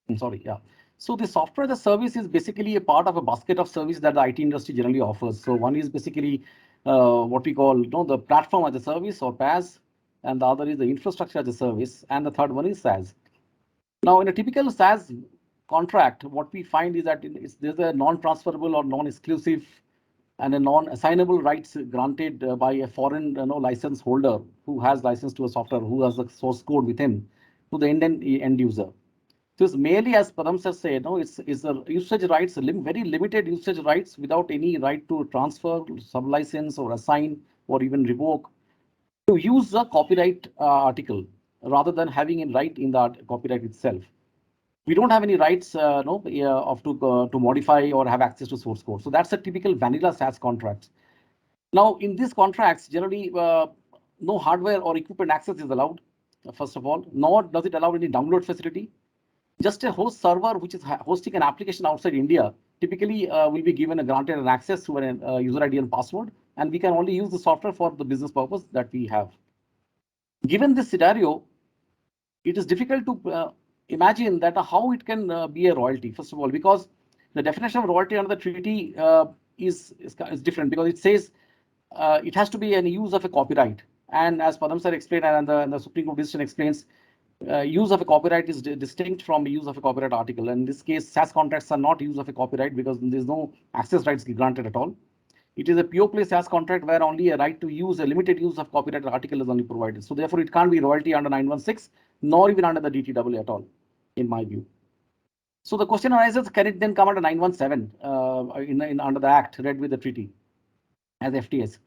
I'm sorry, yeah. So the software as a service is basically a part of a basket of service that the IT industry generally offers. So one is basically what we call the platform as a service or PaaS, and the other is the infrastructure as a service, and the third one is SaaS. Now, in a typical SaaS contract, what we find is that there's a non-transferable or non-exclusive and a non-assignable rights granted by a foreign license holder who has license to a software, who has the source code with him, to the end user. So it's merely, as Padam sir said, it's a usage rights, very limited usage rights without any right to transfer, sublicense, or assign, or even revoke, to use a copyright article rather than having a right in the copyright itself. We don't have any rights to modify or have access to source code. So that's a typical vanilla SaaS contract. Now, in these contracts, generally, no hardware or equipment access is allowed, first of all, nor does it allow any download facility. Just a host server which is hosting an application outside India typically will be given granted an access to a user ID and password, and we can only use the software for the business purpose that we have. Given this scenario, it is difficult to imagine that how it can be a royalty, first of all, because the definition of royalty under the treaty is different, because it says it has to be an use of a copyright. And as Padam sir explained, and the Supreme Court decision explains, use of a copyright is distinct from use of a copyright article. And in this case, SaaS contracts are not use of a copyright because there's no access rights granted at all. It is a pure play SaaS contract where only a right to use a limited use of copyright article is only provided. So therefore, it can't be royalty under 916, nor even under the DTW at all, in my view. So the question arises, can it then come under 917 under the Act read with the treaty as FTS?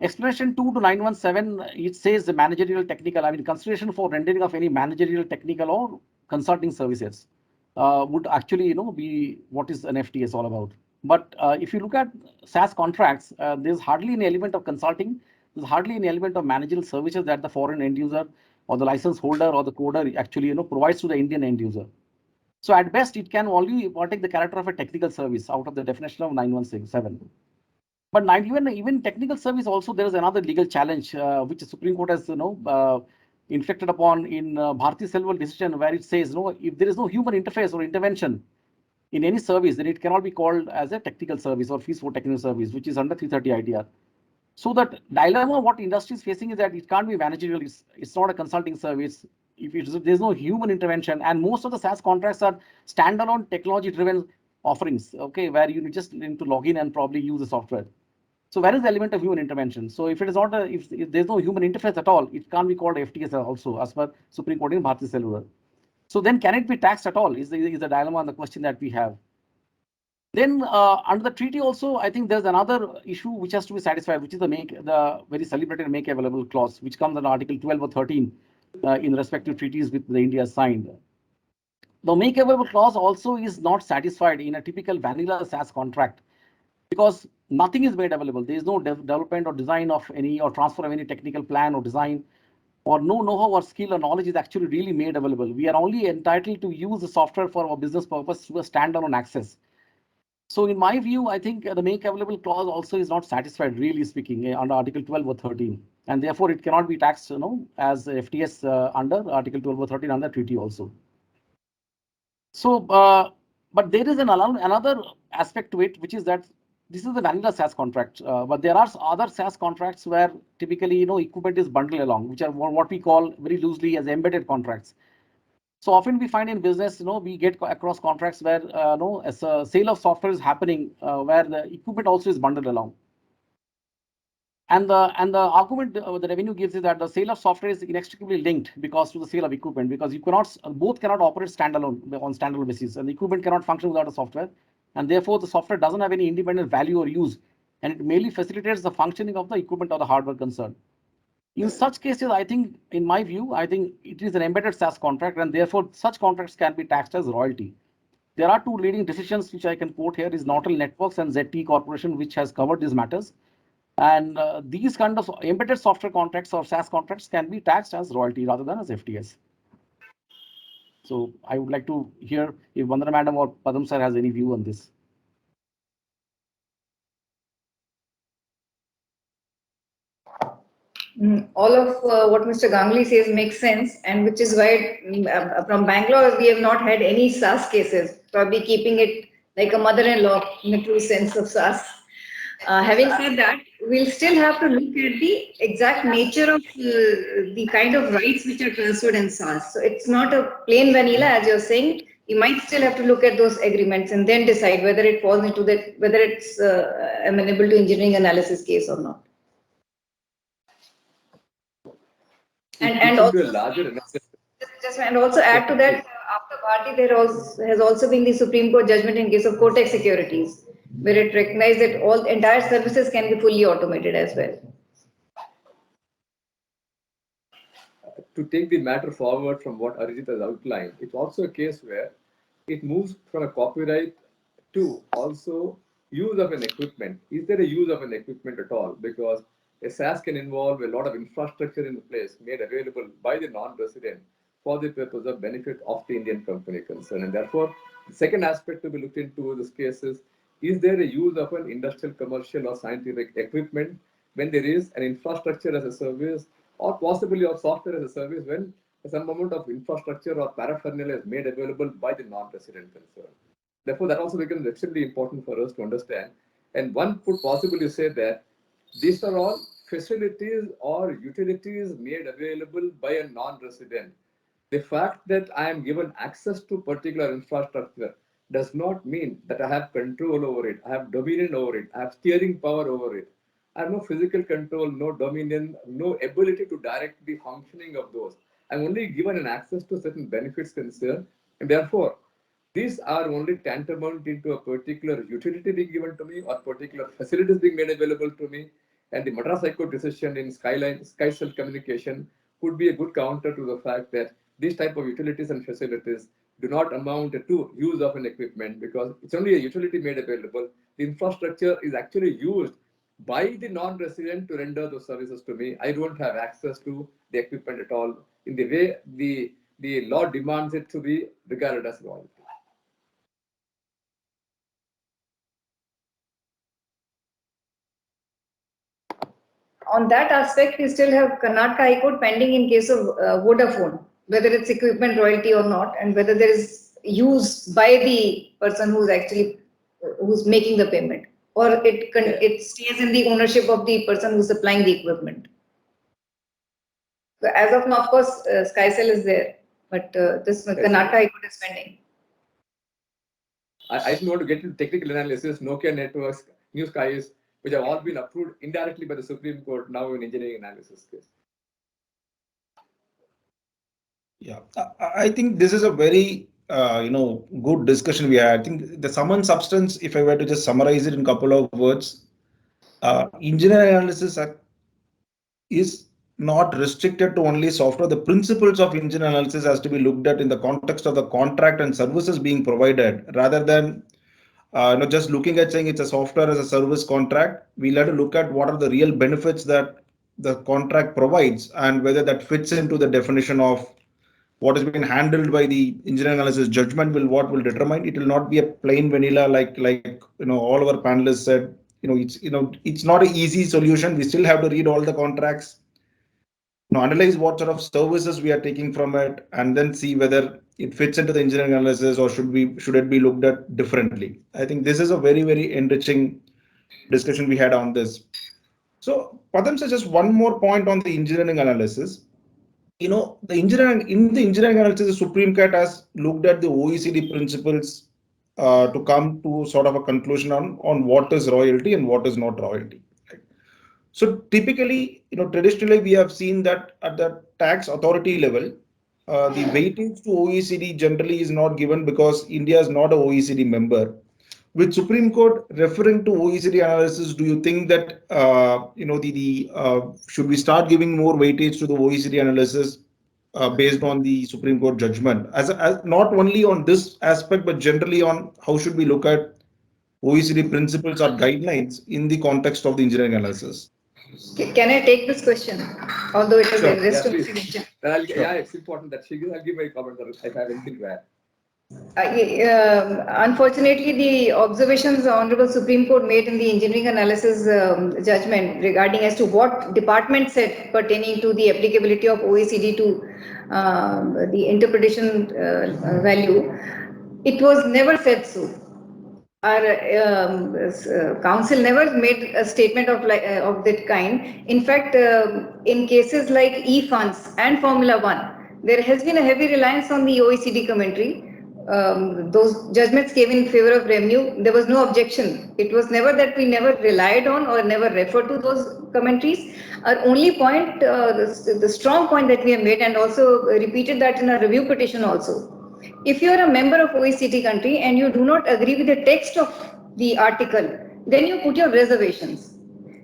Explanation 2 to 917, it says the managerial technical, consideration for rendering of any managerial technical or consulting services would actually, be what is an FTS all about. But if you look at SaaS contracts, there's hardly an element of consulting. There's hardly an element of managerial services that the foreign end user or the license holder or the coder actually, provides to the Indian end user. So at best, it can only take the character of a technical service out of the definition of 917. But even technical service also, there is another legal challenge which the Supreme Court has inflicted upon in Bharti Selval decision, where it says if there is no human interface or intervention in any service, then it cannot be called as a technical service or fees for technical service, which is under 330 IDR. So that dilemma what industry is facing is that it can't be managerial. It's not a consulting service. If there's no human intervention, and most of the SaaS contracts are standalone technology-driven offerings, okay, where you just need to log in and probably use the software. So where is the element of human intervention? So if it is not if there's no human interface at all, it can't be called FTS also, as per Supreme Court in Bharti Selval. So then can it be taxed at all? Is the dilemma and the question that we have. Then under the treaty also, I think there's another issue which has to be satisfied, which is the very celebrated make available clause, which comes under Article 12 or 13 in respective treaties with the India signed. The make available clause also is not satisfied in a typical vanilla SaaS contract, because nothing is made available. There is no development or design of any or transfer of any technical plan or design. or no know-how or skill or knowledge is actually really made available. We are only entitled to use the software for our business purpose through a standalone access. So in my view, I think the make available clause also is not satisfied, really speaking, under Article 12 or 13. And therefore, it cannot be taxed, as FTS under Article 12 or 13 under treaty also. So, but there is another aspect to it, which is that this is a vanilla SaaS contract, but there are other SaaS contracts where typically, equipment is bundled along, which are what we call very loosely as embedded contracts. So often we find in business, we get across contracts where, as a sale of software is happening, where the equipment also is bundled along. And the argument the revenue gives is that the sale of software is inextricably linked because to the sale of equipment, because you both cannot operate standalone on standalone basis, and the equipment cannot function without a software, and therefore the software doesn't have any independent value or use, and it merely facilitates the functioning of the equipment or the hardware concerned. In such cases, I think, in my view, I think it is an embedded SaaS contract, and therefore such contracts can be taxed as royalty. There are two leading decisions which I can quote here: is Nortel Networks and ZT Corporation, which has covered these matters. And these kind of embedded software contracts or SaaS contracts can be taxed as royalty rather than as FTS. So I would like to hear if Vandana Madam or Padam Sir has any view on this. All of what Mr. Ganguly says makes sense, and which is why from Bangalore we have not had any SaaS cases, probably keeping it like a mother-in-law in the true sense of SaaS. Having said that, we'll still have to look at the exact nature of the kind of rights which are transferred in SaaS. So it's not a plain vanilla, as you're saying. You might still have to look at those agreements and then decide whether it falls into that, whether it's amenable to engineering analysis case or not. And also, and also add to that, after Bharti, there has also been the Supreme Court judgment in case of Kotak Securities, where it recognized that all entire services can be fully automated as well. To take the matter forward from what Arijit has outlined, it's also a case where it moves from a copyright to also use of an equipment. Is there a use of an equipment at all? Because a SaaS can involve a lot of infrastructure in place made available by the non-resident for the purpose of benefit of the Indian company concerned. And therefore, the second aspect to be looked into this case is there a use of an industrial, commercial or scientific equipment when there is an infrastructure as a service or possibly of software as a service when some amount of infrastructure or paraphernalia is made available by the non-resident concerned. Therefore, that also becomes extremely important for us to understand. And one could possibly say that these are all facilities or utilities made available by a non-resident. The fact that I am given access to particular infrastructure does not mean that I have control over it, I have dominion over it, I have steering power over it. I have no physical control, no dominion, no ability to direct the functioning of those. I'm only given an access to certain benefits concerned, and therefore, these are only tantamount into a particular utility being given to me or particular facilities being made available to me. And the Madras High Court decision in SkyCell communication could be a good counter to the fact that these type of utilities and facilities do not amount to use of an equipment because it's only a utility made available. The infrastructure is actually used by the non-resident to render those services to me. I don't have access to the equipment at all in the way the law demands it to be regarded as royalty. On that aspect, we still have Karnataka High Court pending in case of Vodafone, whether it's equipment royalty or not, and whether there is use by the person who's making the payment, or it stays in the ownership of the person who's supplying the equipment. So as of now, of course, SkyCell is there, but this Karnataka High Court is pending. I just want to get into technical analysis, Nokia networks, New Skies, which have all been approved indirectly by the Supreme Court now in engineering analysis case. Yeah, I think this is a very good discussion we had. I think the sum and substance, if I were to just summarize it in a couple of words, engineering analysis is not restricted to only software. The principles of engineering analysis has to be looked at in the context of the contract and services being provided, rather than just looking at saying it's a software as a service contract. We'll have to look at what are the real benefits that the contract provides and whether that fits into the definition of what has been handled by the engineering analysis judgment what will determine. It will not be a plain vanilla like all our panelists said. It's not an easy solution. We still have to read all the contracts, analyze what sort of services we are taking from it, and then see whether it fits into the engineering analysis or should it be looked at differently. I think this is a very enriching discussion we had on this. So Padam says just one more point on the engineering analysis. The engineering analysis, the Supreme Court has looked at the OECD principles to come to sort of a conclusion on what is royalty and what is not royalty. So typically, traditionally we have seen that at the tax authority level, the weightage to OECD generally is not given because India is not an OECD member. With Supreme Court referring to OECD analysis, do you think that should we start giving more weightage to the OECD analysis based on the Supreme Court judgment, as not only on this aspect but generally on how should we look at OECD principles or guidelines in the context of the engineering analysis? Can I take this question? Although it was Sure. addressed to please. Mr. Yeah, it's important that I'll give my comment if I have anything to add. Unfortunately, the observations the Honorable Supreme Court made in the engineering analysis judgment regarding as to what department said pertaining to the applicability of OECD to the interpretation value, it was never said so. Our council never made a statement of that kind. In fact, in cases like e-funds and Formula One, there has been a heavy reliance on the OECD commentary. Those judgments came in favor of revenue. There was no objection. It was never that we never relied on or never referred to those commentaries. Our only point, the strong point that we have made and also repeated that in a review petition also. If you are a member of OECD country and you do not agree with the text of the article, then you put your reservations.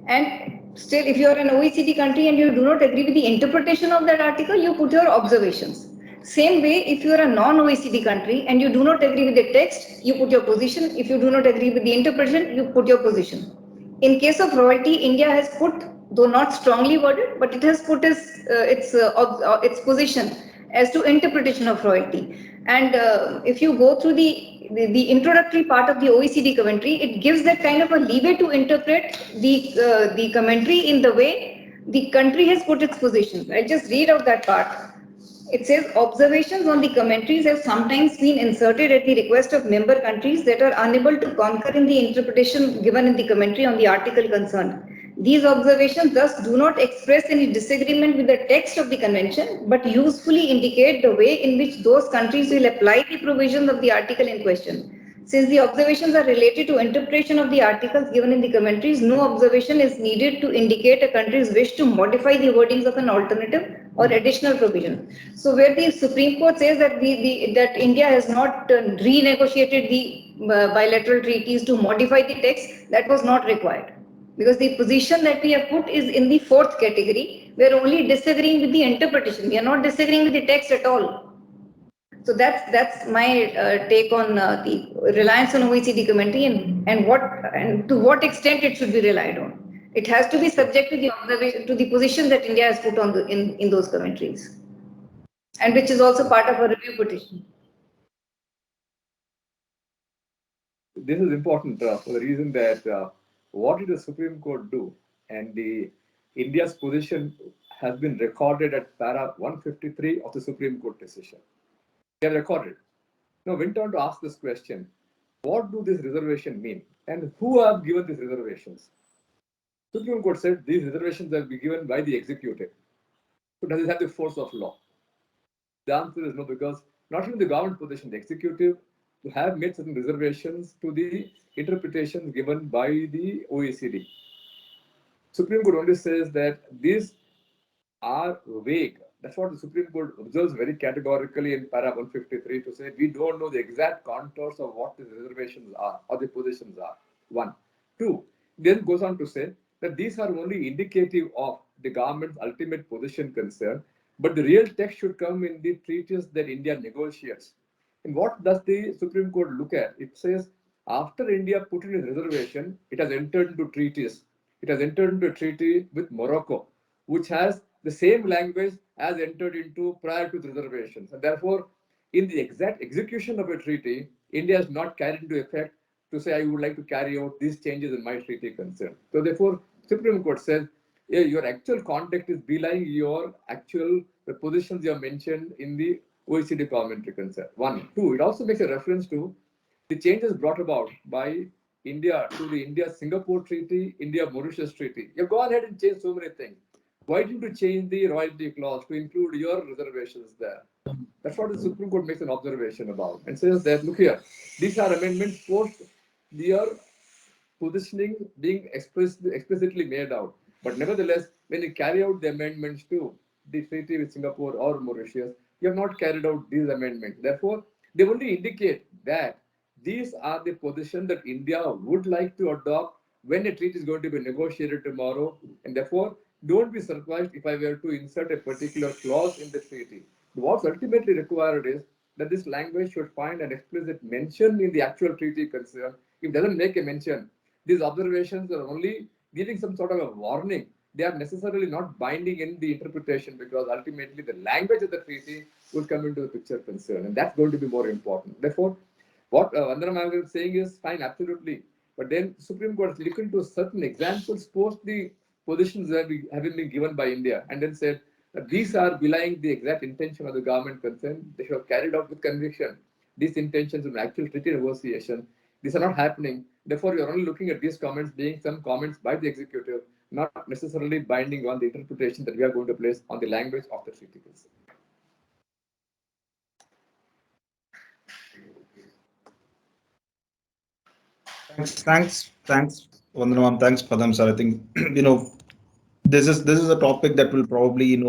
And still, if you are an OECD country and you do not agree with the interpretation of that article, you put your observations. Same way, if you are a non-OECD country and you do not agree with the text, you put your position. If you do not agree with the interpretation, you put your position. In case of royalty, India has put, though not strongly worded, but it has put its position as to interpretation of royalty. And if you go through the introductory part of the OECD commentary, it gives that kind of a leeway to interpret the commentary in the way the country has put its position. I'll just read out that part. It says observations on the commentaries have sometimes been inserted at the request of member countries that are unable to concur in the interpretation given in the commentary on the article concerned. These observations thus do not express any disagreement with the text of the convention, but usefully indicate the way in which those countries will apply the provisions of the article in question. Since the observations are related to interpretation of the articles given in the commentaries, no observation is needed to indicate a country's wish to modify the wordings of an alternative or additional provision. So where the Supreme Court says that that India has not renegotiated the bilateral treaties to modify the text, that was not required. Because the position that we have put is in the fourth category. We are only disagreeing with the interpretation. We are not disagreeing with the text at all. So that's my take on the reliance on OECD commentary and to what extent it should be relied on. It has to be subject to the observation, to the position that India has put on in those commentaries, and which is also part of a review petition. This is important for the reason that what did the Supreme Court do? And India's position has been recorded at para 153 of the Supreme Court decision. They have recorded. Now, went on to ask this question: what do this reservation mean, and who have given these reservations? Supreme Court said these reservations have been given by the executive. So does it have the force of law? The answer is no, because not only the government position, the executive have made certain reservations to the interpretations given by the OECD. Supreme Court only says that these are vague. That's what the Supreme Court observes very categorically in para 153 to say we don't know the exact contours of what the reservations are or the positions are. One. Two, then goes on to say that these are only indicative of the government's ultimate position concern, but the real text should come in the treaties that India negotiates. And what does the Supreme Court look at? It says after India put in its reservation, it has entered into treaties. It has entered into a treaty with Morocco, which has the same language as entered into prior to the reservations. And therefore, in the exact execution of a treaty, India has not carried into effect to say, I would like to carry out these changes in my treaty concern. So therefore, Supreme Court says, yeah, your actual conduct is belying your actual the positions you have mentioned in the OECD parliamentary concern. One. Two, it also makes a reference to the changes brought about by India to the India-Singapore Treaty, India-Mauritius Treaty. You've gone ahead and changed so many things. Why didn't you change the royalty clause to include your reservations there? That's what the Supreme Court makes an observation about and says that, look here, these are amendments post their positioning being explicitly made out. But nevertheless, when you carry out the amendments to the treaty with Singapore or Mauritius, you have not carried out these amendments. Therefore, they only indicate that these are the position that India would like to adopt when a treaty is going to be negotiated tomorrow. And therefore, don't be surprised if I were to insert a particular clause in the treaty. What's ultimately required is that this language should find an explicit mention in the actual treaty concern. If it doesn't make a mention, these observations are only giving some sort of a warning. They are necessarily not binding in the interpretation because ultimately the language of the treaty will come into the picture concern, and that's going to be more important. Therefore, what Vandana Ma'am is saying is fine, absolutely. But then Supreme Court has looked into certain examples post the positions that we having been given by India and then said that these are belying the exact intention of the government concerned. They should have carried out with conviction these intentions in actual treaty negotiation. These are not happening. Therefore, we are only looking at these comments being some comments by the executive, not necessarily binding on the interpretation that we are going to place on the language of the treaty. Thanks, Vandana. Thanks, Padam sir. I think this is a topic that will probably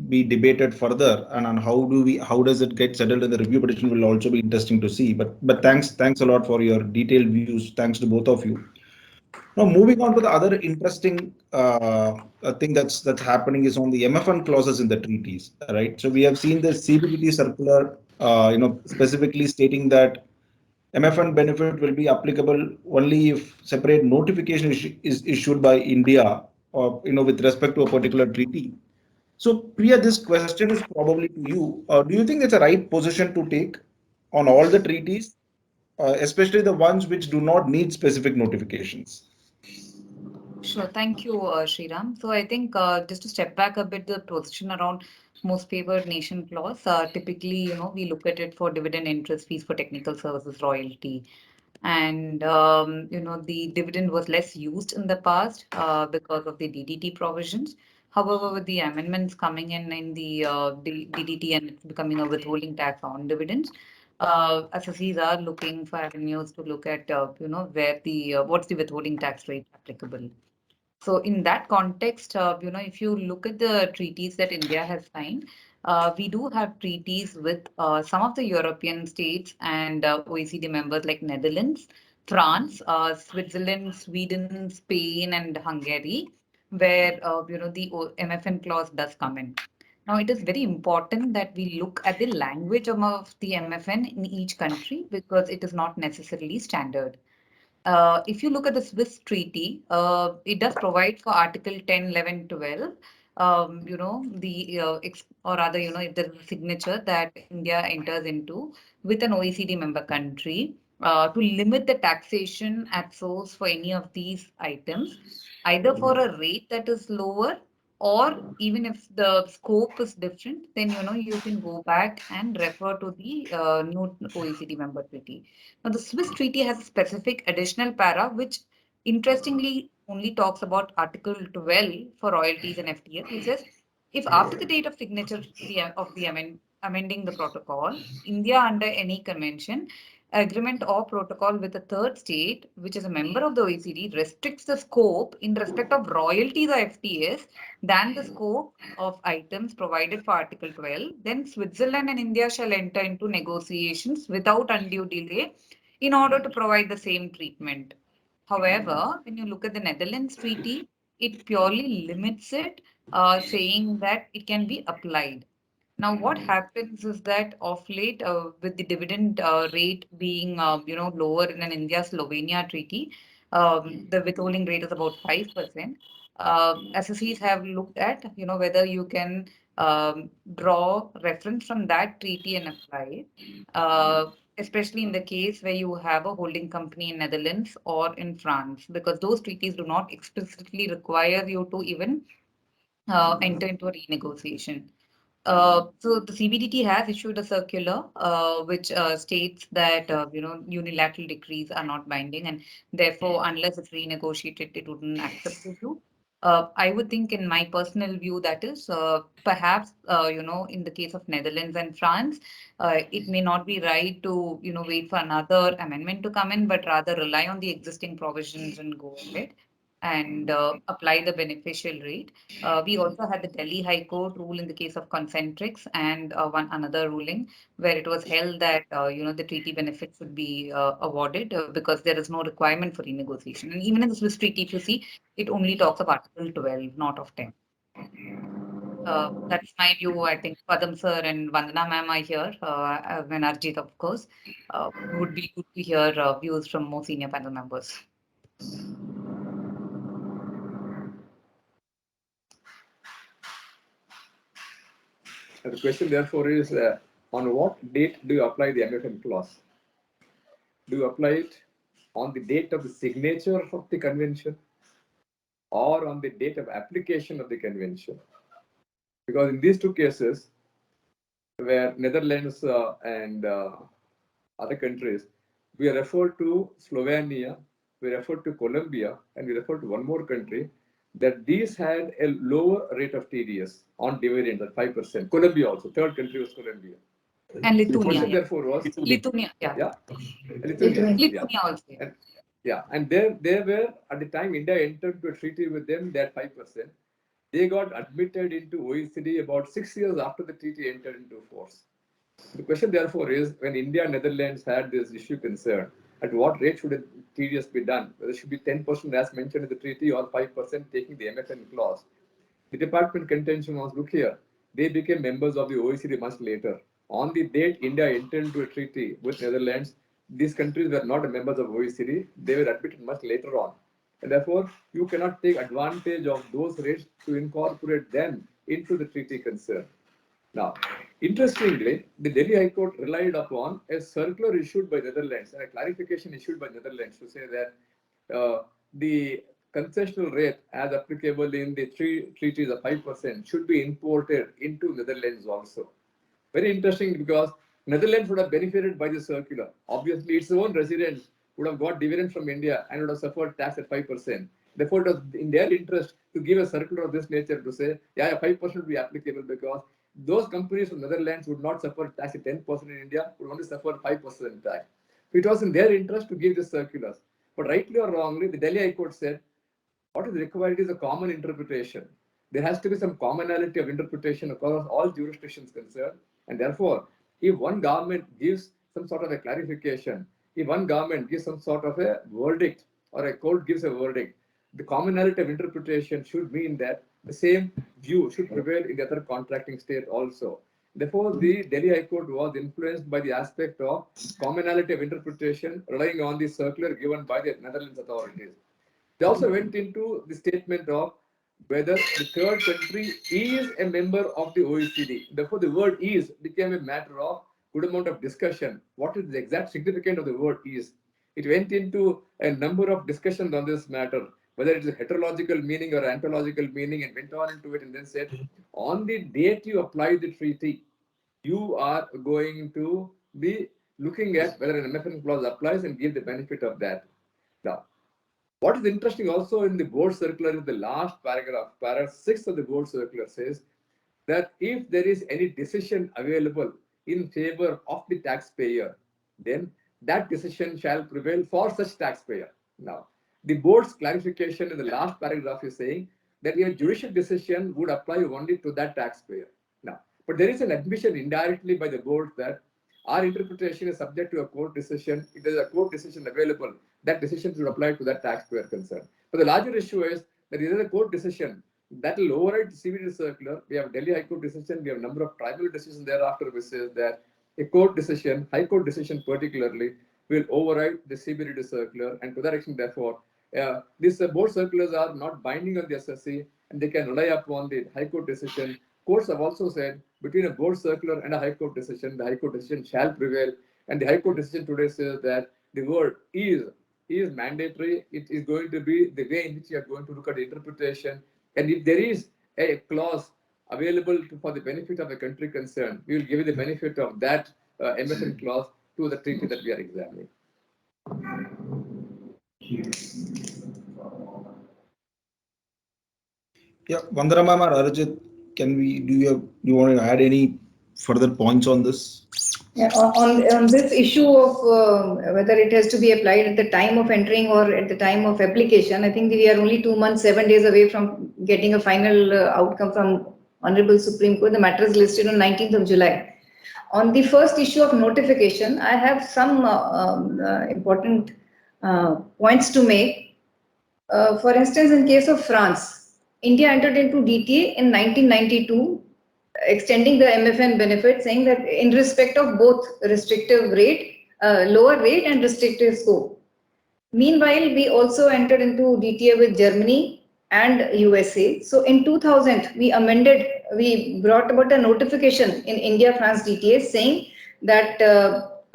be debated further, and on how does it get settled in the review petition will also be interesting to see. But thanks a lot for your detailed views. Thanks to both of you. Now moving on to the other interesting thing that's happening is on the MFN clauses in the treaties, right? So we have seen the CBDT circular, specifically stating that MFN benefit will be applicable only if separate notification is issued by India or with respect to a particular treaty. So Priya, this question is probably to you. Do you think it's a right position to take on all the treaties, especially the ones which do not need specific notifications? Sure. Thank you, Sriram. So I think just to step back a bit, the position around most favored nation clause, typically, we look at it for dividend interest fees for technical services royalty. And, the dividend was less used in the past because of the DDT provisions. However, with the amendments coming in the DDT and it's becoming a withholding tax on dividends, SSEs are looking for avenues to look at, where what's the withholding tax rate applicable. So in that context, if you look at the treaties that India has signed, we do have treaties with some of the European states and OECD members like Netherlands, France, Switzerland, Sweden, Spain, and Hungary, where the MFN clause does come in. Now, it is very important that we look at the language of the MFN in each country because it is not necessarily standard. If you look at the Swiss treaty, it does provide for Article 10, 11, 12. Or rather, if there's a signature that India enters into with an OECD member country to limit the taxation at source for any of these items, either for a rate that is lower or even if the scope is different, then you can go back and refer to the new OECD member treaty. Now, the Swiss treaty has a specific additional para, which interestingly only talks about Article 12 for royalties and FTS, which says if after the date of signature of the amending the protocol, India under any convention, agreement or protocol with a third state, which is a member of the OECD, restricts the scope in respect of royalties or FTS than the scope of items provided for Article 12, then Switzerland and India shall enter into negotiations without undue delay in order to provide the same treatment. However, when you look at the Netherlands treaty, it purely limits it, saying that it can be applied. Now, what happens is that of late, with the dividend rate being, lower in an India-Slovenia treaty, the withholding rate is about 5%. SSEs have looked at, whether you can draw reference from that treaty and apply, especially in the case where you have a holding company in Netherlands or in France, because those treaties do not explicitly require you to even enter into a renegotiation. So the CBDT has issued a circular which states that unilateral decrees are not binding, and therefore, unless it's renegotiated, it wouldn't accept review. I would think, in my personal view, that is perhaps in the case of Netherlands and France, it may not be right to wait for another amendment to come in, but rather rely on the existing provisions and go ahead and apply the beneficial rate. We also had the Delhi High Court rule in the case of Concentrix, and one another ruling where it was held that the treaty benefits should be awarded because there is no requirement for renegotiation. And even in the Swiss treaty, if you see, it only talks of Article 12, not of 10. That's my view. I think Padam sir and Vandana ma'am are here, and Arjit, of course. Would be good to hear views from more senior panel members. The question, therefore, is on what date do you apply the MFN clause? Do you apply it on the date of the signature of the convention or on the date of application of the convention? Because in these two cases, where Netherlands and other countries, we refer to Slovenia, we refer to Colombia, and we refer to one more country, that these had a lower rate of TDS on dividend at 5%. Colombia also, third country was Colombia. And The question, therefore, was Lithuania, Lithuania also. And they were, at the time India entered into a treaty with them, that 5%. They got admitted into OECD about 6 years after the treaty entered into force. The question, therefore, is when India and Netherlands had this issue concerned, at what rate should TDS be done? Whether it should be 10% as mentioned in the treaty or 5% taking the MFN clause. The department contention was, look here, they became members of the OECD much later. On the date India entered into a treaty with Netherlands, these countries were not members of OECD. They were admitted much later on. And therefore, you cannot take advantage of those rates to incorporate them into the treaty concern. Now, interestingly, the Delhi High Court relied upon a circular issued by Netherlands and a clarification issued by Netherlands to say that the concessional rate as applicable in the three treaties of 5% should be imported into Netherlands also. Very interesting, because Netherlands would have benefited by the circular. Obviously, its own residents would have got dividends from India and would have suffered tax at 5%. Therefore, it was in their interest to give a circular of this nature to say, 5% would be applicable, because those companies from Netherlands would not suffer tax at 10% in India, would only suffer 5% tax. So it was in their interest to give this circulars. But rightly or wrongly, the Delhi High Court said, what is required is a common interpretation. There has to be some commonality of interpretation across all jurisdictions concerned. And therefore, if one government gives some sort of a clarification, if one government gives some sort of a verdict, or a court gives a verdict, the commonality of interpretation should mean that the same view should prevail in the other contracting state also. Therefore, the Delhi High Court was influenced by the aspect of commonality of interpretation, relying on the circular given by the Netherlands authorities. They also went into the statement of whether the third country is a member of the OECD. Therefore, the word is became a matter of good amount of discussion. What is the exact significance of the word is? It went into a number of discussions on this matter, whether it is a heterological meaning or ontological meaning, and went on into it and then said, on the date you apply the treaty, you are going to be looking at whether an MFN clause applies and give the benefit of that. Now, what is interesting also in the board circular is the last paragraph, paragraph 6 of the board circular says that if there is any decision available in favor of the taxpayer, then that decision shall prevail for such taxpayer. Now, the board's clarification in the last paragraph is saying that a judicial decision would apply only to that taxpayer. Now, but there is an admission indirectly by the board that our interpretation is subject to a court decision. If there is a court decision available, that decision should apply to that taxpayer concerned. But the larger issue is that there is a court decision that will override the CBD circular. We have Delhi High Court decision. We have a number of tribunal decisions thereafter, which says that a court decision, High Court decision particularly, will override the CBD circular, and to that extent, therefore, These board circulars are not binding on the SSC, and they can rely upon the High Court decision. Courts have also said between a board circular and a High Court decision, the High Court decision shall prevail. And the High Court decision today says that the word is mandatory. It is going to be the way in which you are going to look at the interpretation. And if there is a clause available for the benefit of the country concerned, we will give you the benefit of that MFN clause to the treaty that we are examining. Yeah, Vandana ma'am or Arjit, do you want to add any further points on this? Yeah, on this issue of whether it has to be applied at the time of entering or at the time of application, I think we are only 2 months, 7 days away from getting a final outcome from Honorable Supreme Court. The matter is listed on 19th of July. On the first issue of notification, I have some important points to make. For instance, in case of France, India entered into DTA in 1992, extending the MFN benefit, saying that in respect of both restrictive rate, lower rate and restrictive scope. Meanwhile, we also entered into DTA with Germany and USA. So in 2000, we brought about a notification in India-France DTA saying that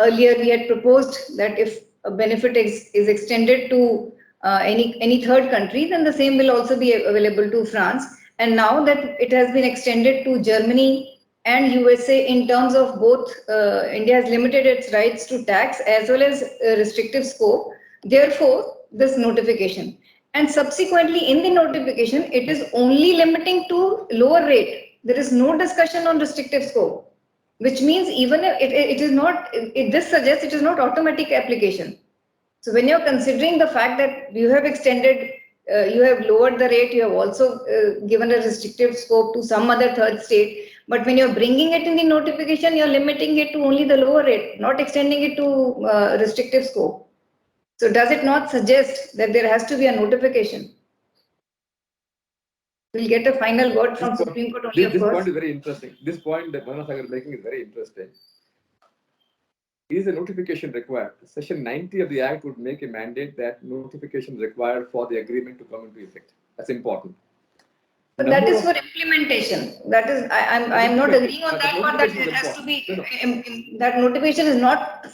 earlier we had proposed that if a benefit is extended to any third country, then the same will also be available to France. And now that it has been extended to Germany and USA in terms of both, India has limited its rights to tax as well as restrictive scope. Therefore, this notification. And subsequently in the notification, it is only limiting to lower rate. There is no discussion on restrictive scope, which means even if it is not, this suggests it is not automatic application. So when you're considering the fact that you have extended, you have lowered the rate, you have also given a restrictive scope to some other third state, but when you're bringing it in the notification, you're limiting it to only the lower rate, not extending it to restrictive scope. So does it not suggest that there has to be a notification? We'll get a final word from Supreme Court only, of course. This point is very interesting. This point that Vandana Sagar is making is very interesting. Is a notification required? Section 90 of the Act would make a mandate that notification is required for the agreement to come into effect. That's important. But that is for implementation. That is, I am not agreeing on that one, that it has to be, that notification is not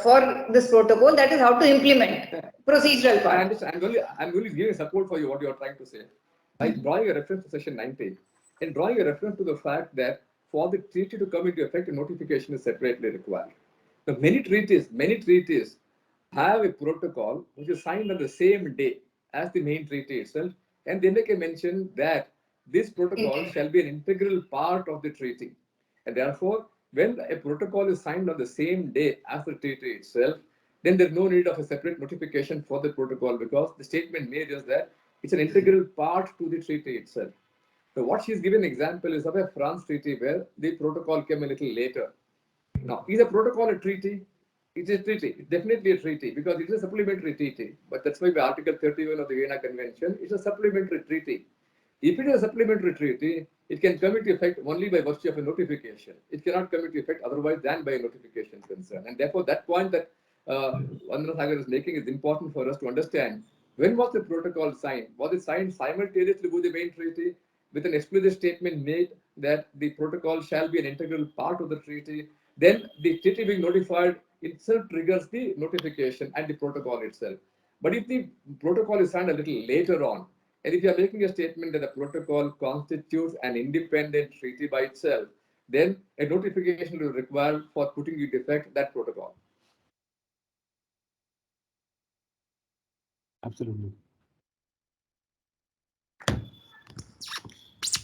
for this protocol, that is how to implement procedural part. I understand. I'm only giving support for you, what you are trying to say. By drawing a reference to section 90 and drawing a reference to the fact that for the treaty to come into effect, a notification is separately required. Now, many treaties have a protocol which is signed on the same day as the main treaty itself, and they make a mention that this protocol shall be an integral part of the treaty. And therefore, when a protocol is signed on the same day as the treaty itself, then there's no need of a separate notification for the protocol, because the statement made is that it's an integral part to the treaty itself. So what she's given example is of a France treaty where the protocol came a little later. Now, is a protocol a treaty? It is a treaty. It's definitely a treaty because it is a supplementary treaty. But that's why by Article 31 of the Vienna Convention, it's a supplementary treaty. If it is a supplementary treaty, it can come into effect only by virtue of a notification. It cannot come into effect otherwise than by a notification concern. And therefore, that point that Vandana Sagar is making is important for us to understand. When was the protocol signed? Was it signed simultaneously with the main treaty, with an explicit statement made that the protocol shall be an integral part of the treaty? Then the treaty being notified itself triggers the notification and the protocol itself. But if the protocol is signed a little later on, and if you are making a statement that the protocol constitutes an independent treaty by itself, then a notification will be required for putting into effect that protocol. Absolutely.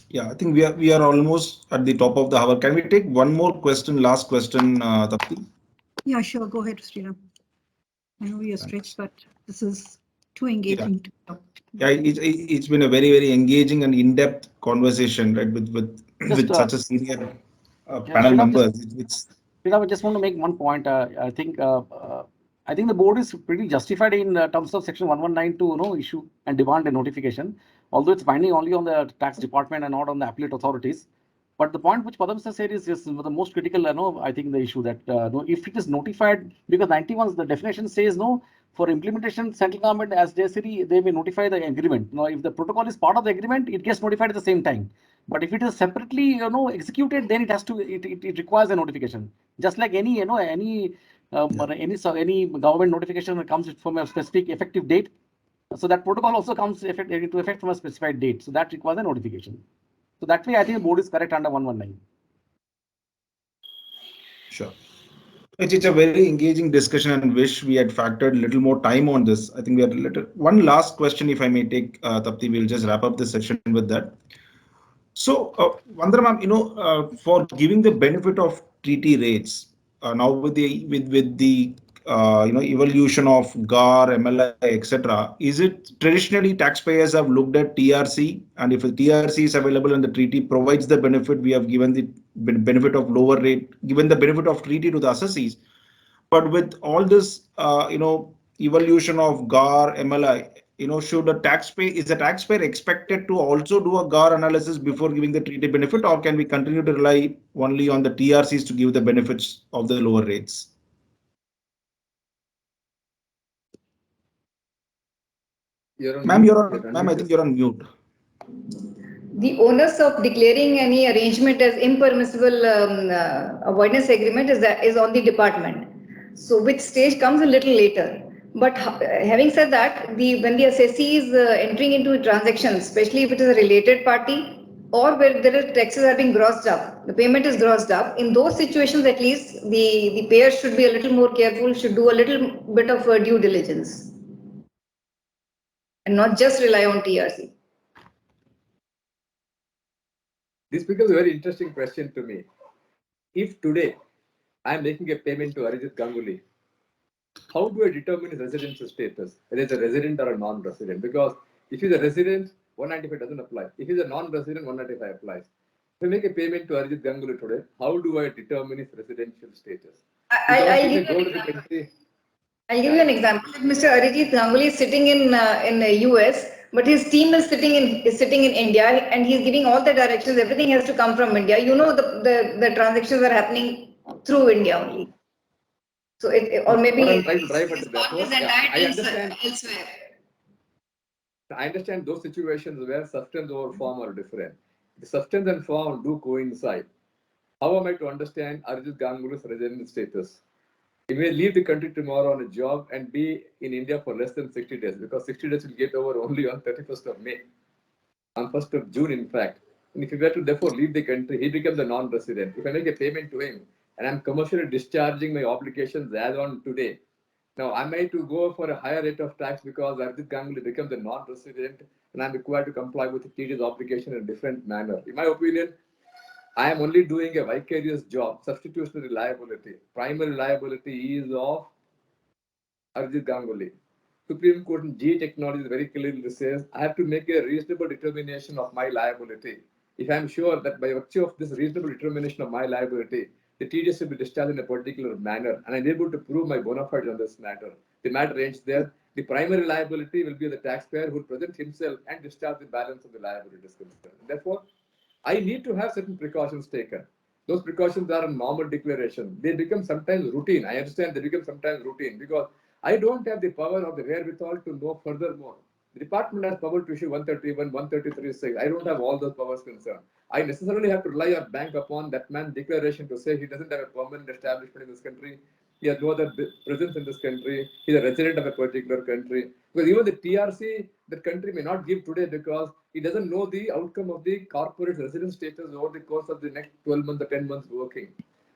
Yeah, I think we are almost at the top of the hour. Can we take one more question, last question, Tapti? Yeah, sure. Go ahead, Sriram. I know we are stretched, but this is too engaging to talk. Yeah, it's been a very, very engaging and in-depth conversation, right, with such a senior panel members. I just want to make one point. I think the board is pretty justified in terms of section 119 to issue and demand a notification, although it's binding only on the tax department and not on the appellate authorities. But the point which Padam sir said is the most critical. I think the issue that if it is notified, because 91 the definition says For implementation, central government, as Jayasiri, they may notify the agreement. Now, if the protocol is part of the agreement, it gets notified at the same time. But if it is separately, executed, then it has to, it requires a notification. Just like any, any government notification comes from a specific effective date. So that protocol also comes into effect from a specified date. So that requires a notification. So that way, I think the board is correct under 119. Sure. It's a very engaging discussion and wish we had factored a little more time on this. I think we had one last question, if I may take, Tapti, we'll just wrap up the session with that. So, Vandana ma'am, for giving the benefit of treaty rates, now with the evolution of GAR, MLI, etc., is it traditionally taxpayers have looked at TRC, and if a TRC is available and the treaty provides the benefit, we have given the benefit of lower rate, given the benefit of treaty to the assessees. But with all this, evolution of GAR, MLI, should is the taxpayer expected to also do a GAR analysis before giving the treaty benefit, or can we continue to rely only on the TRCs to give the benefits of the lower rates? Ma'am, I think you're on mute. The onus of declaring any arrangement as impermissible avoidance agreement is on the department. So which stage comes a little later. But having said that, when the assessee is entering into transactions, especially if it is a related party or where taxes are being grossed up, the payment is grossed up, in those situations at least the payer should be a little more careful, should do a little bit of due diligence and not just rely on TRC. This becomes a very interesting question to me. If today I am making a payment to Arijit Ganguly, how do I determine his residential status, whether it's a resident or a non-resident? Because if he's a resident, 195 doesn't apply. If he's a non-resident, 195 applies. If I make a payment to Arijit Ganguly today, how do I determine his residential status? I'll give you an example. Mr. Arijit Ganguly is sitting in the US, but his team is sitting in India, and he's giving all the directions. Everything has to come from India. The transactions are happening through India only. So or maybe I understand those situations where substance over form are different. The substance and form do coincide. How am I to understand Arijit Ganguly's resident status? He may leave the country tomorrow on a job and be in India for less than 60 days, because 60 days will get over only on 31st of May, on 1st of June, in fact. And if he were to therefore leave the country, he becomes a non-resident. If I make a payment to him and I'm commercially discharging my obligations as on today, now am I to go for a higher rate of tax because Arijit Ganguly becomes a non-resident and I'm required to comply with the TD's obligation in a different manner? In my opinion, I am only doing a vicarious job. Substitutionary liability. Primary liability is of Arijit Ganguly. Supreme Court in GE Technologies very clearly says I have to make a reasonable determination of my liability. If I am sure that by virtue of this reasonable determination of my liability, the TDS will be discharged in a particular manner, and I am able to prove my bona fides on this matter, the matter ends there. The primary liability will be the taxpayer who will present himself and discharge the balance of the liability is concerned. Therefore, I need to have certain precautions taken. Those precautions are a normal declaration. They become sometimes routine. I understand they become sometimes routine because I don't have the power or the wherewithal to know furthermore. The department has power to issue 131, 133, I don't have all those powers concerned. I necessarily have to rely or bank upon that man's declaration to say he doesn't have a permanent establishment in this country. He has no other presence in this country. He's a resident of a particular country. Because even the TRC, the country may not give today because he doesn't know the outcome of the corporate residence status over the course of the next 12 months or 10 months working.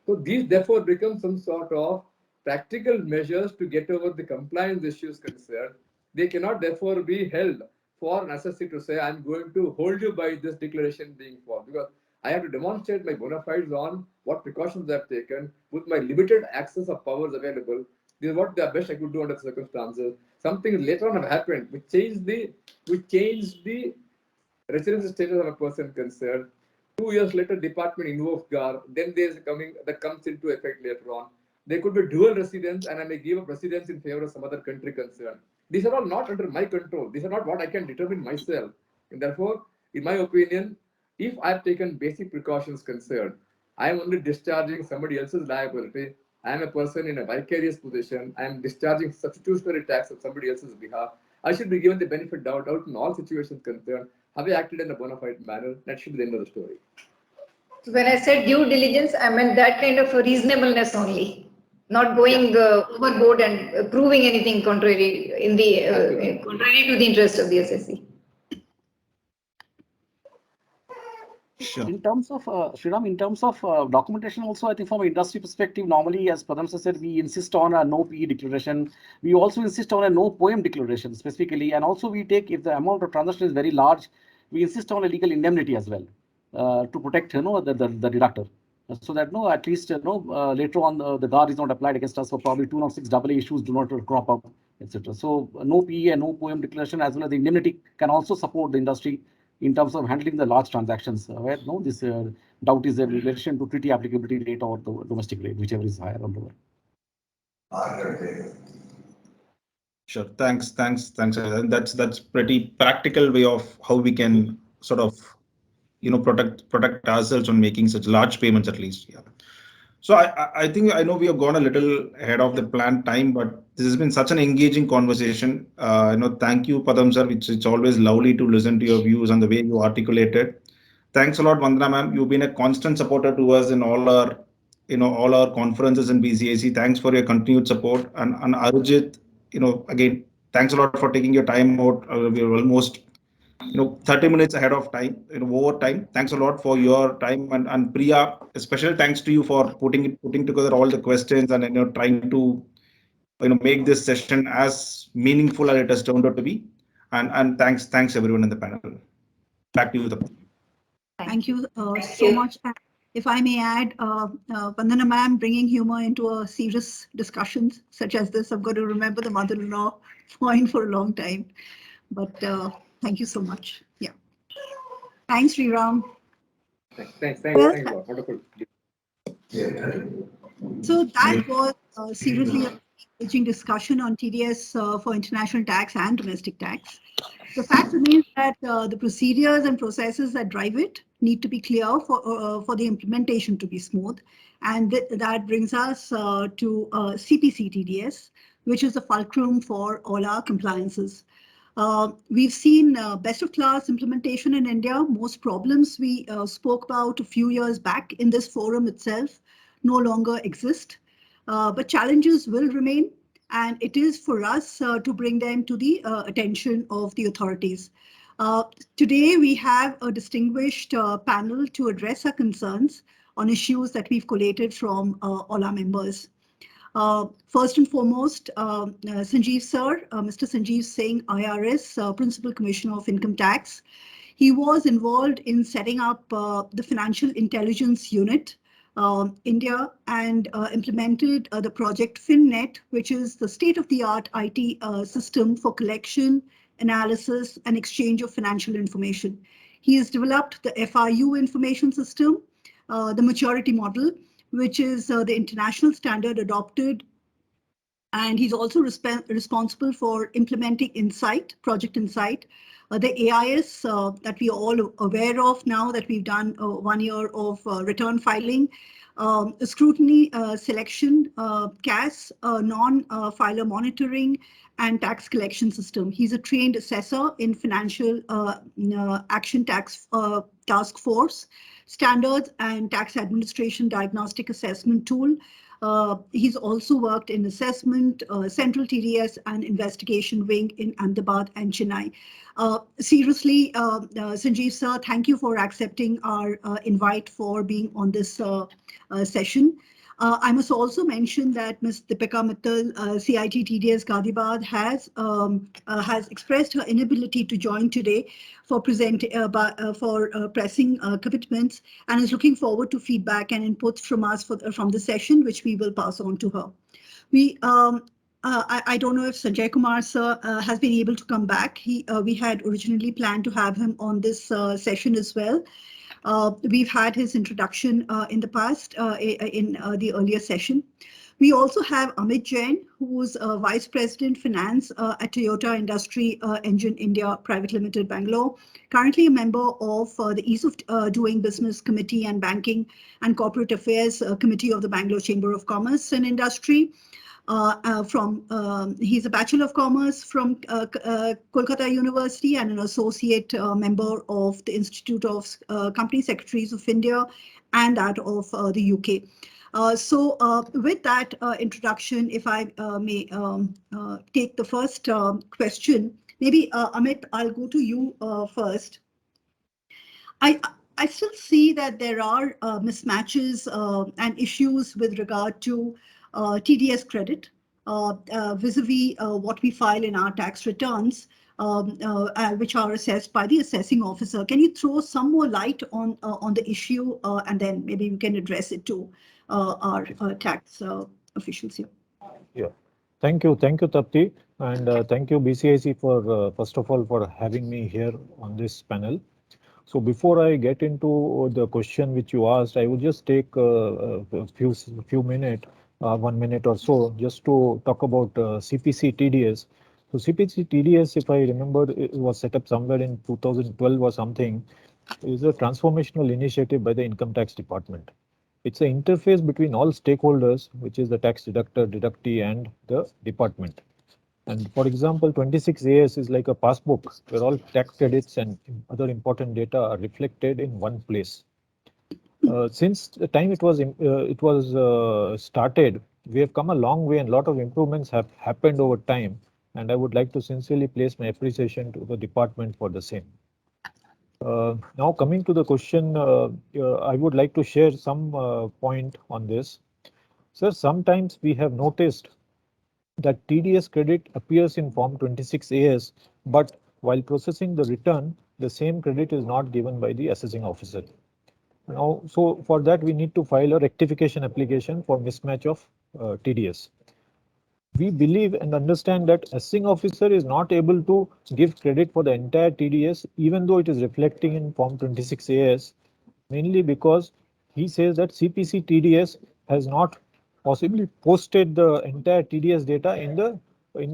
So these therefore become some sort of practical measures to get over the compliance issues concerned. They cannot therefore be held for an assessee to say, I'm going to hold you by this declaration being false, because I have to demonstrate my bona fides on what precautions I have taken with my limited access of powers available. This is what the best I could do under the circumstances. Something later on have happened which changed the residence status of a person concerned. 2 years later, department invokes GAR. Then there is coming that comes into effect later on. There could be dual residence, and I may give up residence in favor of some other country concerned. These are all not under my control. These are not what I can determine myself. And therefore, in my opinion, if I have taken basic precautions concerned, I am only discharging somebody else's liability. I am a person in a vicarious position. I am discharging substitutionary tax on somebody else's behalf. I should be given the benefit doubt in all situations concerned. Have I acted in a bona fide manner? That should be the end of the story. When I said due diligence, I meant that kind of a reasonableness only, not going overboard and proving anything contrary in the contrary to the interest of the SSC. Sure. In terms of Sriram, in terms of documentation, also I think from an industry perspective, normally as Padam sir said, we insist on a no PE declaration. We also insist on a no poem declaration specifically, and also we take, if the amount of transaction is very large, we insist on a legal indemnity as well to protect the deductor, so that at least later on the guard is not applied against us for probably 206 AA issues do not crop up, etc. So no PE and no poem declaration as well as the indemnity can also support the industry in terms of handling the large transactions where this doubt is in relation to treaty applicability rate or the domestic rate, whichever is higher or lower. Sure. Thanks. That's pretty practical way of how we can sort of protect ourselves on making such large payments at least. Yeah. So I think I know we have gone a little ahead of the planned time, but this has been such an engaging conversation. Thank you, Padam sir. It's always lovely to listen to your views and the way you articulate it. Thanks a lot, Vandana ma'am. You've been a constant supporter to us in all our conferences in BCIC. Thanks for your continued support. And Arujit, again, thanks a lot for taking your time out. We're almost 30 minutes ahead of time, over time. Thanks a lot for your time, and Priya, a special thanks to you for putting together all the questions and trying to make this session as meaningful as it has turned out to be. And thanks everyone in the panel. Back to you, Tapti. Thank you so much. If I may add, Vandana ma'am, bringing humor into a serious discussions such as this, I've got to remember the mother-in-law point for a long time. But thank you so much. Yeah. Thanks, Sriram. Thanks a lot. Wonderful. So that was seriously an engaging discussion on TDS for international tax and domestic tax. The fact remains that the procedures and processes that drive it need to be clear for the implementation to be smooth. And that brings us to CPC TDS, which is the fulcrum for all our compliances. We've seen best of class implementation in India. Most problems we spoke about a few years back in this forum itself no longer exist, but challenges will remain, and it is for us to bring them to the attention of the authorities. Today, we have a distinguished panel to address our concerns on issues that we've collated from all our members. First and foremost, Sanjeev sir, Mr. Sanjeev Singh, IRS, Principal Commissioner of Income Tax. He was involved in setting up the Financial Intelligence Unit, India, and implemented the project FinNet, which is the state-of-the-art IT system for collection, analysis, and exchange of financial information. He has developed the FIU information system, the maturity model, which is the international standard adopted. And he's also responsible for implementing Insight, Project Insight, the AIS that we are all aware of now that we've done 1 year of return filing, scrutiny, selection, CAS, non-filer monitoring, and tax collection system. He's a trained assessor in Financial Action Tax Task Force, Standards and Tax Administration Diagnostic Assessment Tool. He's also worked in assessment, central TDS and investigation wing in Ahmedabad and Chennai. Seriously, Sanjeev sir, thank you for accepting our invite for being on this session. I must also mention that Ms. Deepika Mittal, CIT TDS Ghaziabad, has expressed her inability to join today for pressing commitments, and is looking forward to feedback and inputs from us from the session, which we will pass on to her. I don't know if Sanjay Kumar sir has been able to come back. We had originally planned to have him on this session as well. We've had his introduction in the past in the earlier session. We also have Amit Jain, who's Vice President Finance at Toyota Industry Engine India Private Limited, Bangalore. Currently a member of the Ease of Doing Business Committee and Banking and Corporate Affairs Committee of the Bangalore Chamber of Commerce and Industry. He's a Bachelor of Commerce from Kolkata University and an associate member of the Institute of Company Secretaries of India and that of the UK. With that introduction, if I may take the first question, maybe Amit, I'll go to you first. I still see that there are mismatches and issues with regard to TDS credit vis-a-vis what we file in our tax returns, which are assessed by the assessing officer. Can you throw some more light on the issue, and then maybe we can address it to our tax officials here? Yeah, thank you, Tapti, and thank you BCIC for first of all for having me here on this panel. So before I get into the question which you asked, I would just take a few minutes, 1 minute or so, just to talk about CPC TDS. So CPC TDS, if I remember, it was set up somewhere in 2012 or something. Is a transformational initiative by the Income Tax Department. It's an interface between all stakeholders, which is the tax deductor, deductee, and the department. And for example, 26AS is like a passbook where all tax credits and other important data are reflected in one place. Since the time it was started, we have come a long way and a lot of improvements have happened over time. And I would like to sincerely place my appreciation to the department for the same. Now coming to the question, I would like to share some point on this. Sir, sometimes we have noticed that TDS credit appears in Form 26AS, but while processing the return, the same credit is not given by the assessing officer. Now, so for that, we need to file a rectification application for mismatch of TDS. We believe and understand that assessing officer is not able to give credit for the entire TDS, even though it is reflecting in Form 26AS, mainly because he says that CPC TDS has not possibly posted the entire TDS data in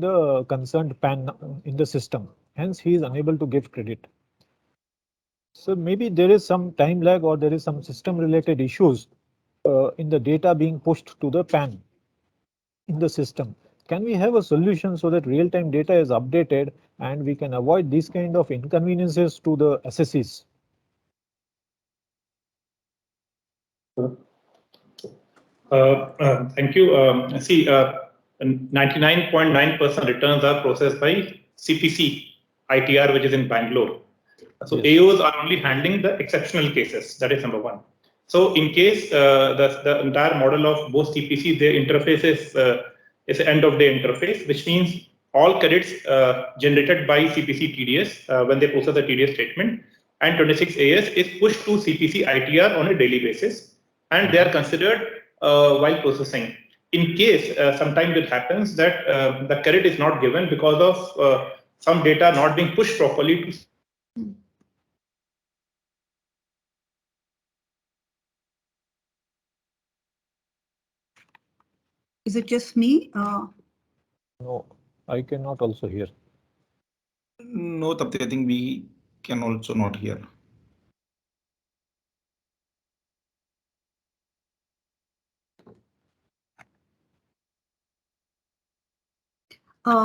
the concerned PAN in the system. Hence, he is unable to give credit. So maybe there is some time lag or there is some system related issues in the data being pushed to the PAN in the system. Can we have a solution so that real-time data is updated and we can avoid these kind of inconveniences to the assessees? Thank you. See, 99.9% returns are processed by CPC ITR, which is in Bangalore. So yes. AOs are only handling the exceptional cases. That is number one. So in case the entire model of both CPC, their interface is an end-of-day interface, which means all credits generated by CPC TDS when they process the TDS statement and 26AS is pushed to CPC ITR on a daily basis, and they are considered while processing. In case sometimes it happens that the credit is not given because of some data not being pushed properly to. Is it just me? No, I cannot also hear. No, Tapti, I think we can also not hear.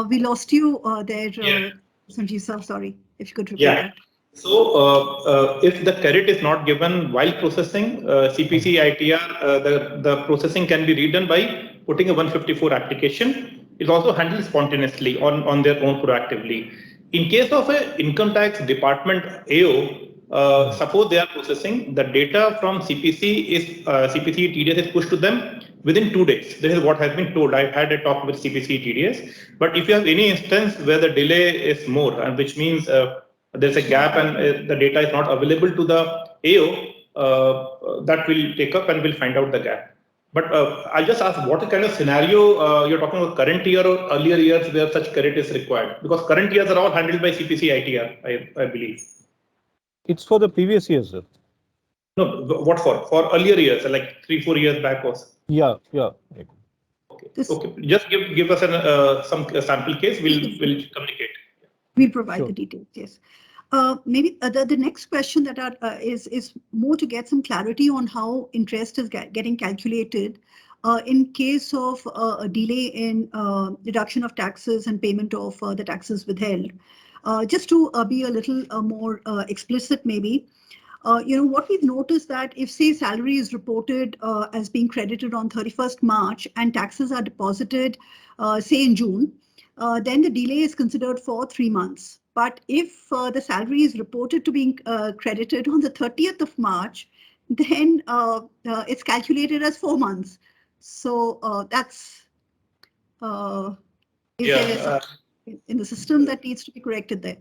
We lost you there, Sanjeev sir. Sorry, if you could repeat that. So if the credit is not given while processing CPC ITR, the processing can be redone by putting a 154 application. It's also handled spontaneously on their own proactively. In case of an income tax department AO, suppose they are processing the data from CPC TDS is pushed to them within 2 days. This is what has been told. I've had a talk with CPC TDS. But if you have any instance where the delay is more, and which means there's a gap and the data is not available to the AO, that will take up and we'll find out the gap. But I'll just ask, what kind of scenario you're talking about, current year or earlier years where such credit is required? Because current years are all handled by CPC ITR, I believe. It's for the previous years, sir. No, what for? For earlier years, like 3-4 years back was. Yeah. Okay. Just give us some sample case. We'll communicate. We'll provide Sure. the details. Yes. Maybe the next question that is more to get some clarity on how interest is getting calculated in case of a delay in deduction of taxes and payment of the taxes withheld. Just to be a little more explicit, maybe. What we've noticed that if, say, salary is reported as being credited on 31st March and taxes are deposited, say, in June, then the delay is considered for 3 months. But if the salary is reported to be credited on the 30th of March, then it's calculated as 4 months. So that's there in the system that needs to be corrected there?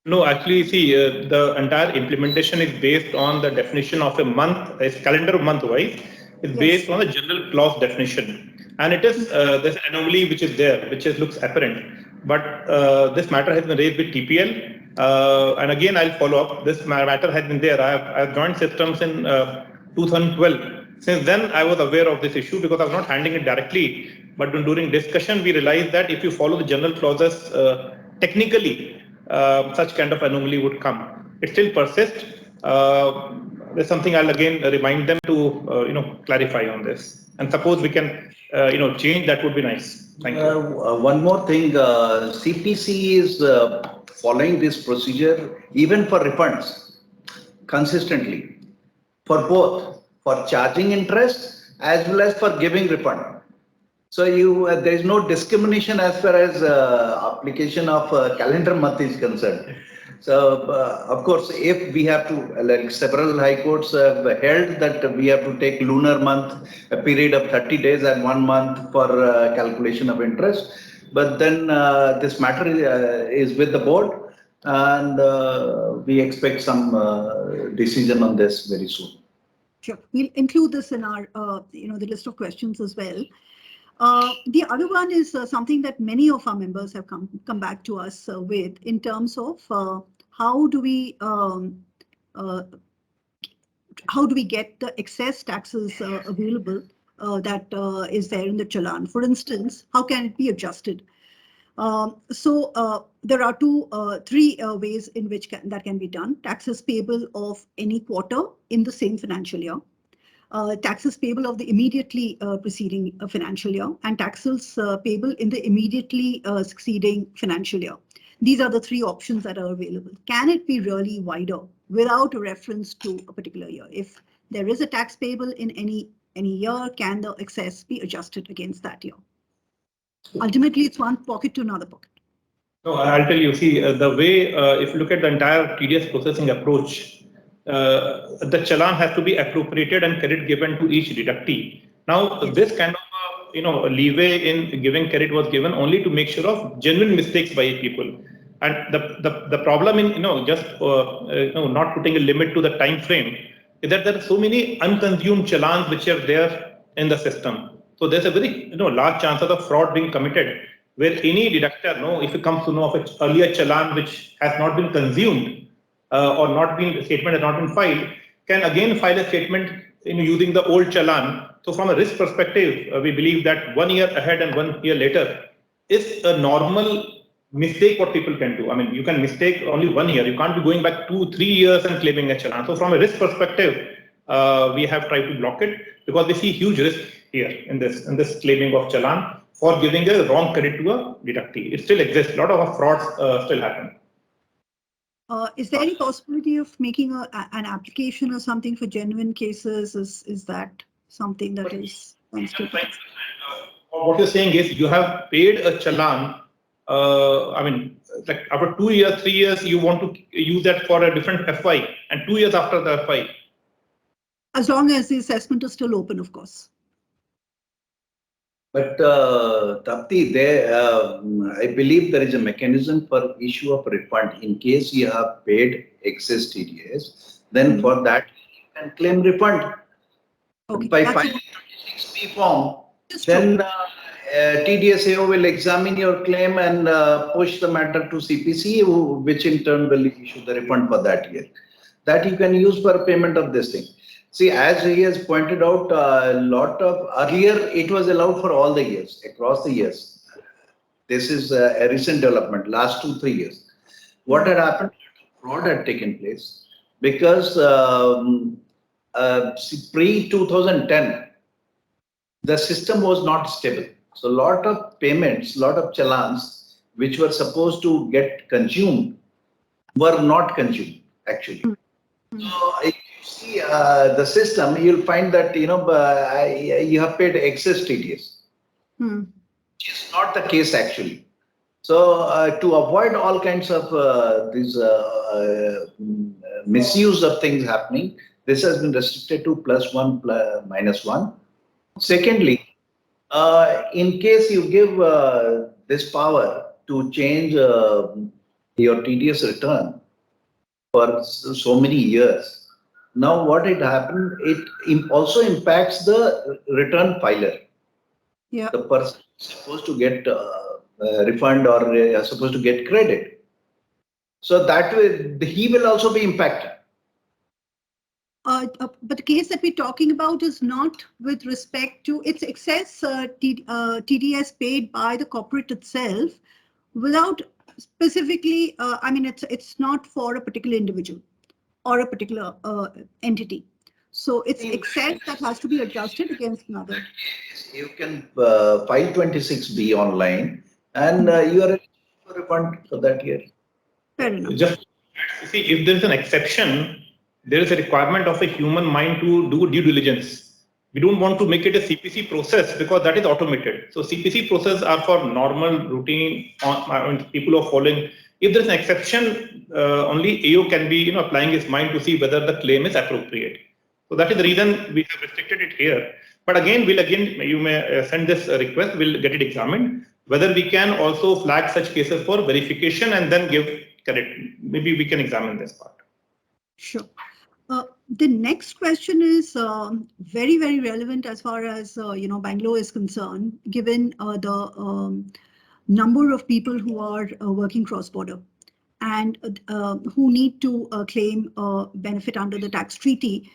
No, actually, see, the entire implementation is based on the definition of a month, a calendar month wise. It's based on the general clause definition. And it is this anomaly which is there, which looks apparent. But this matter has been raised with TPL. And again, I'll follow up. This matter has been there. I've joined systems in 2012. Since then, I was aware of this issue because I was not handling it directly. But during discussion, we realized that if you follow the general clauses technically, such kind of anomaly would come. It still persists. There's something I'll again remind them to clarify on this. And suppose we can change, that would be nice. Thank you. One more thing, CPC is following this procedure even for refunds consistently for both, for charging interest as well as for giving refund. So there is no discrimination as far as application of calendar month is concerned. So of course, if we have to, like several high courts have held that we have to take lunar month, a period of 30 days and 1 month for calculation of interest. But then this matter is with the board, and we expect some decision on this very soon. Sure, we'll include this in our the list of questions as well. The other one is something that many of our members have come back to us with in terms of how do we get the excess taxes available that is there in the challan. For instance, how can it be adjusted? So there are three ways in which that can be done. Taxes payable of any quarter in the same financial year. Taxes payable of the immediately preceding financial year, and taxes payable in the immediately succeeding financial year. These are the three options that are available. Can it be really wider without a reference to a particular year? If there is a tax payable in any year, can the excess be adjusted against that year? Ultimately, it's one pocket to another pocket. No, I'll tell you, see, the way, if you look at the entire TDS processing approach, the challan has to be appropriated and credit given to each deductee. Now, this kind of leeway in giving credit was given only to make sure of genuine mistakes by people. And the problem in not putting a limit to the time frame is that there are so many unconsumed challans which are there in the system. So there's a very large chance of the fraud being committed, where any deductor, if it comes to know of an earlier challan which has not been consumed, or statement has not been filed, can again file a statement using the old challan. So from a risk perspective, we believe that 1 year ahead and 1 year later is a normal mistake what people can do. I mean, you can mistake only 1 year. You can't be going back 2-3 years and claiming a challan. So from a risk perspective, we have tried to block it because we see huge risk here in this claiming of challan for giving a wrong credit to a deductee. It still exists. A lot of frauds still happen. Is there any possibility of making an application or something for genuine cases? Is that something that is constituted? What you're saying is you have paid a challan. I mean, like after 2 years, 3 years, you want to use that for a different FY, and 2 years after the FY. As long as the assessment is still open, of course. But Tapti, I believe there is a mechanism for issue of refund in case you have paid excess TDS. Then for that you can claim refund. Okay. By filing 26B form, then TDSAO will examine your claim and push the matter to CPC, which in turn will issue the refund for that year. That you can use for payment of this thing. See, as he has pointed out, a lot of earlier it was allowed for all the years, across the years. This is a recent development, last 2-3 years. What had happened? Fraud had taken place because pre-2010, the system was not stable. So, a lot of payments, lot of challans, which were supposed to get consumed, were not consumed actually. So, if you see the system, you'll find that you have paid excess TDS, which is not the case actually. So, to avoid all kinds of these misuse of things happening, this has been restricted to +1, -1. Secondly, in case you give this power to change your TDS return for so many years, now what it happened, it also impacts the return filer. Yeah. The person is supposed to get refund or supposed to get credit. So that way, he will also be impacted. But the case that we're talking about is not with respect to its excess TDS paid by the corporate itself, without specifically. I mean, it's not for a particular individual or a particular entity. So it's excess that has to be adjusted against another. You can file 26B online, and you are eligible for refund for that year. Fair enough. Just see, if there is an exception, there is a requirement of a human mind to do due diligence. We don't want to make it a CPC process because that is automated. So CPC processes are for normal routine people are following. If there is an exception, only AO can be applying his mind to see whether the claim is appropriate. So that is the reason we have restricted it here. But again, you may send this request, we'll get it examined, whether we can also flag such cases for verification and then give correct. Maybe we can examine this part. Sure. The next question is very, very relevant as far as Bangalore is concerned, given the number of people who are working cross-border and who need to claim benefit under the tax treaty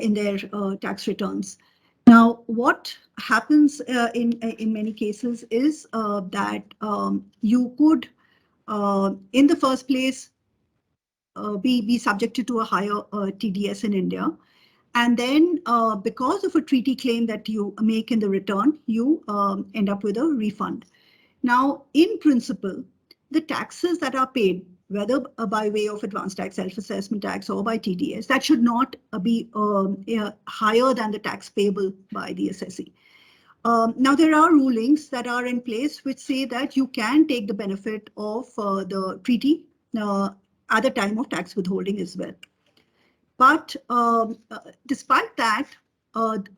in their tax returns. Now, what happens in many cases is that you could, in the first place, be subjected to a higher TDS in India. And then because of a treaty claim that you make in the return, you end up with a refund. Now, in principle, the taxes that are paid, whether by way of advanced tax, self-assessment tax, or by TDS, that should not be higher than the tax payable by the assessee. Now, there are rulings that are in place which say that you can take the benefit of the treaty at the time of tax withholding as well. But despite that,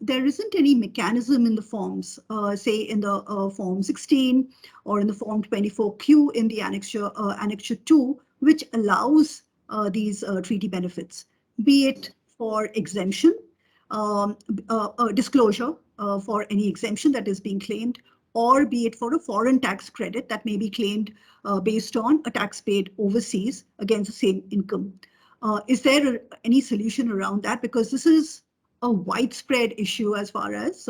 there isn't any mechanism in the forms, say in the Form 16 or in the Form 24Q in the Annexure 2, which allows these treaty benefits, be it for exemption, disclosure for any exemption that is being claimed, or be it for a foreign tax credit that may be claimed based on a tax paid overseas against the same income. Is there any solution around that? Because this is a widespread issue as far as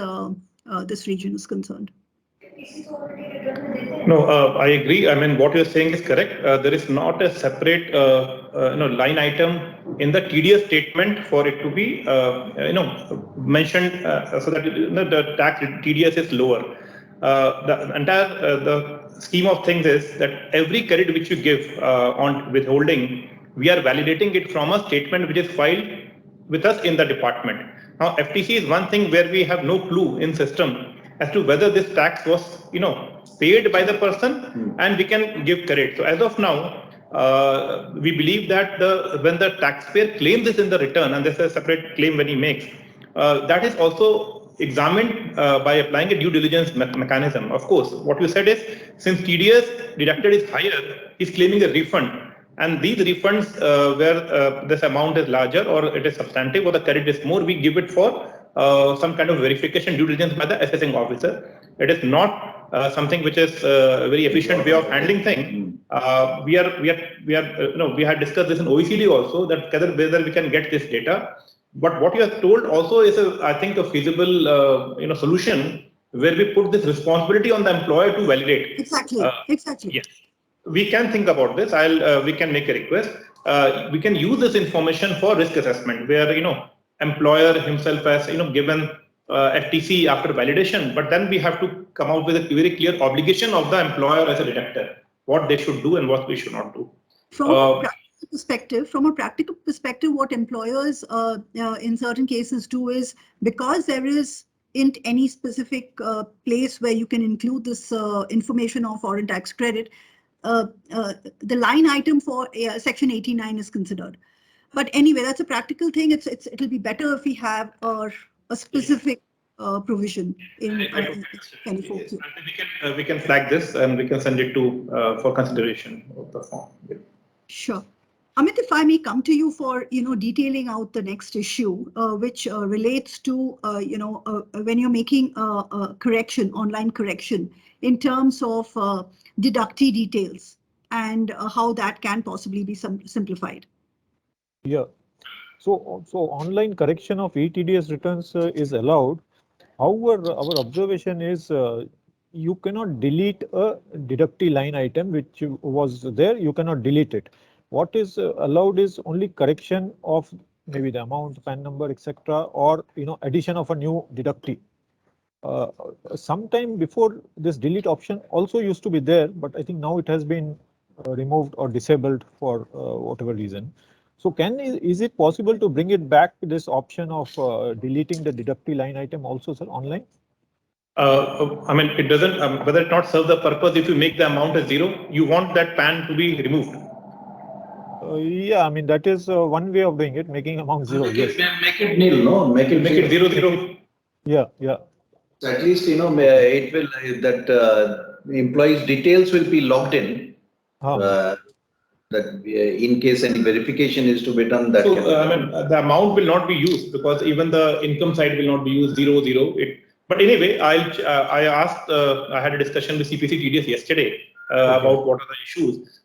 this region is concerned. No, I agree. I mean, what you're saying is correct. There is not a separate, line item in the TDS statement for it to be, mentioned so that the tax TDS is lower. The entire the scheme of things is that every credit which you give on withholding, we are validating it from a statement which is filed with us in the department. Now, FTC is one thing where we have no clue in system as to whether this tax was, paid by the person, and we can give credit. So as of now, we believe that when the taxpayer claims this in the return, and this is a separate claim when he makes, that is also examined by applying a due diligence mechanism. Of course, what you said is, since TDS deducted is higher, he's claiming a refund. And these refunds where this amount is larger or it is substantive or the credit is more, we give it for some kind of verification due diligence by the assessing officer. It is not something which is a very efficient way of handling things. We had discussed this in OECD also, that whether we can get this data. But what you have told also is, I think, a feasible solution where we put this responsibility on the employer to validate. Exactly. Exactly. Yes, we can think about this. We can make a request. We can use this information for risk assessment, where employer himself has given FTC after validation, but then we have to come out with a very clear obligation of the employer as a deductor, what they should do and what we should not do. From a practical perspective, what employers in certain cases do is, because there isn't any specific place where you can include this information of foreign tax credit, the line item for section 89 is considered. But anyway, that's a practical thing. It'll be better if we have a specific provision in 24. We can flag this and we can send it to for consideration of the form. Yeah. Sure. Amit, if I may come to you for detailing out the next issue, which relates to when you're making a correction, online correction, in terms of deductee details and how that can possibly be simplified. Yeah. So online correction of ETDS returns is allowed. However, our observation is you cannot delete a deductee line item which was there. You cannot delete it. What is allowed is only correction of maybe the amount, PAN number, etc., or addition of a new deductee. Sometime before, this delete option also used to be there, but I think now it has been removed or disabled for whatever reason. So is it possible to bring it back, this option of deleting the deductee line item also, sir, online? I mean, it doesn't, whether it not serve the purpose, if you make the amount as 0, you want that PAN to be removed. Yeah, I mean, that is one way of doing it, making amount 0. Yes. Make it nil, no? Make it 0. Yeah, yeah. So at least, it will, that employees' details will be logged in. That in case any verification is to be done, that so I mean, the amount will not be used because even the income side will not be used 0. But anyway, I had a discussion with CPC TDS yesterday about what are the issues.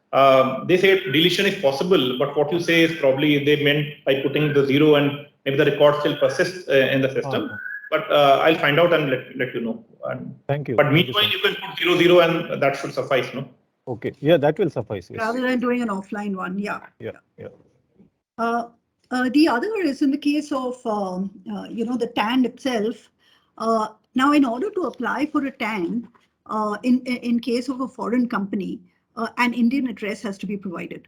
They say deletion is possible, but what you say is probably they meant by putting the 0 and maybe the record still persists in the system. But I'll find out and let you know. Thank you. But meanwhile, you can put 0 and that should suffice, no? Okay. Yeah, that will suffice. Yes. Rather than doing an offline one. Yeah. Yeah. Yeah. The other is in the case of the TAN itself. Now, in order to apply for a TAN, in case of a foreign company, an Indian address has to be provided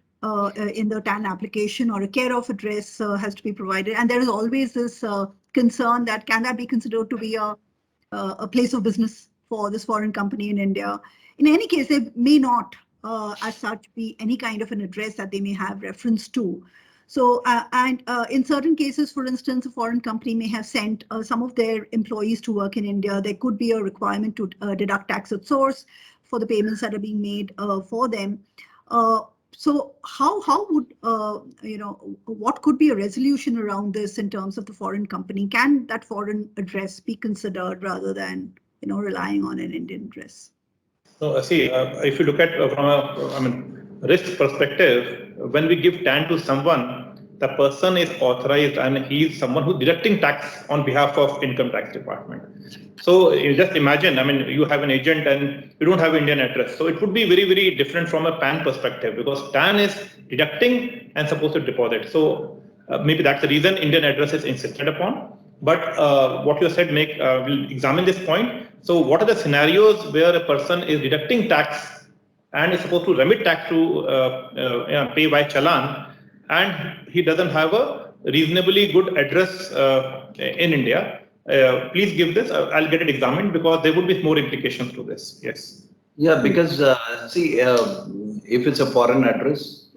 in the TAN application, or a care of address has to be provided. And there is always this concern that can that be considered to be a place of business for this foreign company in India. In any case, there may not as such be any kind of an address that they may have reference to. So, in certain cases, for instance, a foreign company may have sent some of their employees to work in India. There could be a requirement to deduct tax at source for the payments that are being made for them. So how would, what could be a resolution around this in terms of the foreign company? Can that foreign address be considered rather than, relying on an Indian address? So see, if you look at from a risk perspective, when we give TAN to someone, the person is authorized and he is someone who's deducting tax on behalf of income tax department. So you just imagine, you have an agent and you don't have an Indian address. So it would be very, very different from a PAN perspective, because TAN is deducting and supposed to deposit. So maybe that's the reason Indian address is insisted upon. But what you said, we'll examine this point. So what are the scenarios where a person is deducting tax and is supposed to remit tax to pay by challan, and he doesn't have a reasonably good address in India? Please give this. I'll get it examined, because there would be more implications to this. Yes. Yeah, because see, if it's a foreign address,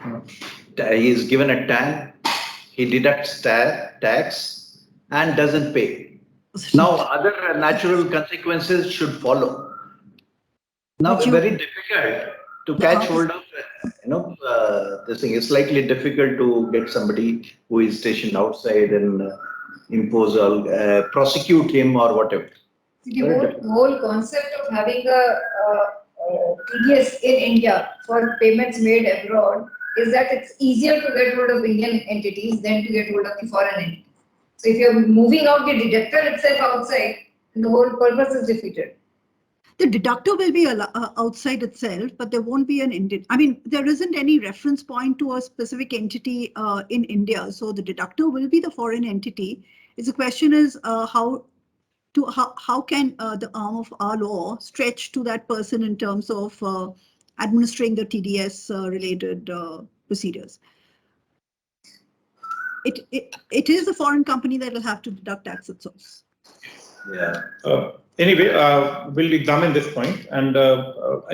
he is given a TAN, he deducts tax and doesn't pay. Now, other natural consequences should follow. Now, it's very difficult to catch hold of, this thing. It's slightly difficult to get somebody who is stationed outside and impose or prosecute him or whatever. The whole concept of having a TDS in India for payments made abroad is that it's easier to get hold of Indian entities than to get hold of the foreign entities. So if you're moving out the deductor itself outside, then the whole purpose is defeated. The deductor will be outside itself, but there won't be an Indian. I mean, there isn't any reference point to a specific entity in India. So the deductor will be the foreign entity. The question is how can the arm of our law stretch to that person in terms of administering the TDS related procedures. It is a foreign company that will have to deduct tax at source. Yeah. Anyway, we'll examine this point and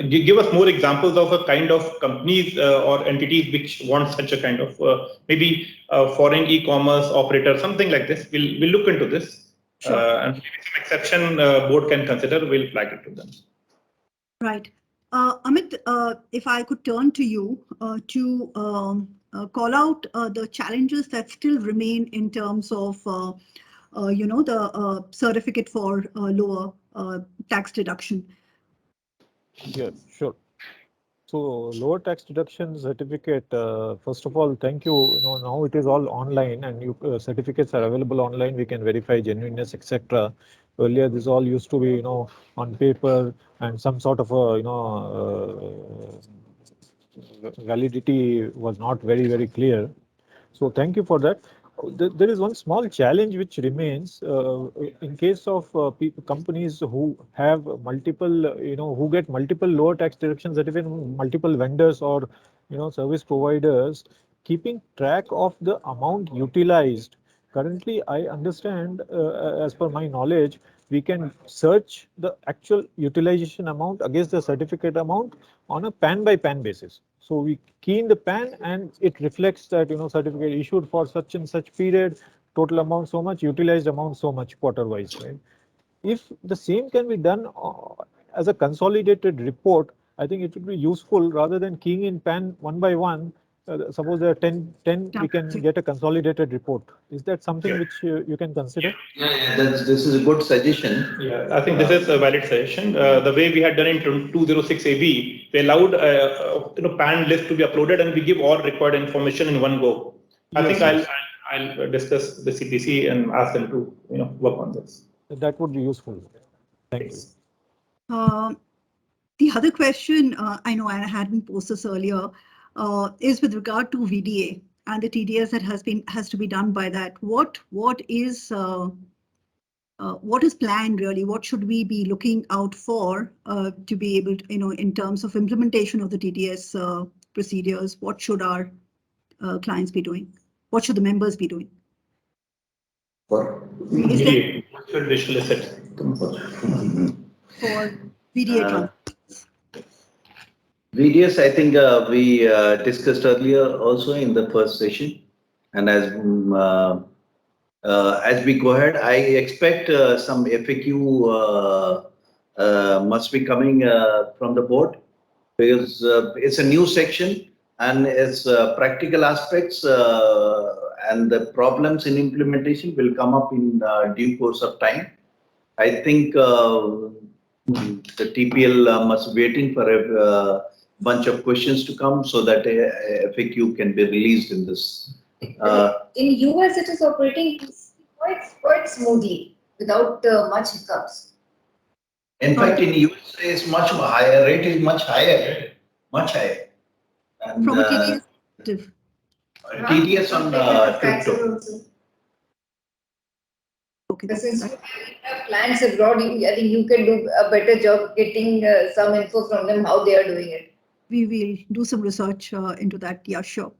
give us more examples of a kind of companies or entities which want such a kind of maybe foreign e-commerce operator, something like this. We'll look into this. Sure. And maybe some exception board can consider. We'll flag it to them. Right. Amit, if I could turn to you to call out the challenges that still remain in terms of the certificate for lower tax deduction. Yeah, sure. So lower tax deduction certificate, first of all, thank you. Now it is all online and certificates are available online. We can verify genuineness, etc. Earlier, this all used to be, on paper and some sort of a, validity was not very, very clear. So thank you for that. There is one small challenge which remains in case of companies who have multiple, who get multiple lower tax deduction certificates, multiple vendors or, service providers, keeping track of the amount utilized. Currently, I understand, as per my knowledge, we can search the actual utilization amount against the certificate amount on a PAN by PAN basis. So we key in the PAN and it reflects that, certificate issued for such and such period, total amount so much, utilized amount so much quarter-wise, right? If the same can be done as a consolidated report, I think it would be useful rather than keying in PAN one by one. Suppose there are 10, we can get a consolidated report. Is that something which you can consider? Yeah, this is a good suggestion. Yeah, I think this is a valid suggestion. The way we had done in 206 AB, we allowed PAN list to be uploaded and we give all required information in one go. I think I'll discuss the CPC and ask them to work on this. That would be useful. Thank you. The other question, I know I hadn't posed this earlier, is with regard to VDA and the TDS that has to be done by that. What is planned really? What should we be looking out for to be able to, in terms of implementation of the TDS procedures? What should our clients be doing? What should the members be doing? For VDA, digital asset. For VDA transactions. VDS, I think we discussed earlier also in the first session, and as we go ahead, I expect some FAQ must be coming from the board because it's a new section and its practical aspects and the problems in implementation will come up in due course of time. I think the TPL must be waiting for a bunch of questions to come so that FAQ can be released in this. In US, it is operating quite smoothly without much hiccups. In fact, in US, it's much higher. Rate is much higher, much higher. And, from a TDS perspective. TDS on crypto. Okay. Since you have plans abroad, I think you can do a better job getting some info from them how they are doing it. We will do some research into that. Yeah, sure.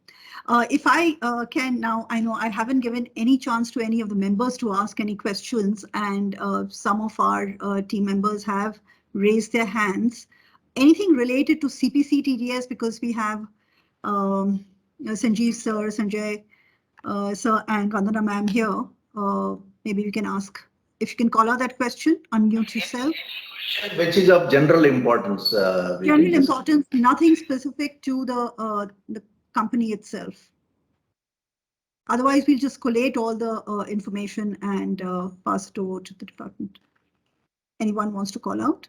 If I can now, I know I haven't given any chance to any of the members to ask any questions, and some of our team members have raised their hands. Anything related to CPC TDS, because we have Sanjeev sir, Sanjay sir, and Vandana ma'am here. Maybe we can ask. If you can call out that question, unmute yourself. Which is of general importance. General importance, nothing specific to the company itself. Otherwise, we'll just collate all the information and pass it over to the department. Anyone wants to call out?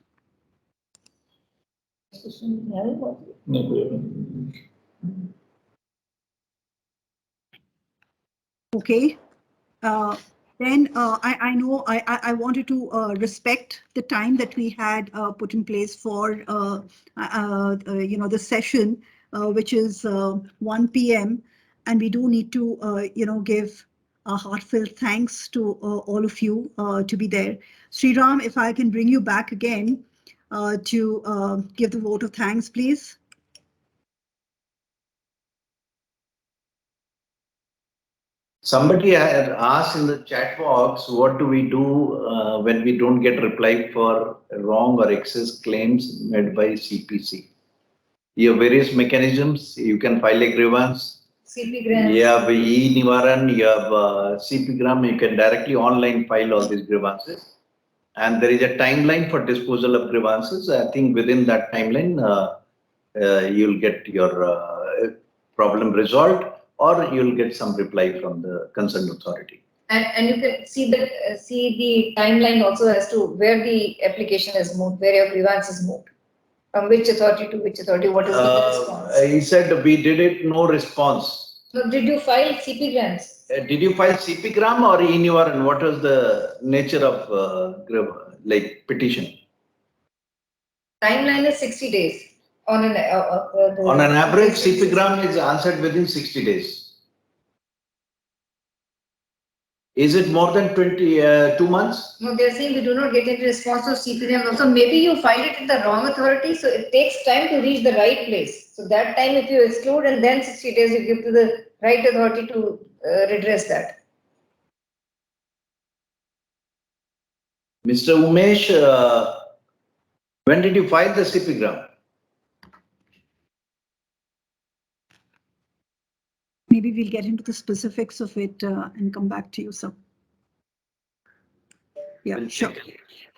Okay. Then I know I wanted to respect the time that we had put in place for the session, which is 1 p.m. And we do need to give a heartfelt thanks to all of you to be there. Sriram, if I can bring you back again to give the vote of thanks, please. Somebody had asked in the chat box, what do we do when we don't get reply for wrong or excess claims made by CPC? You have various mechanisms. You can file a grievance. CP grants. You have e-Nivaran, you have CP gram. You can directly online file all these grievances. And there is a timeline for disposal of grievances. I think within that timeline, you'll get your problem resolved, or you'll get some reply from the concerned authority. And you can see the timeline also as to where the application is moved, where your grievance is moved, from which authority to which authority, what is the response? He said we did it, no response. So did you file CP grants? Did you file CP gram or e-Nivaran? What was the nature of petition? Timeline is 60 days. On an average, CP gram is answered within 60 days. Is it more than 2 months? No, they're saying we do not get any response to CP gram. Also, maybe you filed it in the wrong authority, so it takes time to reach the right place. So that time, if you exclude and then 60 days, you give to the right authority to redress that. Mr. Umesh, when did you file the CP gram? Maybe we'll get into the specifics of it and come back to you, sir. Yeah, sure.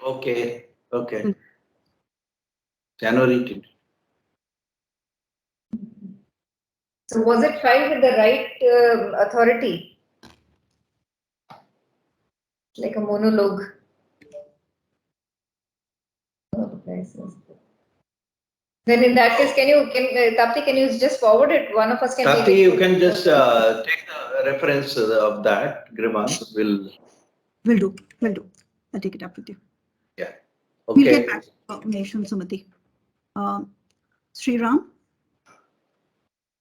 Okay. January. So was it filed with the right authority? Like a monologue. Then in that case, Tapti, can you just forward it? One of us can Tapti, take it. you can just take the reference of that grievance. Will do. I'll take it up with you. Yeah. Okay. We'll Okay. get back to Nation Sumati. Sriram?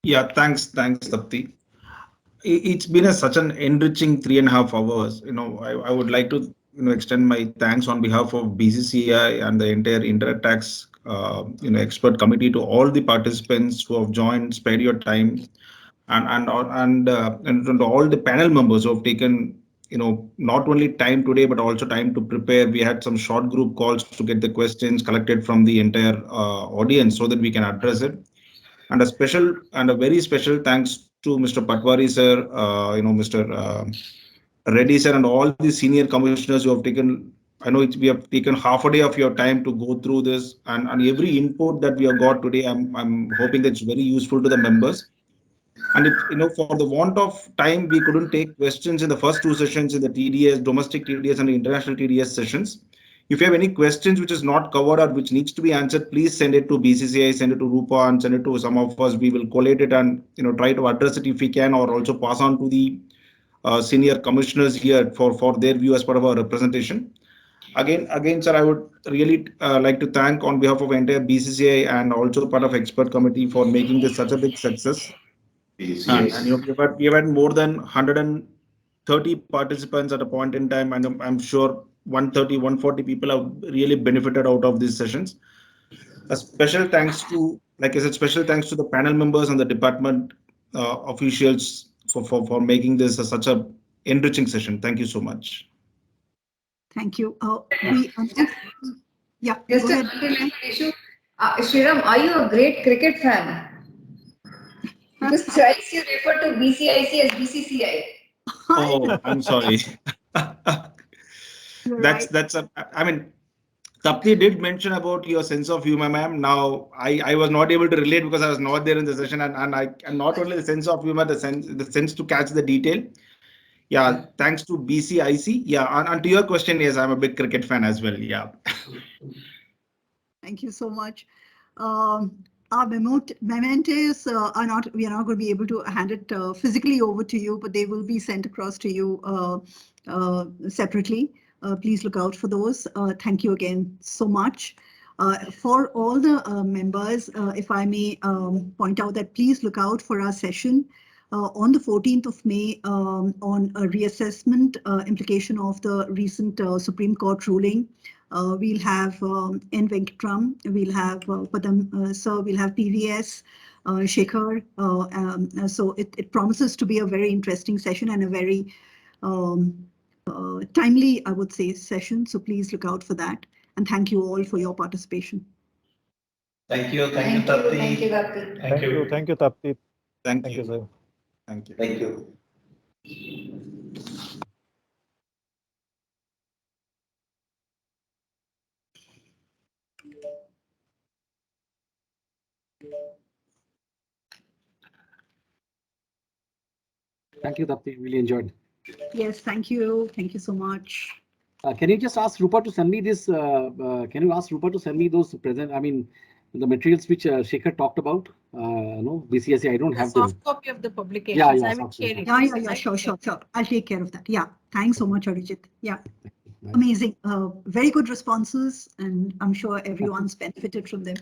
Yeah, thanks, Tapti. It's been such an enriching 3.5 hours. I would like to extend my thanks on behalf of BCCI and the entire Intertax expert committee to all the participants who have joined, spared your time, and to all the panel members who have taken not only time today but also time to prepare. We had some short group calls to get the questions collected from the entire audience so that we can address it. And a very special thanks to Mr. Patwari sir, Mr. Reddy sir, and all the senior commissioners who have taken. I know we have taken half a day of your time to go through this, and every input that we have got today, I'm hoping that it's very useful to the members. And for the want of time, we couldn't take questions in the first 2 sessions in the TDS, domestic TDS and the international TDS sessions. If you have any questions which is not covered or which needs to be answered, please send it to BCCI, send it to Rupa, and send it to some of us. We will collate it and try to address it if we can, or also pass on to the senior commissioners here for their view as part of our representation. Again, sir, I would really like to thank on behalf of entire BCCI and also part of expert committee for making this such a big success. And we have had more than 130 participants at a point in time, and I'm sure 130, 140 people have really benefited out of these sessions. A special thanks to, like I said, special thanks to the panel members and the department officials for making this such a enriching session. Thank you so much. Thank you. Yeah, just go a ahead. issue. Sriram, are you a great cricket fan? Because twice you refer to BCIC as BCCI. Oh, I'm sorry. I mean, Tapti did mention about your sense of humor, ma'am. Now, I was not able to relate because I was not there in the session, and not only the sense of humor, the sense to catch the detail. Yeah, thanks to BCIC. Yeah, and to your question, yes, I'm a big cricket fan as well. Yeah. Thank you so much. Our mementos are not, we are not going to be able to hand it physically over to you, but they will be sent across to you separately. Please look out for those. Thank you again so much. For all the members, if I may point out that please look out for our session on the 14th of May on a reassessment implication of the recent Supreme Court ruling. We'll have N. Venkatram, we'll have Padam Sir, we'll have PVS, Shekhar. So it promises to be a very interesting session and a very timely, I would say, session. So please look out for that. And thank you all for your participation. Thank you, Tapti. Thank you, Tapti. Thank you, Tapti. Thank you, you. sir. Thank you. Thank you. Thank you, Tapti. Really enjoyed. Yes, thank you. Thank you so much. Can you just ask Rupa to send me this? Can you ask Rupa to send me those present? I mean, the materials which Shekhar talked about. No, BCIC. I don't have them. Soft copy of the publications. Yeah, I will share it. Yeah, sure. I'll take care of that. Yeah, thanks so much, Arijit. Yeah, amazing. Very good responses, and I'm sure everyone's benefited from them.